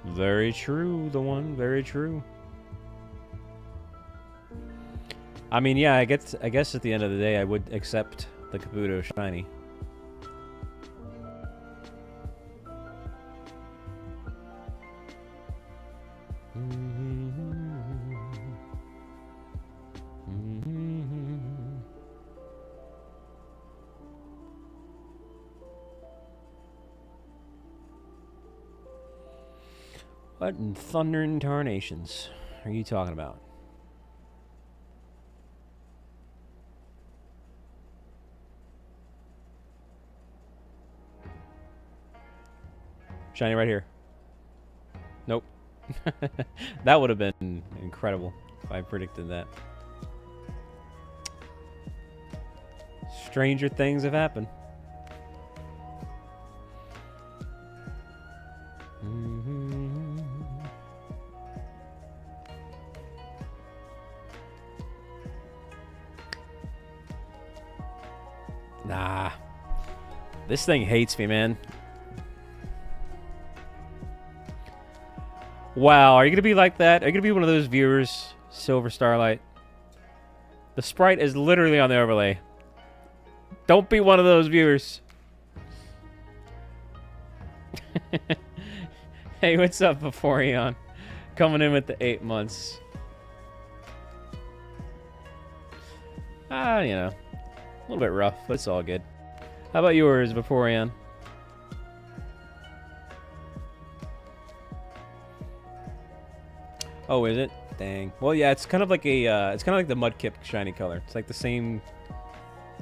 Very true, the one. Very true. I mean, yeah, I guess at the end of the day, I would accept the Kabuto Shiny. What in thunder and tarnations are you talking about? Shiny right here. Nope. That would have been incredible if I predicted that. Stranger things have happened. Nah. This thing hates me, man. Wow, are you going to be like that? Are you going to be one of those viewers, Silver Starlight? The sprite is literally on the overlay. Don't be one of those viewers. Hey, what's up, Vaporeon? Coming in with the 8 months. You know, a little bit rough, but it's all good. How about yours, Vaporeon? Oh, is it? Dang. Well, yeah, it's kind of like a, it's kind of like the Mudkip shiny color. It's like the same,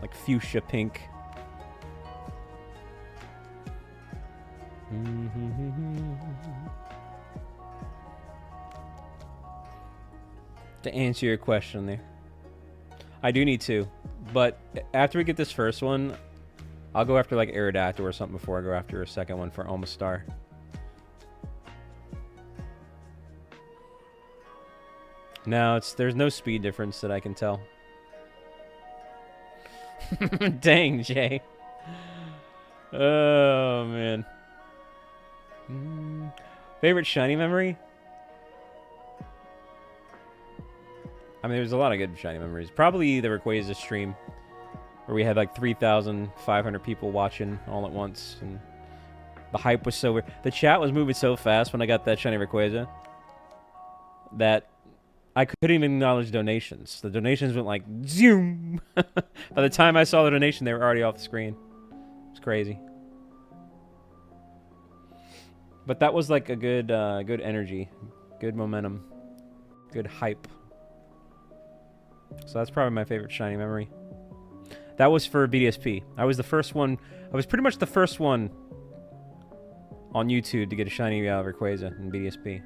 like fuchsia pink. To answer your question there, I do need to, but after we get this first one, I'll go after like Aerodactyl or something before I go after a second one for Almost Star. No, there's no speed difference that I can tell. Dang, Jay. Oh, man. Favorite shiny memory? I mean, there's a lot of good shiny memories. Probably the Rayquaza stream, where we had like 3,500 people watching all at once, and the hype was so weird. The chat was moving so fast when I got that shiny Rayquaza that I couldn't even acknowledge donations. The donations went like zoom. By the time I saw the donation, they were already off the screen. It's crazy. But that was like a good, good energy, good momentum, good hype. So that's probably my favorite shiny memory. That was for BDSP. I was the first one. I was pretty much the first one on YouTube to get a shiny Rayquaza in BDSP.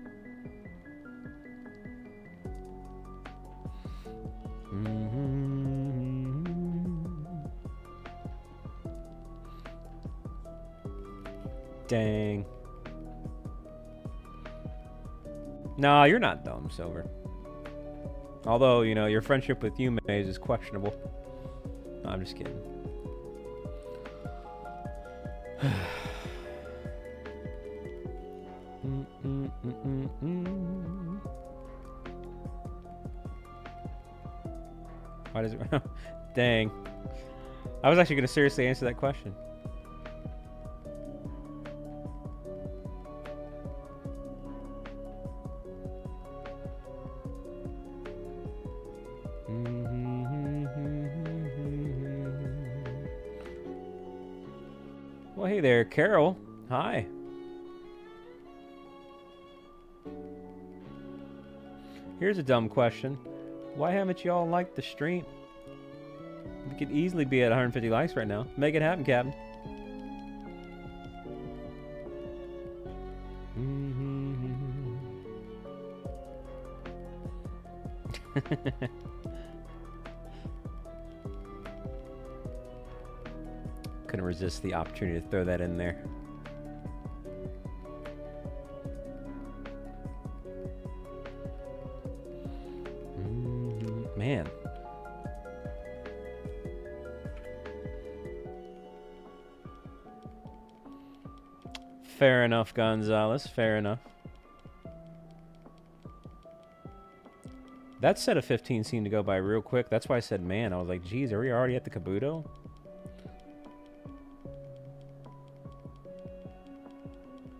Dang. Nah, you're not dumb, Silver. Although, you know, your friendship with you, Maze, is questionable. No, I'm just kidding. Why does it... Dang. I was actually going to seriously answer that question. Well, hey there, Carol. Hi. Here's a dumb question. Why haven't you all liked the stream? We could easily be at 150 likes right now. Make it happen, Captain. Couldn't resist the opportunity to throw that in there. Man. Fair enough, Gonzalez. Fair enough. That set of 15 seemed to go by real quick. That's why I said, man. I was like, geez, are we already at the Kabuto?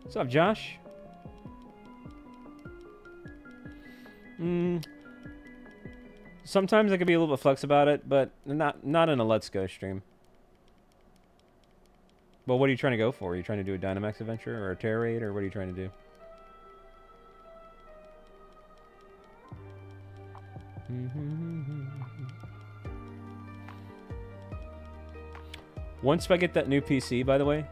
What's up, Josh? Sometimes I could be a little bit flex about it, but not in a Let's Go stream. Well, what are you trying to go for? Are you trying to do a Dynamax adventure or a Terra Raid, or what are you trying to do? Once I get that new PC, by the way,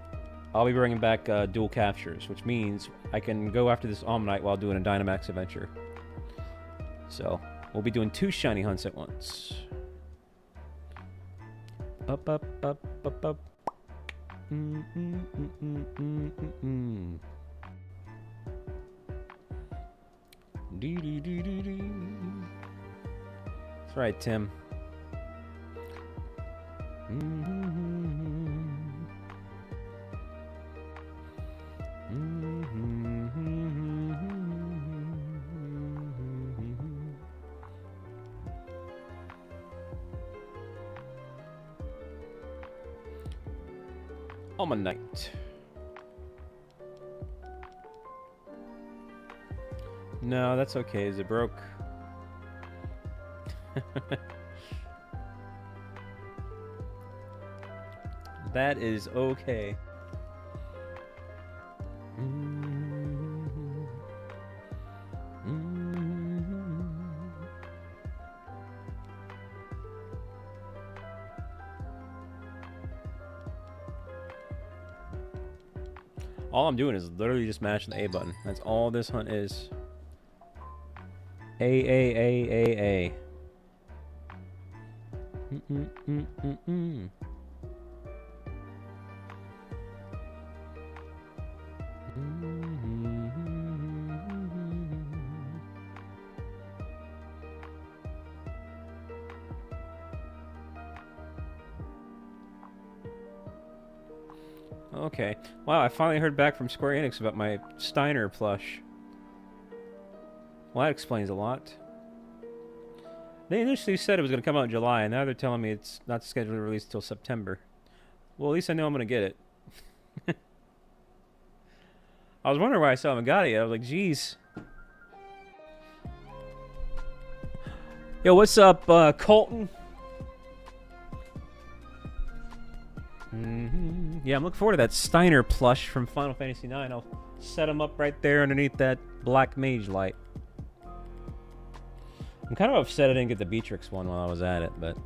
I'll be bringing back dual captures, which means I can go after this Omanyte while doing a Dynamax adventure. So, we'll be doing 2 shiny hunts at once. Up, up, up, up, up. That's right, Tim. Omanyte. No, that's okay. Is it broke? That is okay. All I'm doing is literally just mashing the A button. That's all this hunt is. A. Okay. Wow, I finally heard back from Square Enix about my Steiner plush. Well, that explains a lot. They initially said it was going to come out in July, and now they're telling me it's not scheduled to release until September. Well, at least I know I'm going to get it. I was wondering why I still haven't got it yet. I was like, geez. Yo, what's up, Colton? Yeah, I'm looking forward to that Steiner plush from Final Fantasy IX. I'll set him up right there underneath that black mage light. I'm kind of upset I didn't get the Beatrix one while I was at it, but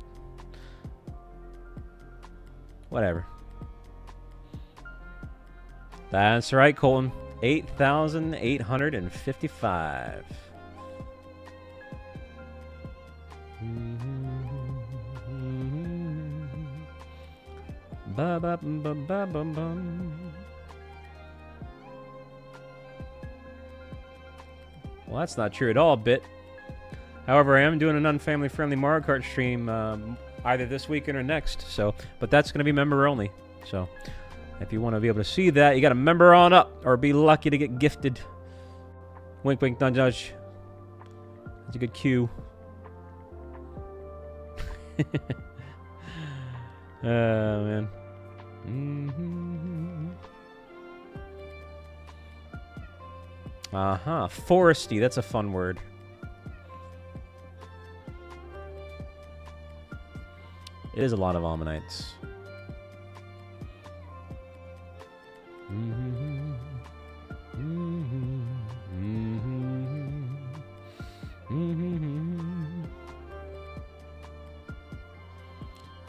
whatever. That's right, Colton. 8,855. Ba ba ba ba ba bum. Well, that's not true at all, Bit. However, I am doing an unfamily-friendly Mario Kart stream either this weekend or next. So, but that's going to be member only. So, if you want to be able to see that, you got to member on up or be lucky to get gifted. Wink, wink, don't judge. That's a good cue. Man. Foresty. That's a fun word. It is a lot of Omanytes.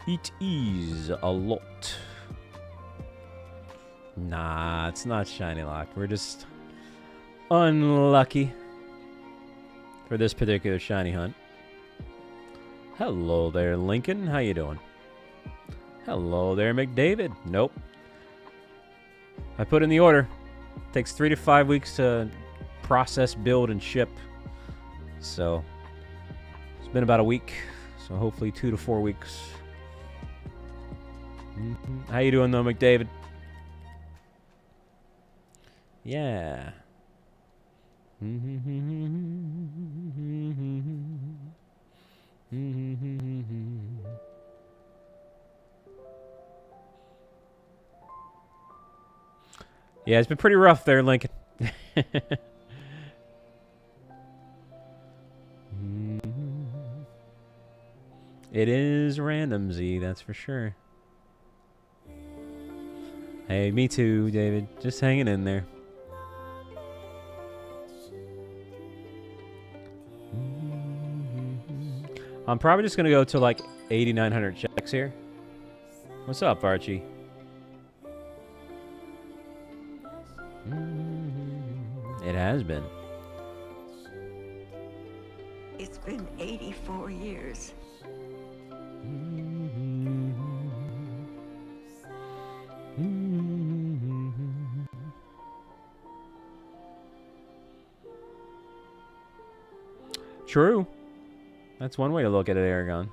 It is a lot. Nah, it's not Shiny Lock. We're just unlucky for this particular shiny hunt. Hello there, Lincoln. How you doing? Hello there, McDavid. Nope. I put in the order. Takes 3 to 5 weeks to process, build, and ship. So it's been about a week. So hopefully 2 to 4 weeks. How you doing though, McDavid? Yeah. Yeah, it's been pretty rough there, Lincoln. It is random, Z, that's for sure. Hey, me too, David. Just hanging in there. I'm probably just going to go to like 8,900 checks here. What's up, Archie? It has been. It's been 84 years. True. That's one way to look at it, Aragon.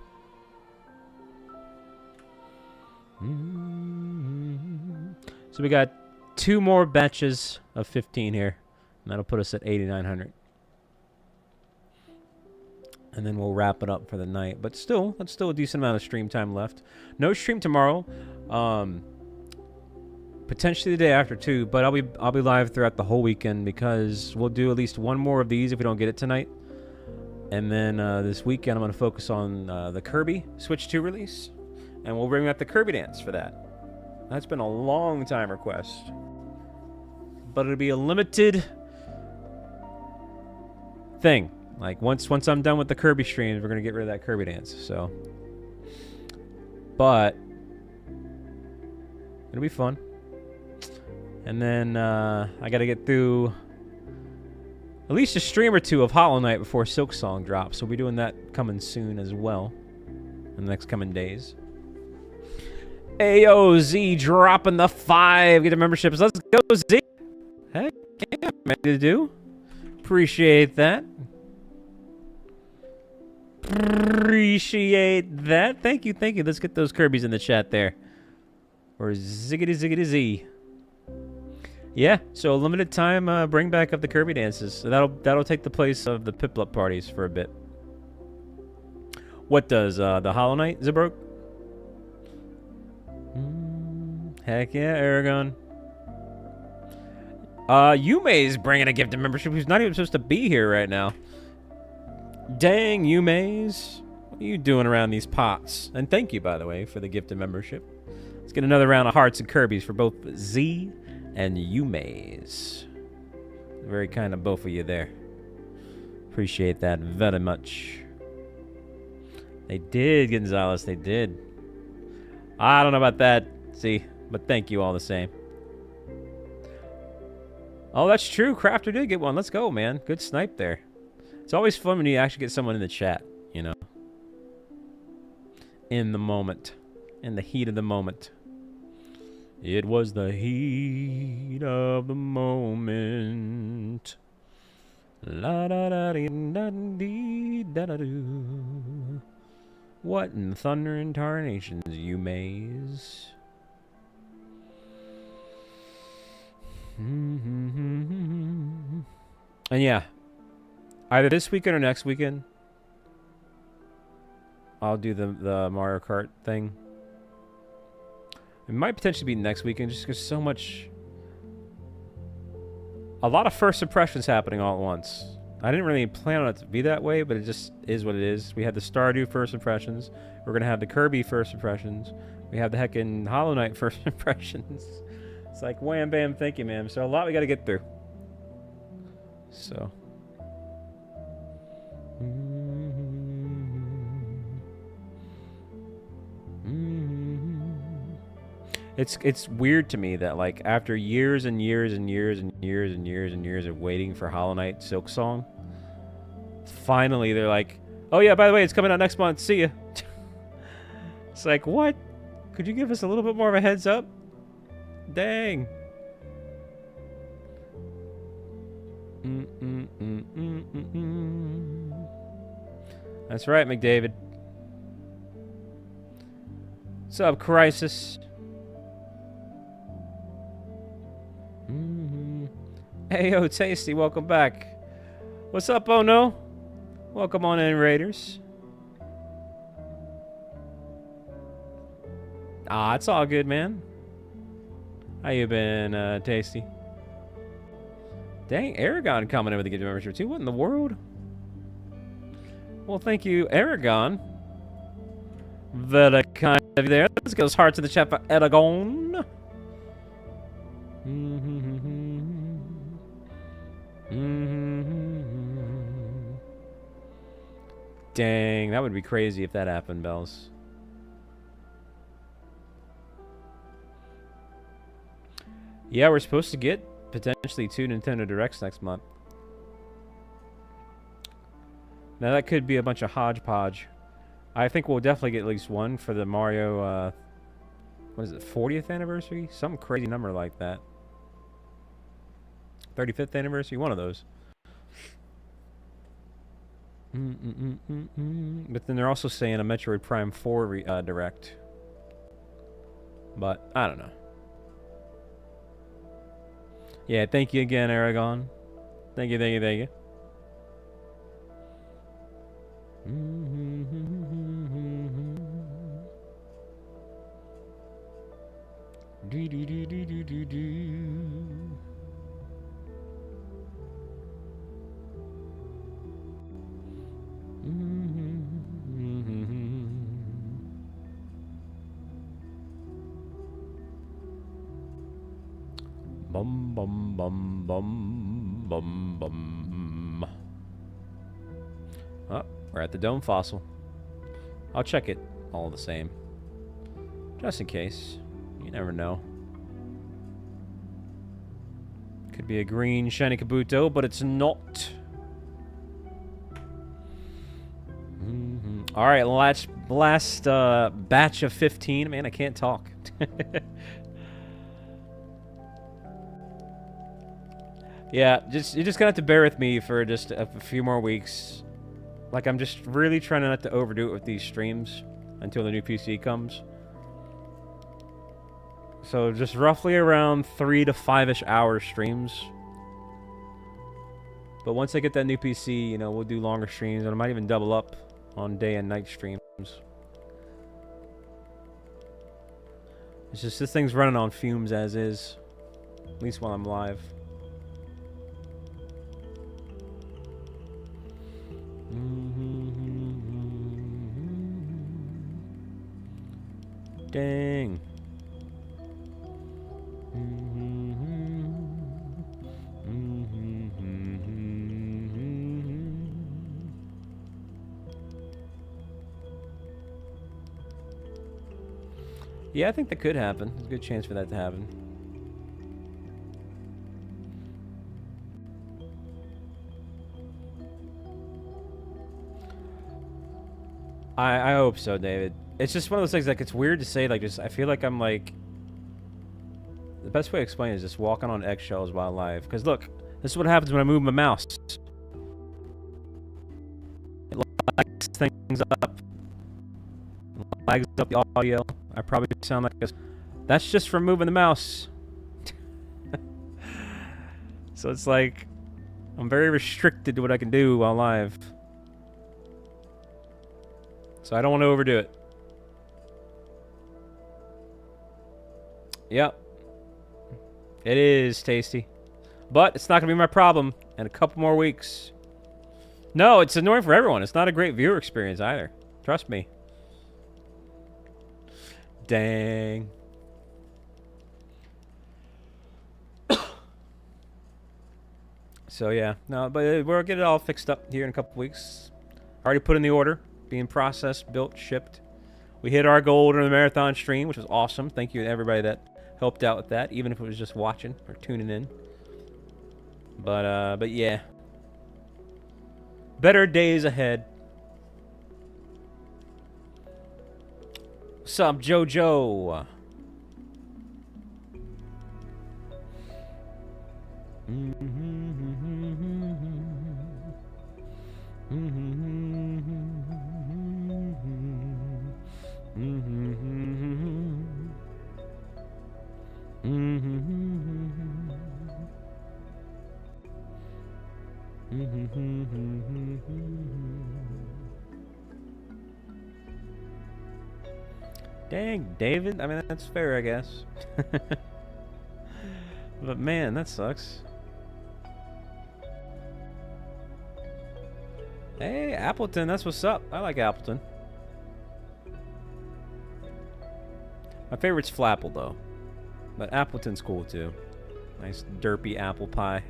So we got 2 more batches of 15 here. And that'll put us at 8,900. And then we'll wrap it up for the night. But still, that's still a decent amount of stream time left. No stream tomorrow. Potentially the day after too. But I'll be live throughout the whole weekend because we'll do at least one more of these if we don't get it tonight. And then this weekend I'm going to focus on the Kirby Switch 2 release. And we'll bring back the Kirby Dance for that. That's been a long time request. But it'll be a limited thing. Like once I'm done with the Kirby streams, we're going to get rid of that Kirby Dance. So, but it'll be fun. And then I got to get through at least a stream or 2 of Hollow Knight before Silk Song drops. So we'll be doing that coming soon as well in the next coming days. AOZ dropping the 5. Get the memberships. Let's go, Z. Heck yeah, man. To do. Appreciate that. Appreciate that. Thank you, thank you. Let's get those Kirby's in the chat there. Or ziggity ziggity Z. Yeah, so a limited time bring back of the Kirby dances. So that'll take the place of the Piplup parties for a bit. What does the Hollow Knight, Zabroke? Heck yeah, Aragon. Yume's bringing a gift of membership who's not even supposed to be here right now. Dang, Yume's. What are you doing around these pots? And thank you, by the way, for the gift of membership. Let's get another round of hearts and Kirby's for both Z and Yume's. Very kind of both of you there. Appreciate that very much. They did, Gonzalez. They did. I don't know about that, Z, but thank you all the same. Oh, that's true. Crafter did get one. Let's go, man. Good snipe there. It's always fun when you actually get someone in the chat, you know. In the moment. In the heat of the moment. It was the heat of the moment. La da da dee da dee da da doo. What in thunder and tarnations, you maze? And yeah, either this weekend or next weekend, I'll do the Mario Kart thing. It might potentially be next weekend just because so much... A lot of first impressions happening all at once. I didn't really plan on it to be that way, but it just is what it is. We had the Stardew first impressions. We're going to have the Kirby first impressions. We have the heckin' Hollow Knight first impressions. It's like, wham, bam, thank you, ma'am. So a lot we got to get through. So... It's weird to me that like after years and years and years and years and years and years of waiting for Hollow Knight Silk Song, finally they're like, oh yeah, by the way, it's coming out next month. See ya. It's like, what? Could you give us a little bit more of a heads up? Dang. That's right, McDavid. What's up, Crisis? Hey, yo, Tasty, welcome back. What's up, Oh No? Welcome on in, Raiders. Ah, it's all good, man. How you been, Tasty? Dang, Aragon coming in with a gift membership, too. What in the world? Well, thank you, Aragon. Very kind of you there. Let's get those hearts in the chat for Aragon. Dang, that would be crazy if that happened, Bells. Yeah, we're supposed to get potentially 2 Nintendo Directs next month. Now that could be a bunch of hodgepodge. I think we'll definitely get at least one for the Mario, what is it, 40th anniversary? Some crazy number like that. 35th anniversary, one of those. But then they're also saying a Metroid Prime 4 Direct. But, I don't know. Yeah, thank you again, Aragon. Thank you, thank you, thank you. Bum bum bum bum bum bum. Oh, we're at the Dome Fossil. I'll check it all the same. Just in case. You never know. Could be a green shiny Kabuto, but it's not. Alright, last batch of 15. Man, I can't talk. Yeah, you're just gonna have to bear with me for just a few more weeks. Like, I'm just really trying not to overdo it with these streams until the new PC comes. So just roughly around 3 to 5-ish hour streams. But once I get that new PC, you know, we'll do longer streams, and I might even double up on day and night streams. It's just this thing's running on fumes as is, at least while I'm live. Dang. Yeah, I think that could happen. There's a good chance for that to happen. I hope so, David. It's just one of those things, like, it's weird to say, like, just, I feel like I'm, like, the best way to explain it is just walking on eggshells while live. Because, look, this is what happens when I move my mouse. It lags things up. It lags up the audio. I probably sound like this. That's just from moving the mouse. So it's like, I'm very restricted to what I can do while live. So I don't want to overdo it. Yep. It is tasty. But it's not going to be my problem in a couple more weeks. No, it's annoying for everyone. It's not a great viewer experience either. Trust me. Dang. So yeah, no, but we'll get it all fixed up here in a couple weeks. Already put in the order, being processed, built, shipped. We hit our goal during the marathon stream, which was awesome. Thank you to everybody that helped out with that, even if it was just watching or tuning in. But yeah, better days ahead. What's up, JoJo? Dang, David. I mean, that's fair, I guess. But man, that sucks. Hey, Appleton, that's what's up. I like Appleton. My favorite's Flapple, though. But Appleton's cool, too. Nice, derpy apple pie.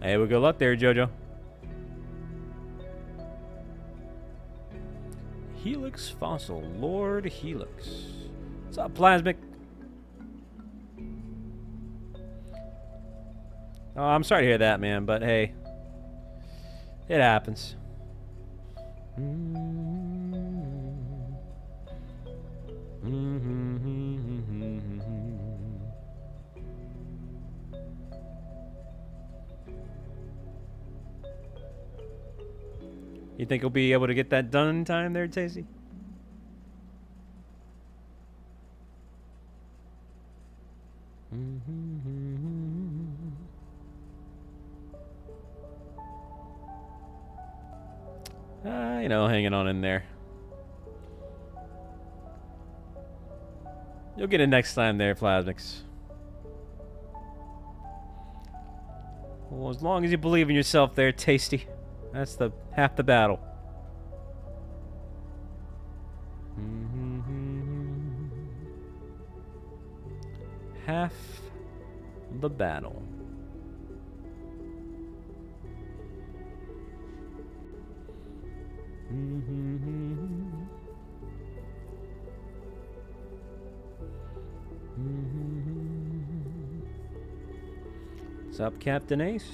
Hey, we good luck there, JoJo. Helix Fossil, Lord Helix. What's up, Plasmic? Oh, I'm sorry to hear that, man, but hey, it happens. You think he'll be able to get that done in time there, Tasty? You know, hanging on in there. You'll get it next time there, Plasmics. Well, as long as you believe in yourself there, Tasty. That's the half the battle. Half the battle. What's up, Captain Ace?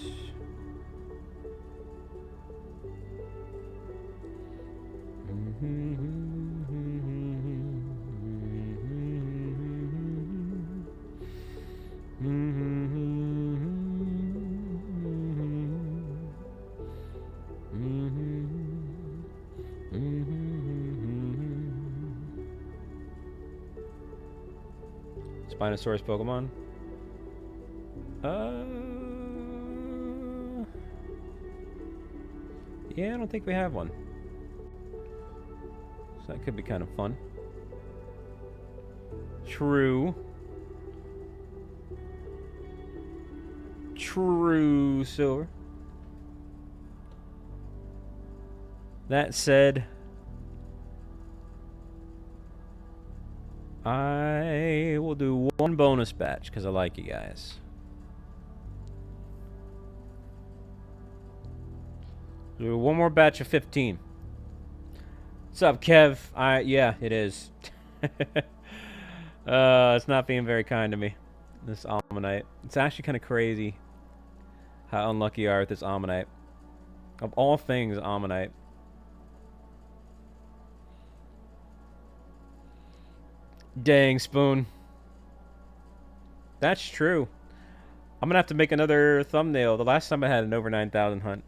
Spinosaurus Pokemon? Yeah, I don't think we have one. So that could be kind of fun. True. True, Silver. That said, I will do one bonus batch because I like you guys. Do one more batch of 15. What's up, Kev? Yeah, it is. It's not being very kind to me. This Omanyte. It's actually kind of crazy how unlucky you are with this Omanyte. Of all things, Omanyte. Dang, Spoon. That's true. I'm gonna have to make another thumbnail. The last time I had an over 9,000 hunt,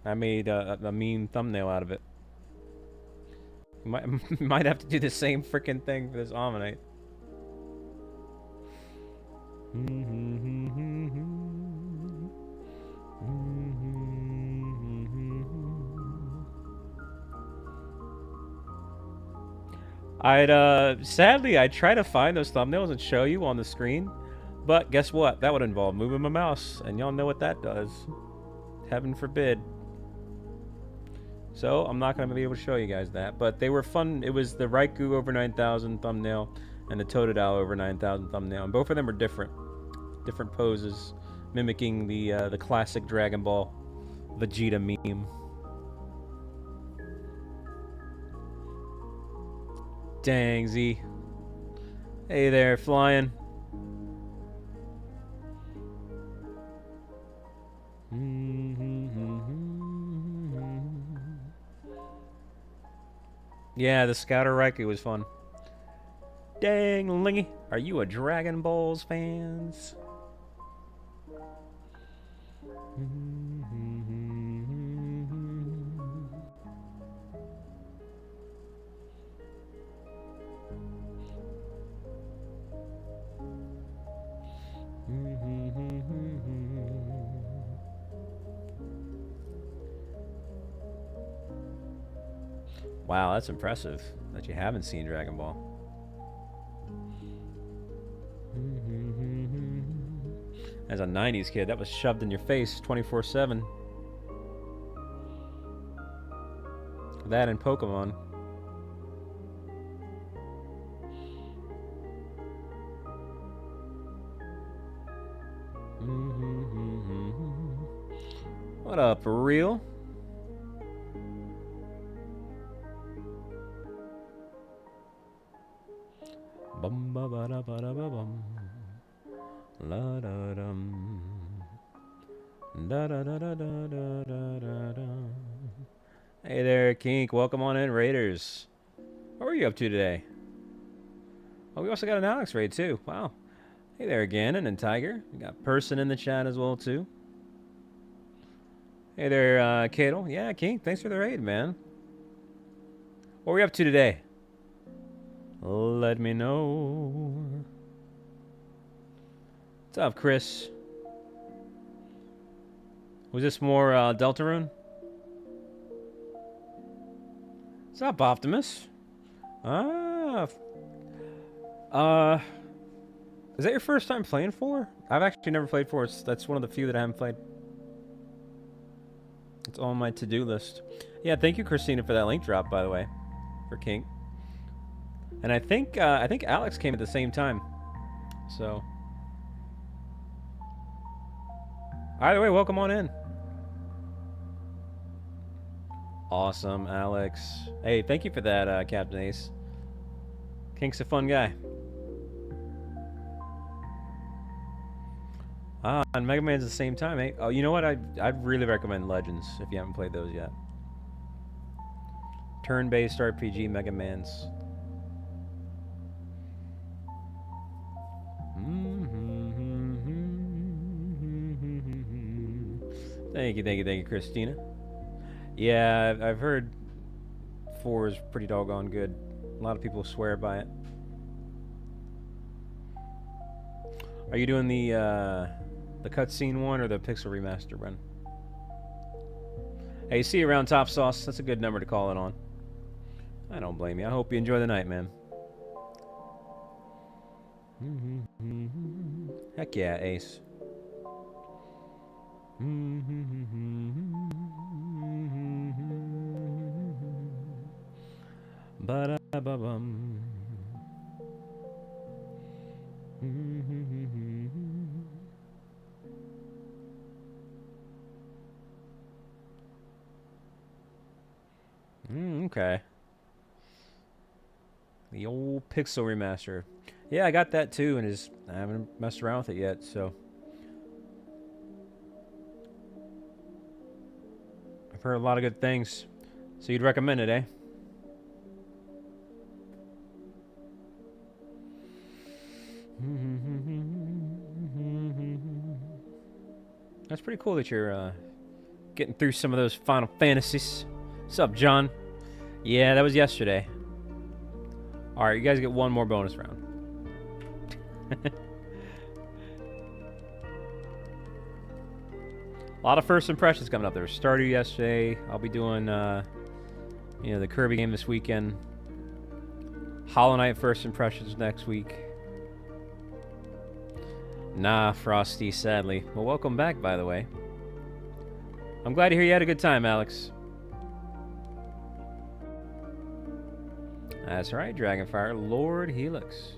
I made a mean thumbnail out of it. Might have to do the same freaking thing for this Omanyte. Sadly, I try to find those thumbnails and show you on the screen, but guess what? That would involve moving my mouse, and y'all know what that does. Heaven forbid. So, I'm not going to be able to show you guys that, but they were fun. It was the Raikou over 9,000 thumbnail and the Totodile over 9,000 thumbnail, and both of them are different. Different poses, mimicking the classic Dragon Ball Vegeta meme. Dang, Z. Hey there, flying. Yeah, the Scouter Raikou was fun. Dang, Lingy. Are you a Dragon Balls fans? Wow, that's impressive that you haven't seen Dragon Ball. As a 90s kid, that was shoved in your face 24/7. That and Pokemon. What up, for real? Bum ba ba da ba da ba bum. La da dum. Da da da da da da da da. Hey there, Kink. Welcome on in, Raiders. What were you up to today? Oh, we also got an Alex raid too. Wow. Hey there again, and then Tiger. We got Person in the chat as well too. Hey there, Cadle. Yeah, Kink. Thanks for the raid, man. What were we up to today? Let me know. What's up, Chris? Was this more Deltarune? What's up, Optimus? Is that your first time playing 4? I've actually never played 4. That's one of the few that I haven't played. It's on my to-do list. Yeah, thank you, Christina, for that link drop, by the way, for King. And I think Alex came at the same time. So, either way, welcome on in. Awesome, Alex. Hey, thank you for that, Captain Ace. Kink's a fun guy. Ah, and Mega Man's at the same time, eh? Oh, you know what? I'd really recommend Legends if you haven't played those yet. Turn-based RPG Mega Man's. Thank you, Christina. Yeah, I've heard 4 is pretty doggone good. A lot of people swear by it. Are you doing the cutscene one or the pixel remaster one? Hey, see you around, Top Sauce. That's a good number to call it on. I don't blame you. I hope you enjoy the night, man. Heck yeah, Ace. Ba-da-ba-bum. Okay. The old pixel remaster. Yeah, I got that too, and I haven't messed around with it yet, so. I've heard a lot of good things. So you'd recommend it, eh? That's pretty cool that you're getting through some of those Final Fantasies. What's up, John? Yeah, that was yesterday. All right, you guys get one more bonus round. A lot of first impressions coming up. There was Stardew yesterday. I'll be doing, you know, the Kirby game this weekend. Hollow Knight first impressions next week. Nah, Frosty, sadly. Well, welcome back, by the way. I'm glad to hear you had a good time, Alex. That's right, Dragonfire, Lord Helix.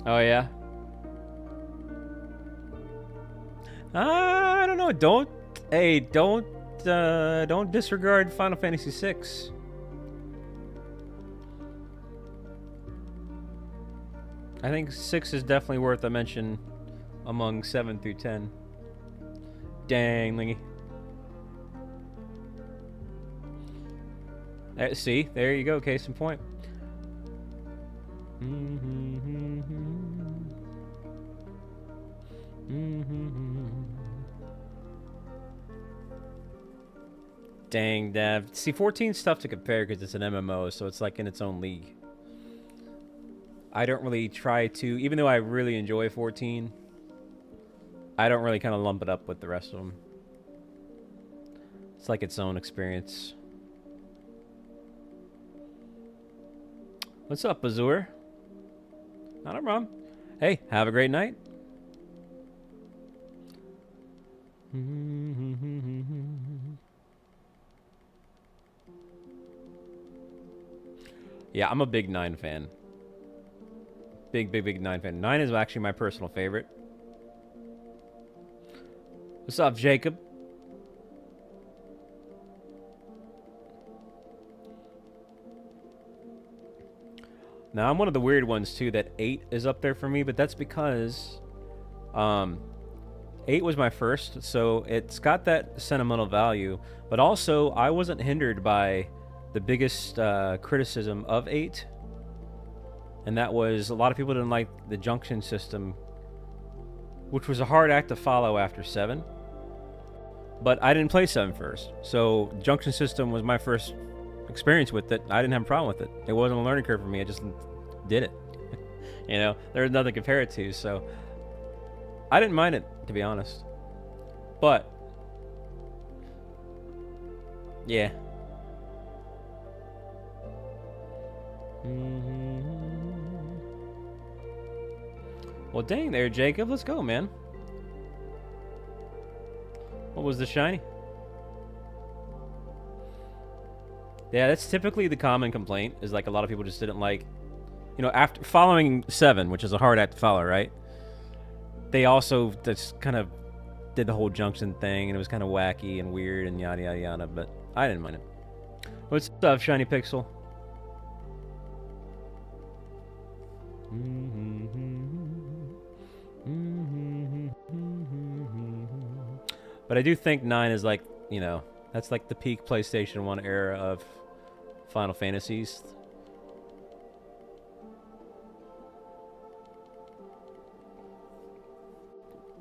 Oh, yeah? I don't know. Don't disregard Final Fantasy VI. I think 6 is definitely worth a mention among 7 through 10. Dang, Lingy. See, there you go, case in point. Dang, Dev. See, 14's tough to compare because it's an MMO, so it's like in its own league. I don't really try to, even though I really enjoy 14, I don't really kind of lump it up with the rest of them. It's like its own experience. What's up, Azur? Not a problem. Hey, have a great night. Yeah, I'm a big 9 fan. Big 9 fan. 9 is actually my personal favorite. What's up, Jacob? Now, I'm one of the weird ones, too, that 8 is up there for me, but that's because 8 was my first, so it's got that sentimental value, but also I wasn't hindered by the biggest criticism of 8, and that was a lot of people didn't like the junction system, which was a hard act to follow after 7. But I didn't play 7 first, so junction system was my first experience with it. I didn't have a problem with it. It wasn't a learning curve for me. I just did it. You know, there was nothing to compare it to, so I didn't mind it, to be honest. But yeah. Well, dang there, Jacob. Let's go, man. What was the shiny? Yeah, that's typically the common complaint, is like a lot of people just didn't like, you know, after following 7, which is a hard act to follow, right? They also just kind of did the whole junction thing, and it was kind of wacky and weird and yada yada yada, but I didn't mind it. What's up, Shiny Pixel? But I do think 9 is like, you know, that's like the peak PlayStation 1 era of Final Fantasies.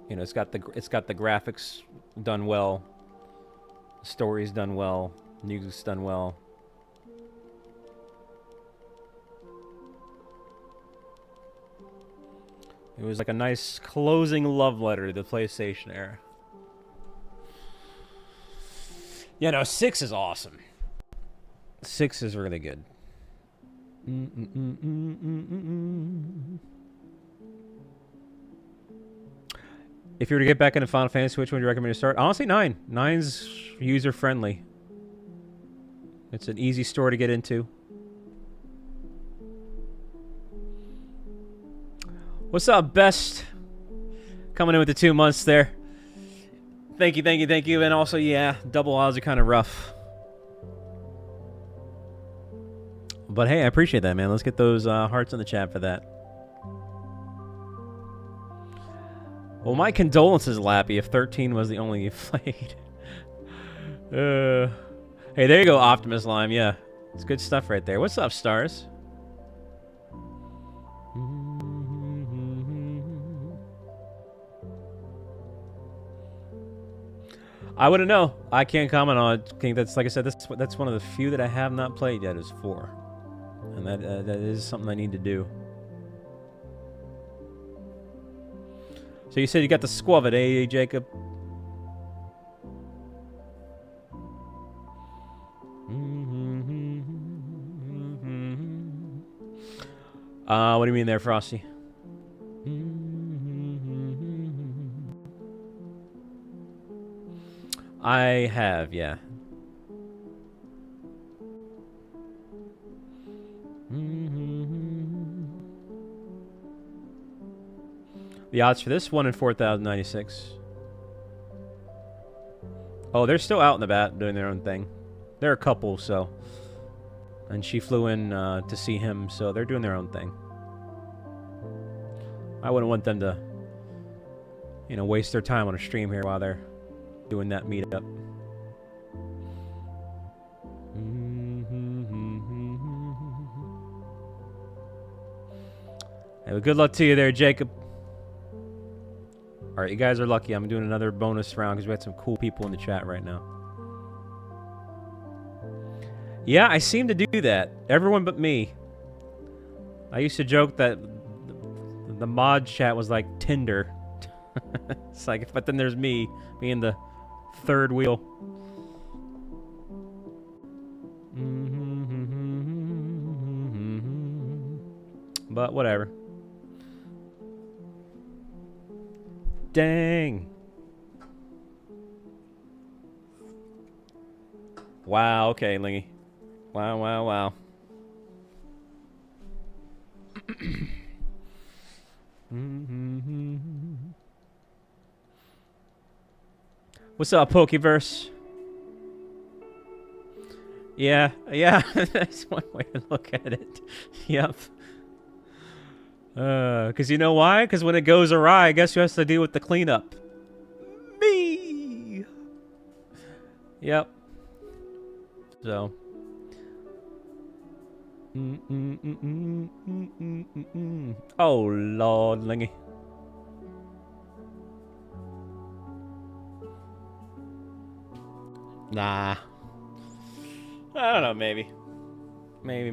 You know, it's got the graphics done well, the story's done well, music's done well. It was like a nice closing love letter to the PlayStation era. Yeah, no, 6 is awesome. 6 is really good. If you were to get back into Final Fantasy, which one would you recommend to start? Honestly, 9. 9's user-friendly. It's an easy store to get into. What's up, Best? Coming in with the 2 months there. Thank you. And also, yeah, double odds are kind of rough. But hey, I appreciate that, man. Let's get those hearts in the chat for that. Well, my condolences, Lappy, if 13 was the only you played. Hey, there you go, Optimus Lime. Yeah, it's good stuff right there. What's up, Stars? I wouldn't know. I can't comment on it. That's like I said. That's one of the few that I have not played yet. Is 4, and that is something I need to do. So you said you got the squav it, eh, Jacob? What do you mean there, Frosty? I have, yeah. The odds for this one in 4,096. Oh, they're still out and about doing their own thing. They're a couple, so. And she flew in to see him, so they're doing their own thing. I wouldn't want them to, you know, waste their time on a stream here while they're doing that meetup. Hey, well, good luck to you there, Jacob. All right, you guys are lucky. I'm doing another bonus round because we had some cool people in the chat right now. Yeah, I seem to do that. Everyone but me. I used to joke that the mod chat was like Tinder. It's like, but then there's me being the third wheel. But whatever. Dang. Wow, okay, Lingy. Wow, wow, wow. What's up, Pokeverse? Yeah, that's one way to look at it. Yep. Because you know why? Because when it goes awry, guess who has to deal with the cleanup? Me! Yep. So. Oh, Lord, Lingy. Nah. I don't know, maybe. Maybe.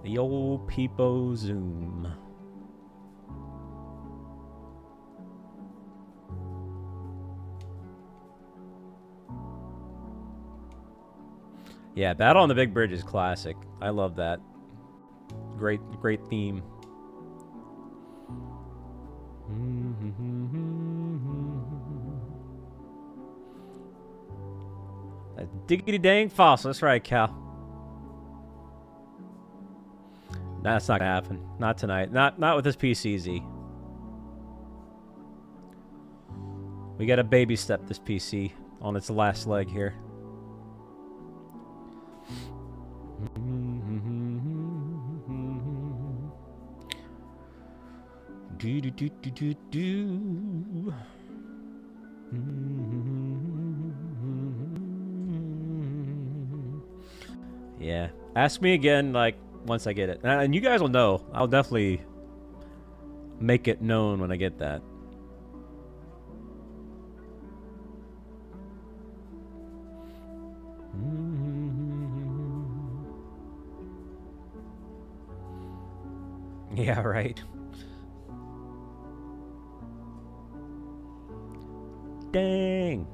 The old Peepo Zoom. Yeah, Battle on the Big Bridge is classic. I love that. Great theme. A diggity dang fossil. That's right, Cal. That's not gonna happen. Not tonight. Not with this PCZ. We gotta baby step this PC on its last leg here. Yeah. Ask me again, like, once I get it. And you guys will know. I'll definitely make it known when I get that. Yeah, right. Dang.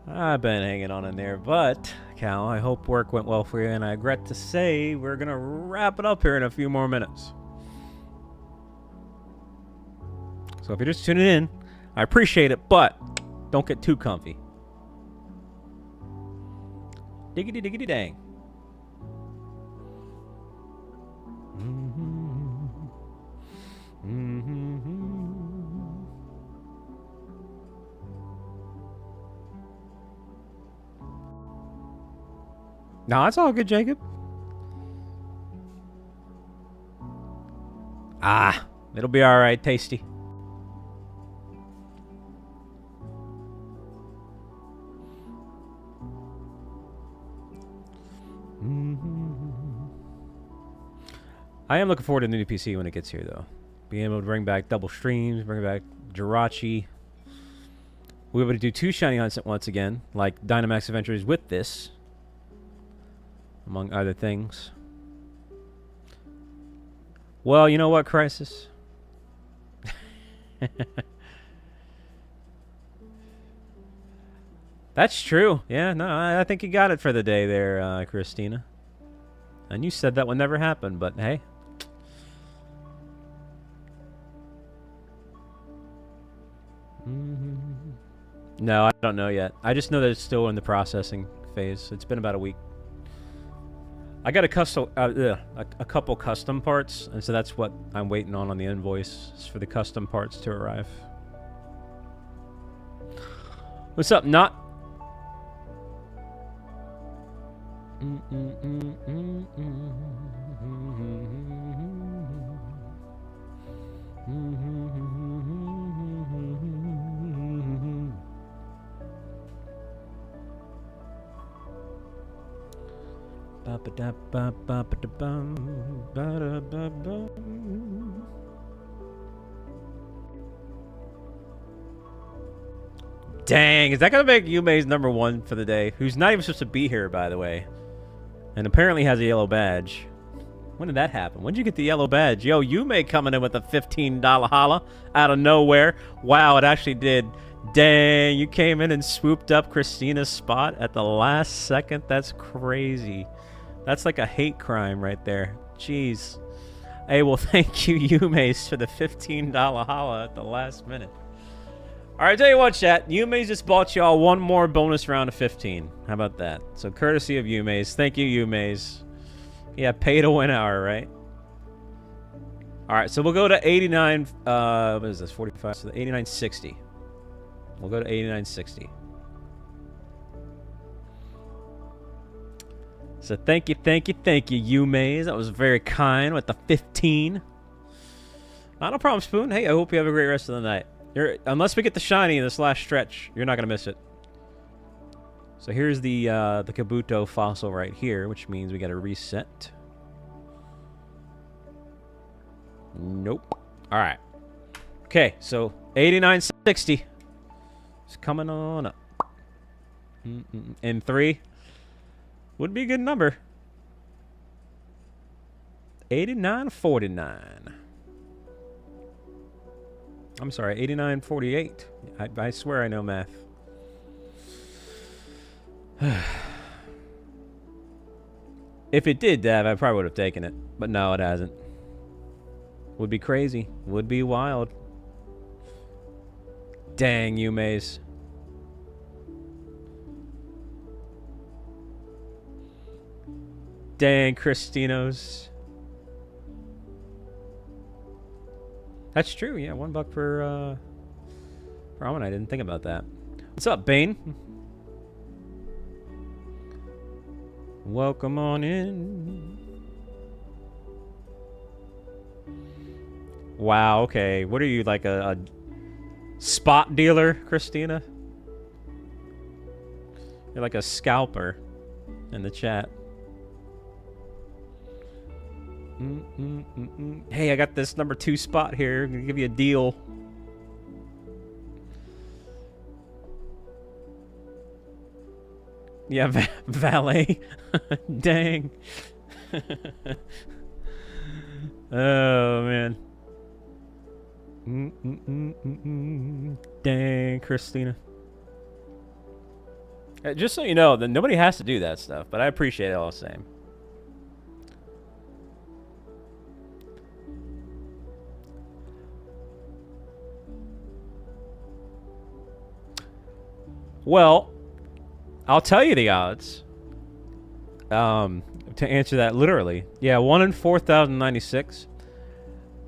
I've been hanging on in there, but Cal, I hope work went well for you, and I regret to say we're gonna wrap it up here in a few more minutes. So if you're just tuning in, I appreciate it, but don't get too comfy. Diggity diggity dang. No, it's all good, Jacob. Ah, It'll be all right, Tasty. I am looking forward to the new PC when it gets here, though. Being able to bring back double streams, bring back Jirachi. We'll be able to do 2 shiny hunts at once again, like Dynamax Adventures with this, among other things. Well, you know what, Crisis? That's true. Yeah, no, I think you got it for the day there, Christina. And you said that would never happen, but hey. No, I don't know yet. I just know that it's still in the processing phase. It's been about a week. I got a couple custom parts, and so that's what I'm waiting on the invoice, is for the custom parts to arrive. What's up, Not? Dang, is that gonna make Yume's #1 for the day? Who's not even supposed to be here, by the way. And apparently has a yellow badge. When did that happen? When did you get the yellow badge? Yo, Yume coming in with a $15 holla out of nowhere. Wow, it actually did. Dang, you came in and swooped up Christina's spot at the last second. That's crazy. That's like a hate crime right there. Jeez. Hey, well, thank you, Yume's, for the $15 holla at the last minute. All right, tell you what, chat. Yume's just bought y'all one more bonus round of 15. How about that? So, courtesy of Yume's. Thank you, Yume's. Yeah, pay to win hour, right? All right, so we'll go to 89. What is this? 45. So, 89.60. We'll go to 89.60. So, thank you, Yume's. That was very kind with the 15. Not a problem, Spoon. Hey, I hope you have a great rest of the night. Unless we get the shiny in this last stretch, you're not gonna miss it. So here's the Kabuto fossil right here, which means we gotta reset. Nope. All right. Okay, so 89.60 is coming on up. In 3 would be a good number. 89.49. I'm sorry, 89.48. I swear I know math. If it did, Dav, I probably would have taken it. But no, it hasn't. Would be crazy. Would be wild. Dang, Yume's. Dang, Cristinos. That's true, yeah. $1 per Omanyte. I didn't think about that. What's up, Bane? Welcome on in. Wow, okay. What are you, like a spot dealer, Christina? You're like a scalper in the chat. Hey, I got this #2 spot here. I'm gonna give you a deal. Yeah, valet. Dang. Oh, man. Dang, Christina. Just so you know, that nobody has to do that stuff, but I appreciate it all the same. Well, I'll tell you the odds. To answer that literally. Yeah, 1 in 4,096.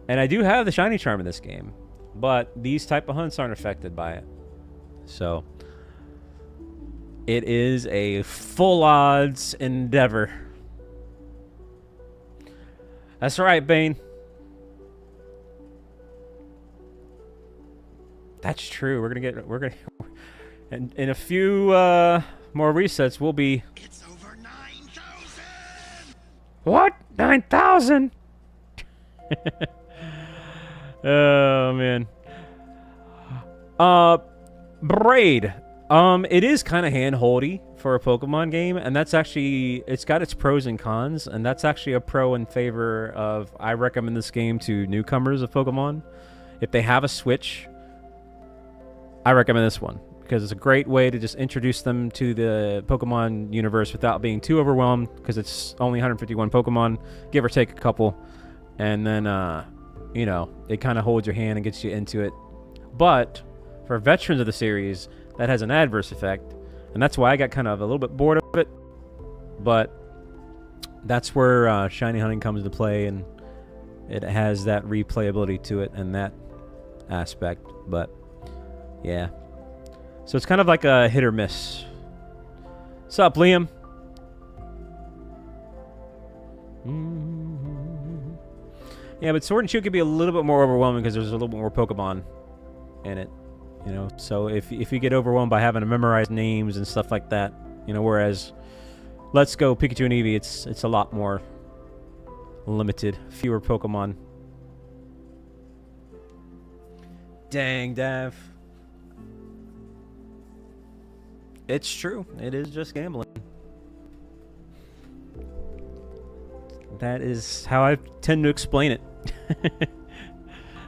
And I do have the shiny charm in this game. But these type of hunts aren't affected by it. So, it is a full odds endeavor. That's right, Bane. That's true. We're gonna in a few more resets we'll be. It's over 9,000! What? 9,000? Oh man. Braid. It is kind of hand-holdy for a Pokemon game, and that's actually, it's got its pros and cons, and that's actually a pro in favor of, I recommend this game to newcomers of Pokemon. If they have a Switch, I recommend this one, because it's a great way to just introduce them to the Pokemon universe without being too overwhelmed, because it's only 151 Pokemon, give or take a couple, and then, you know, it kind of holds your hand and gets you into it. But for veterans of the series, that has an adverse effect, and that's why I got kind of a little bit bored of it. But that's where Shiny Hunting comes into play, and it has that replayability to it and that aspect. But yeah, so it's kind of like a hit or miss. What's up, Liam? Yeah, but Sword and Shield could be a little bit more overwhelming because there's a little bit more Pokemon in it. You know, so if you get overwhelmed by having to memorize names and stuff like that, you know, whereas Let's Go Pikachu and Eevee, it's a lot more limited, fewer Pokemon. Dang, Dav. It's true. It is just gambling. That is how I tend to explain it.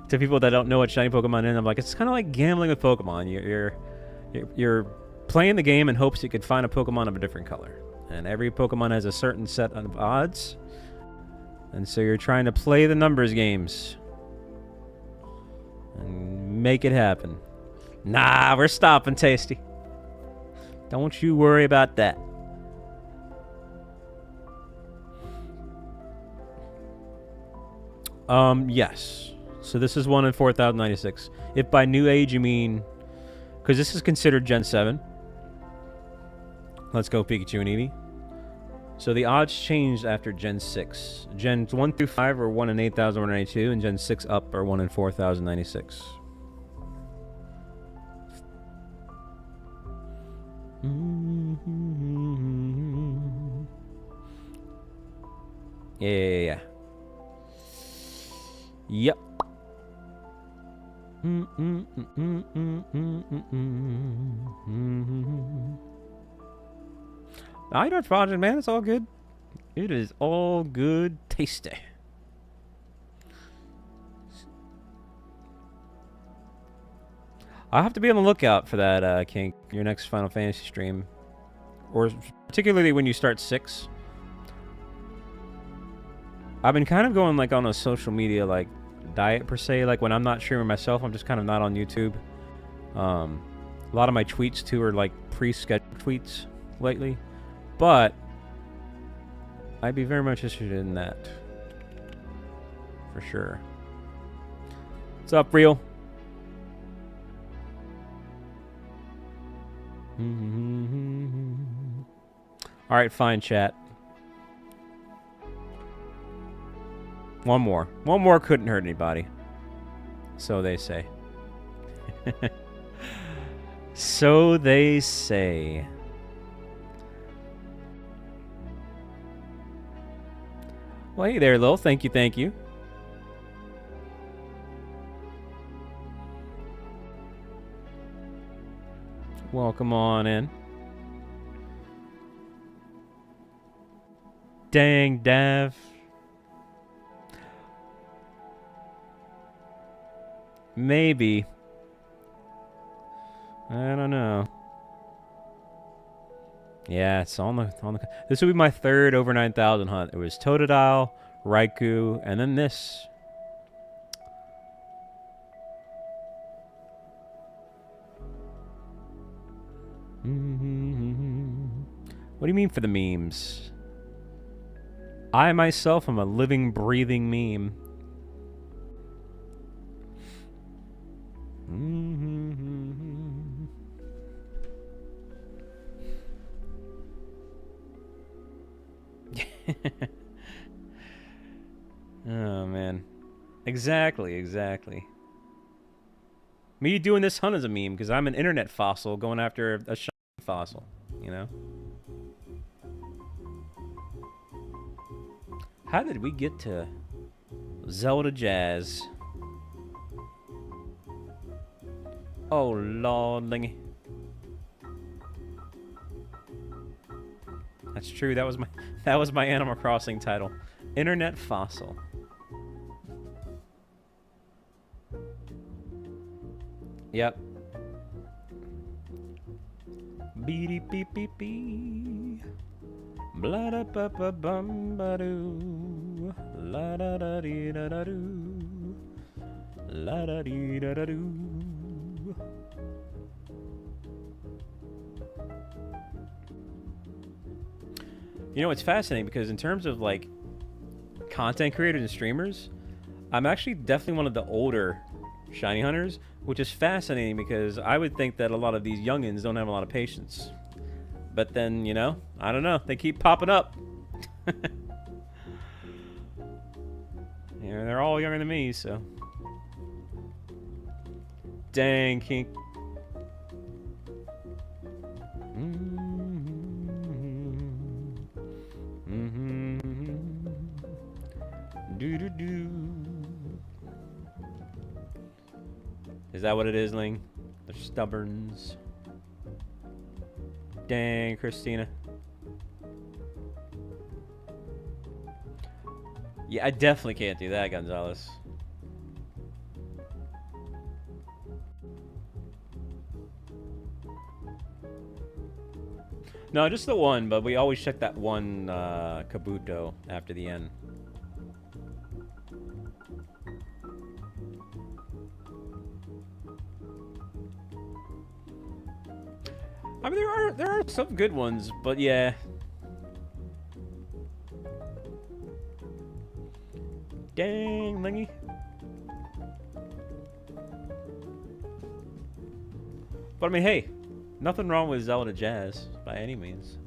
To people that don't know what shiny Pokemon is, I'm like, it's kind of like gambling with Pokemon. You're playing the game in hopes you can find a Pokemon of a different color, and every Pokemon has a certain set of odds, and so you're trying to play the numbers games and make it happen. Nah, we're stopping, Tasty. Don't you worry about that. Yes. So this is 1 in 4,096. If by new age you mean, because this is considered Gen 7. Let's Go Pikachu and Eevee. So the odds changed after Gen 6. Gens 1 through 5 are 1 in 8,192, and Gen 6 up are 1 in 4,096. Yeah. Yep. I don't project, man. It's all good. It is all good, tasty. I'll have to be on the lookout for that, Kink. Your next Final Fantasy stream, or particularly when you start 6. I've been kind of going like on a social media like diet per se. Like when I'm not streaming myself, I'm just kind of not on YouTube. A lot of my tweets too are like pre-scheduled tweets lately, but I'd be very much interested in that for sure. What's up, Real? All right, fine, chat. One more couldn't hurt anybody. So they say. So they say. Well, hey there, Lil. Thank you. Welcome on in. Dang, Dav. Maybe. I don't know. Yeah, it's on the. This would be my third over 9,000 hunt. It was Totodile, Raikou, and then this. What do you mean for the memes? I myself am a living, breathing meme. Oh man, exactly. Me doing this hunt is a meme because I'm an internet fossil going after a shiny fossil, you know? How did we get to Zelda Jazz? Oh, Lord, Lingy. That's true. That was my Animal Crossing title. Internet fossil. Yep. Beady beep beep beep. Blah da ba ba bum ba doo. La da da dee da da doo. La da dee da da doo. You know, it's fascinating because in terms of like content creators and streamers, I'm actually definitely one of the older shiny hunters, which is fascinating because I would think that a lot of these youngins don't have a lot of patience. But then, you know, I don't know. They keep popping up. Yeah, they're all younger than me, so. Dang, King. Do-do-do. Is that what it is, Ling? The stubborns. Dang, Christina. Yeah, I definitely can't do that, Gonzalez. No, just the one, but we always check that one Kabuto after the end. I mean, there are some good ones, but yeah. Dang, Lingy. But I mean, hey, nothing wrong with Zelda Jazz by any means.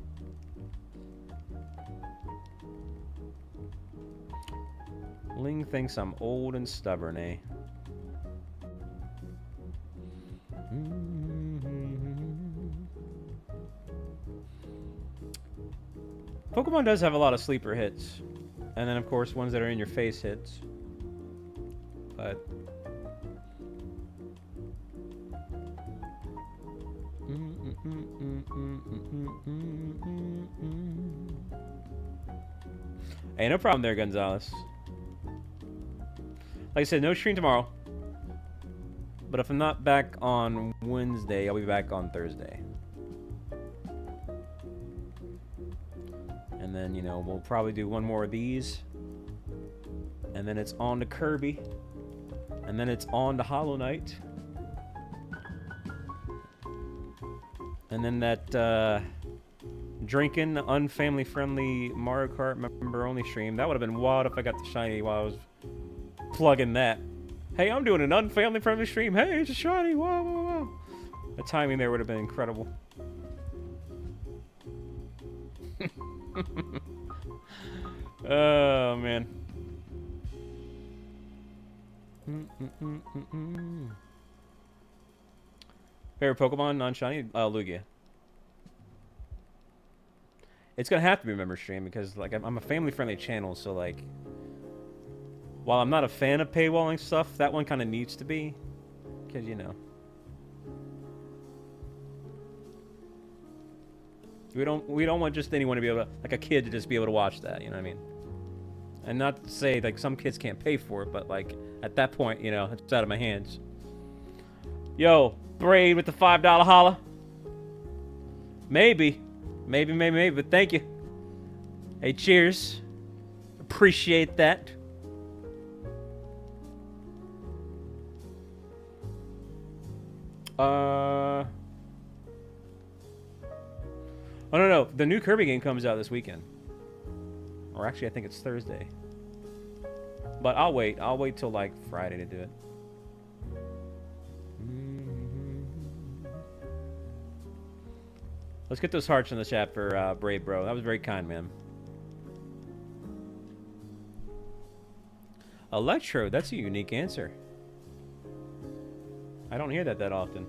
Ling thinks I'm old and stubborn, eh? Pokemon does have a lot of sleeper hits. And then, of course, ones that are in your face hits. But... Hey, no problem there, Gonzalez. Like I said, no stream tomorrow. But if I'm not back on Wednesday, I'll be back on Thursday. And then, you know, we'll probably do one more of these. And then it's on to Kirby. And then it's on to Hollow Knight. And then that drinking, unfamily-friendly Mario Kart member-only stream. That would have been wild if I got the shiny while I was plugging that. Hey, I'm doing an unfamily-friendly stream. Hey, it's a shiny. Wow, wow, wow. The timing there would have been incredible. Oh, man. Favorite Pokemon, non-shiny? Lugia. It's gonna have to be a member stream because, like, I'm a family-friendly channel, so, like, while I'm not a fan of paywalling stuff, that one kind of needs to be, because, you know. We don't want just anyone to be able to, like a kid to just be able to watch that, you know what I mean? And not to say, like, some kids can't pay for it, but, like, at that point, you know, it's out of my hands. Yo, Braid with the $5 holla. Maybe, but thank you. Hey, cheers. Appreciate that. Oh, no. The new Kirby game comes out this weekend. Or actually, I think it's Thursday. But I'll wait. I'll wait till, like, Friday to do it. Let's get those hearts in the chat for Brave Bro. That was very kind, man. Electro, that's a unique answer. I don't hear that often.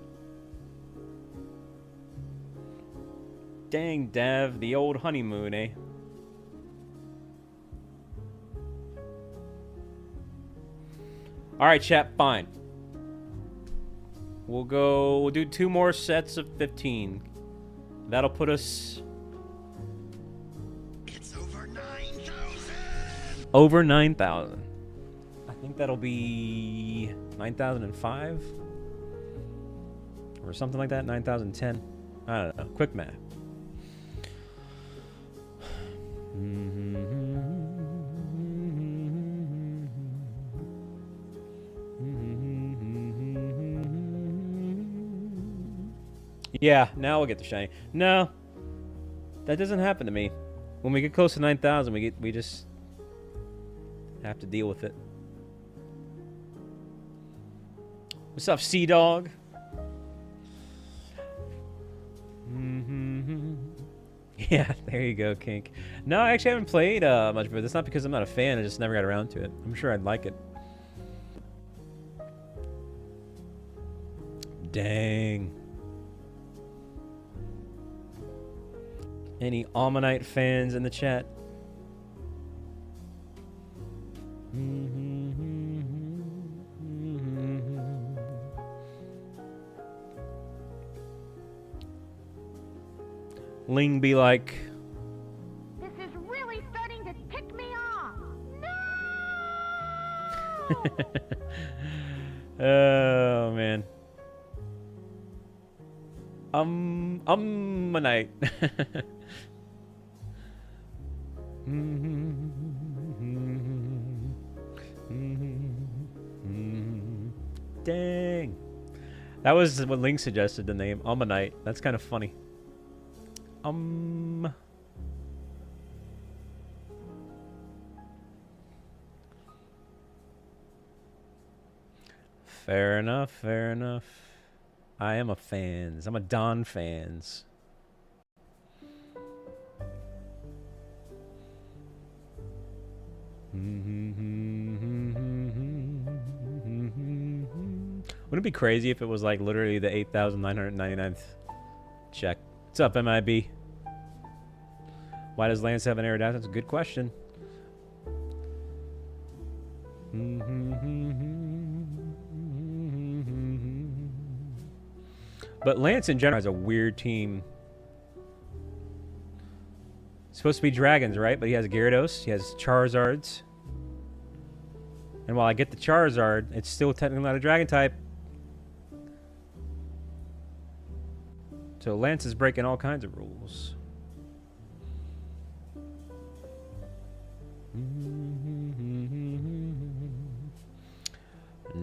Dang, Dev, the old honeymoon, eh? Alright, chat, fine. We'll do 2 more sets of 15. That'll put us... It's over 9,000! Over 9,000. I think that'll be 9,005? Or something like that, 9,010. I don't know, quick math. Yeah, now we'll get the shiny. No, that doesn't happen to me. When we get close to 9,000, we just have to deal with it. What's up, Sea Dog? Yeah, there you go, Kink. No, I actually haven't played much of it. That's not because I'm not a fan. I just never got around to it. I'm sure I'd like it. Dang. Any Omanyte fans in the chat? Ling be like, This is really starting to tick me off. No! oh man. Omanyte. Dang. That was what Ling suggested, the name Omanyte. That's kind of funny. Fair enough, fair enough. I am a fans. I'm a Don fans. Wouldn't it be crazy if it was like literally the 8,999th check? What's up, MIB? Why does Lance have an Aerodactyl? That's a good question. But Lance in general has a weird team. It's supposed to be dragons, right? But he has Gyarados, he has Charizards. And while I get the Charizard, it's still technically not a dragon type. So Lance is breaking all kinds of rules.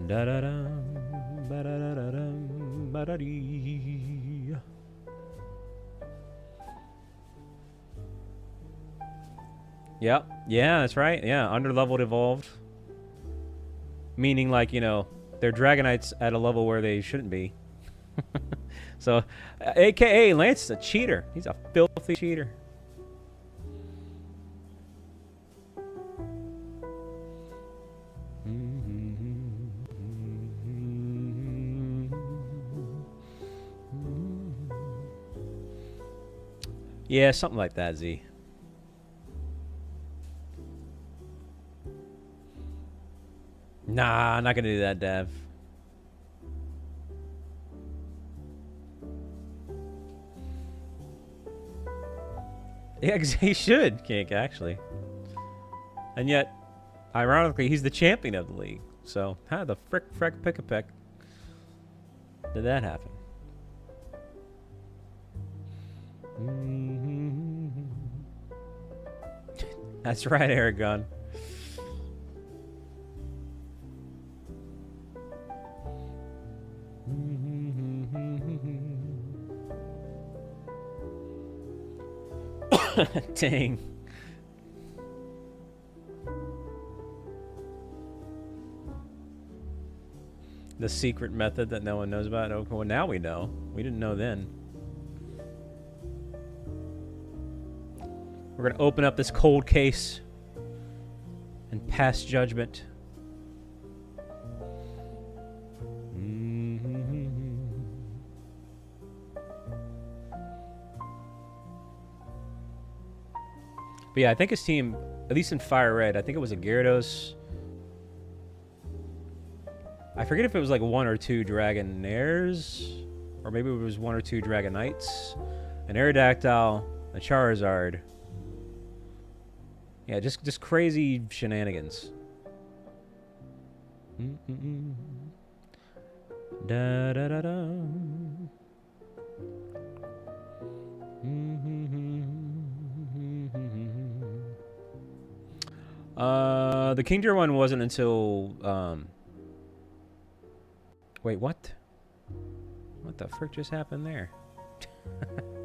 Da-da-dum, ba-da-da-da-dum, ba-da-dee. Yep. Yeah, that's right. Yeah, underleveled evolved. Meaning, like, you know, they're Dragonites at a level where they shouldn't be. So, AKA Lance is a cheater. He's a filthy cheater. Yeah, something like that, Z. Nah, I'm not gonna do that, Dev. Yeah, he should, Kink, actually. And yet, ironically, he's the champion of the league. So, how the frick pick a peck did that happen? That's right, Aragon. Dang. The secret method that no one knows about. Okay, well, now we know. We didn't know then. We're going to open up this cold case and pass judgment. But yeah, I think his team, at least in Fire Red, I think it was a Gyarados. I forget if it was like 1 or 2 Dragonairs, or maybe it was 1 or 2 Dragonites, an Aerodactyl, a Charizard. Yeah, just crazy shenanigans. Da da da da. The Kingdra one wasn't until wait, what? What the frick just happened there?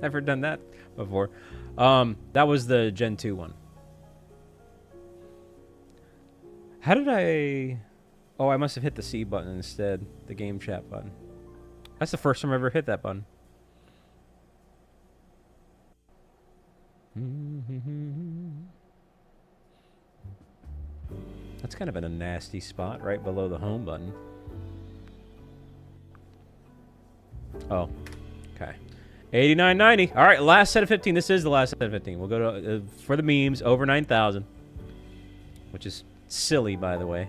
Never done that before. That was the Gen 2 one. How did I... Oh, I must have hit the C button instead. The game chat button. That's the first time I ever hit that button. That's kind of in a nasty spot right below the home button. Oh, okay. 89.90. All right, last set of 15. This is the last set of 15. We'll go to for the memes over 9,000, which is silly, by the way.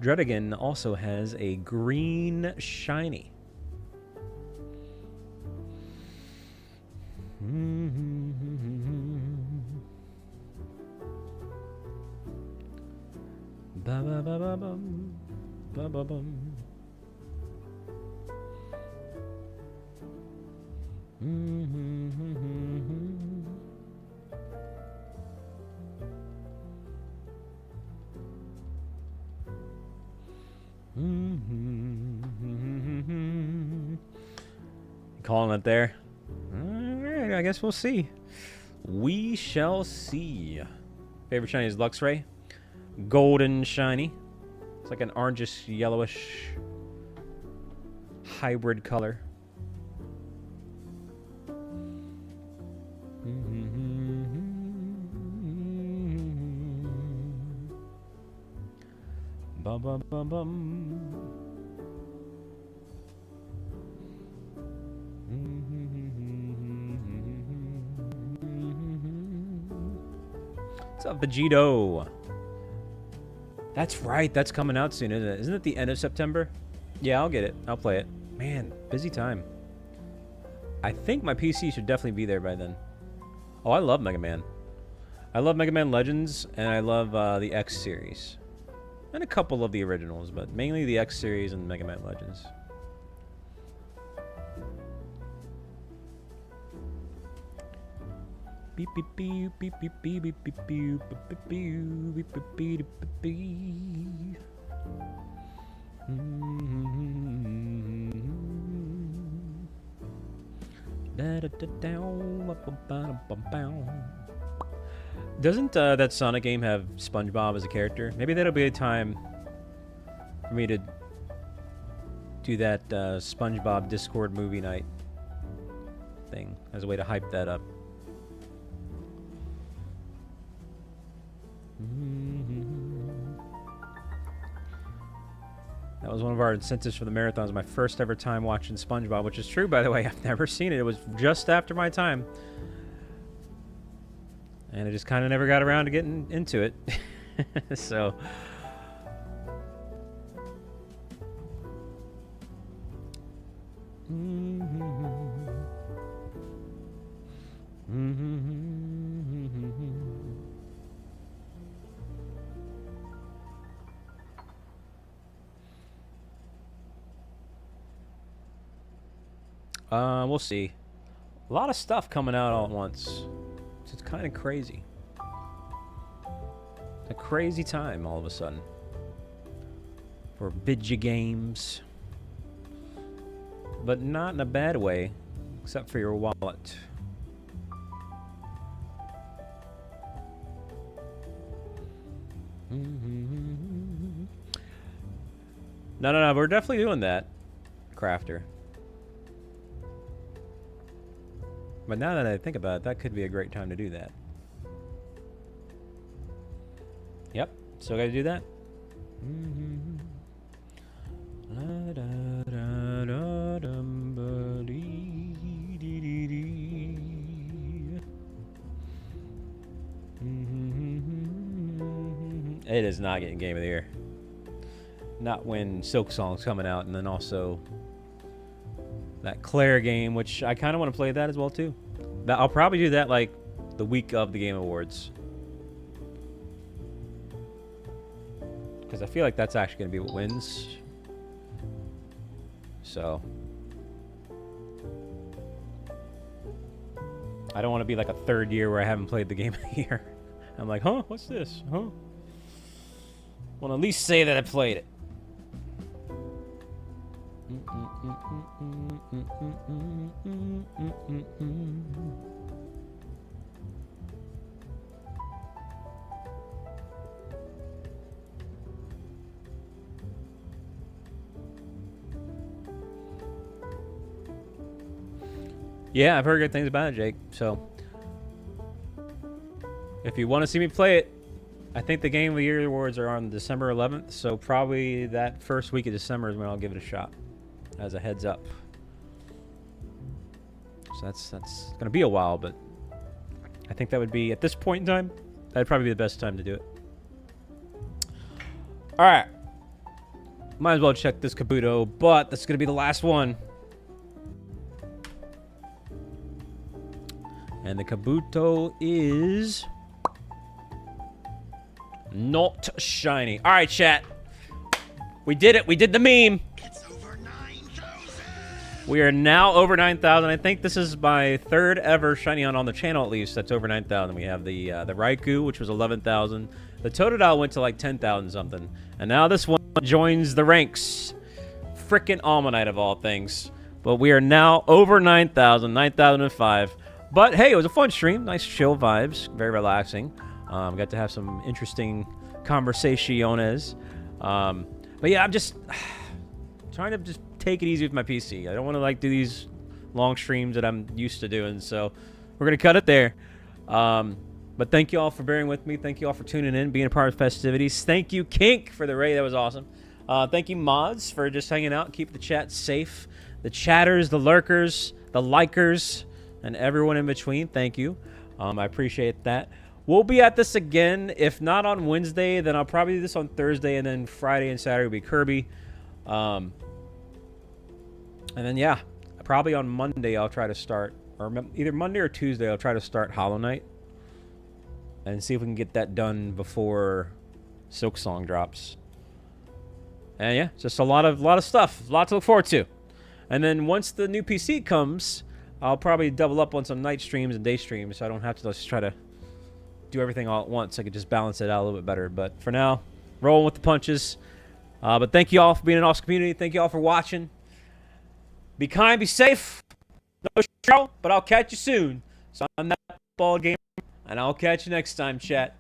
Dredigan also has a green shiny. Ba ba ba ba bum, ba ba bum. Calling it there. Alright, I guess we'll see. We shall see. Favorite shiny is Luxray. Golden shiny. It's like an orangish yellowish hybrid color. Bum bum bum bum. What's up, Vegito? That's right. That's coming out soon, isn't it? Isn't it the end of September? Yeah, I'll get it. I'll play it. Man, busy time. I think my PC should definitely be there by then. Oh, I love Mega Man. I love Mega Man Legends, and I love the X series. And a couple of the originals, but mainly the X series and Mega Man Legends. Beep beep beep beep beep beep beep beep beep beep beep beep beep beep. Doesn't that Sonic game have SpongeBob as a character? Maybe that'll be a time for me to do that SpongeBob Discord movie night thing as a way to hype that up. That was one of our incentives for the marathons. My first ever time watching SpongeBob, which is true, by the way. I've never seen it. It was just after my time. And I just kind of never got around to getting into it. So... we'll see. A lot of stuff coming out all at once. It's kind of crazy. It's a crazy time all of a sudden. For video games. But not in a bad way. Except for your wallet. No. We're definitely doing that, Crafter. But now that I think about it, that could be a great time to do that. Yep, still gotta do that. It is not getting Game of the Year. Not when Silk Song's coming out, and then also that Claire game, which I kind of want to play that as well too. I'll probably do that like the week of the Game Awards, because I feel like that's actually going to be what wins. So I don't want to be like a third year where I haven't played the Game of the Year. I'm like, huh, what's this? Huh? Want to at least say that I played it. Yeah, I've heard good things about it, Jake. So if you want to see me play it, I think the Game of the Year awards are on December 11th, so probably that first week of December is when I'll give it a shot, as a heads up. So that's going to be a while, but I think that would be, at this point in time, that'd probably be the best time to do it. All right. Might as well check this Kabuto, but that's going to be the last one. And the Kabuto is not shiny. All right, chat. We did it. We did the meme. It's over 9,000. We are now over 9,000. I think this is my third ever shiny on the channel, at least. That's over 9,000. We have the Raikou, which was 11,000. The Totodile went to like 10,000 something. And now this one joins the ranks. Frickin' Omanyte of all things. But we are now over 9,000, 9,005. But hey, it was a fun stream. Nice chill vibes. Very relaxing. Got to have some interesting conversaciones. But yeah, I'm just trying to just take it easy with my PC. I don't want to like do these long streams that I'm used to doing. So we're going to cut it there. But thank you all for bearing with me. Thank you all for tuning in, being a part of festivities. Thank you, Kink, for the raid. That was awesome. Thank you, Mods, for just hanging out. Keep the chat safe. The chatters, the lurkers, the likers, and everyone in between, thank you. I appreciate that. We'll be at this again. If not on Wednesday, then I'll probably do this on Thursday, and then Friday and Saturday will be Kirby. And then, yeah, probably on Monday I'll try to start, or either Monday or Tuesday I'll try to start Hollow Knight and see if we can get that done before Silk Song drops. And yeah, just a lot of stuff, a lot to look forward to. And then once the new PC comes, I'll probably double up on some night streams and day streams, so I don't have to just try to do everything all at once. I could just balance it out a little bit better. But for now, rolling with the punches. But thank you all for being an awesome community. Thank you all for watching. Be kind, be safe. No show, but I'll catch you soon. So I'm that ball game, and I'll catch you next time, chat.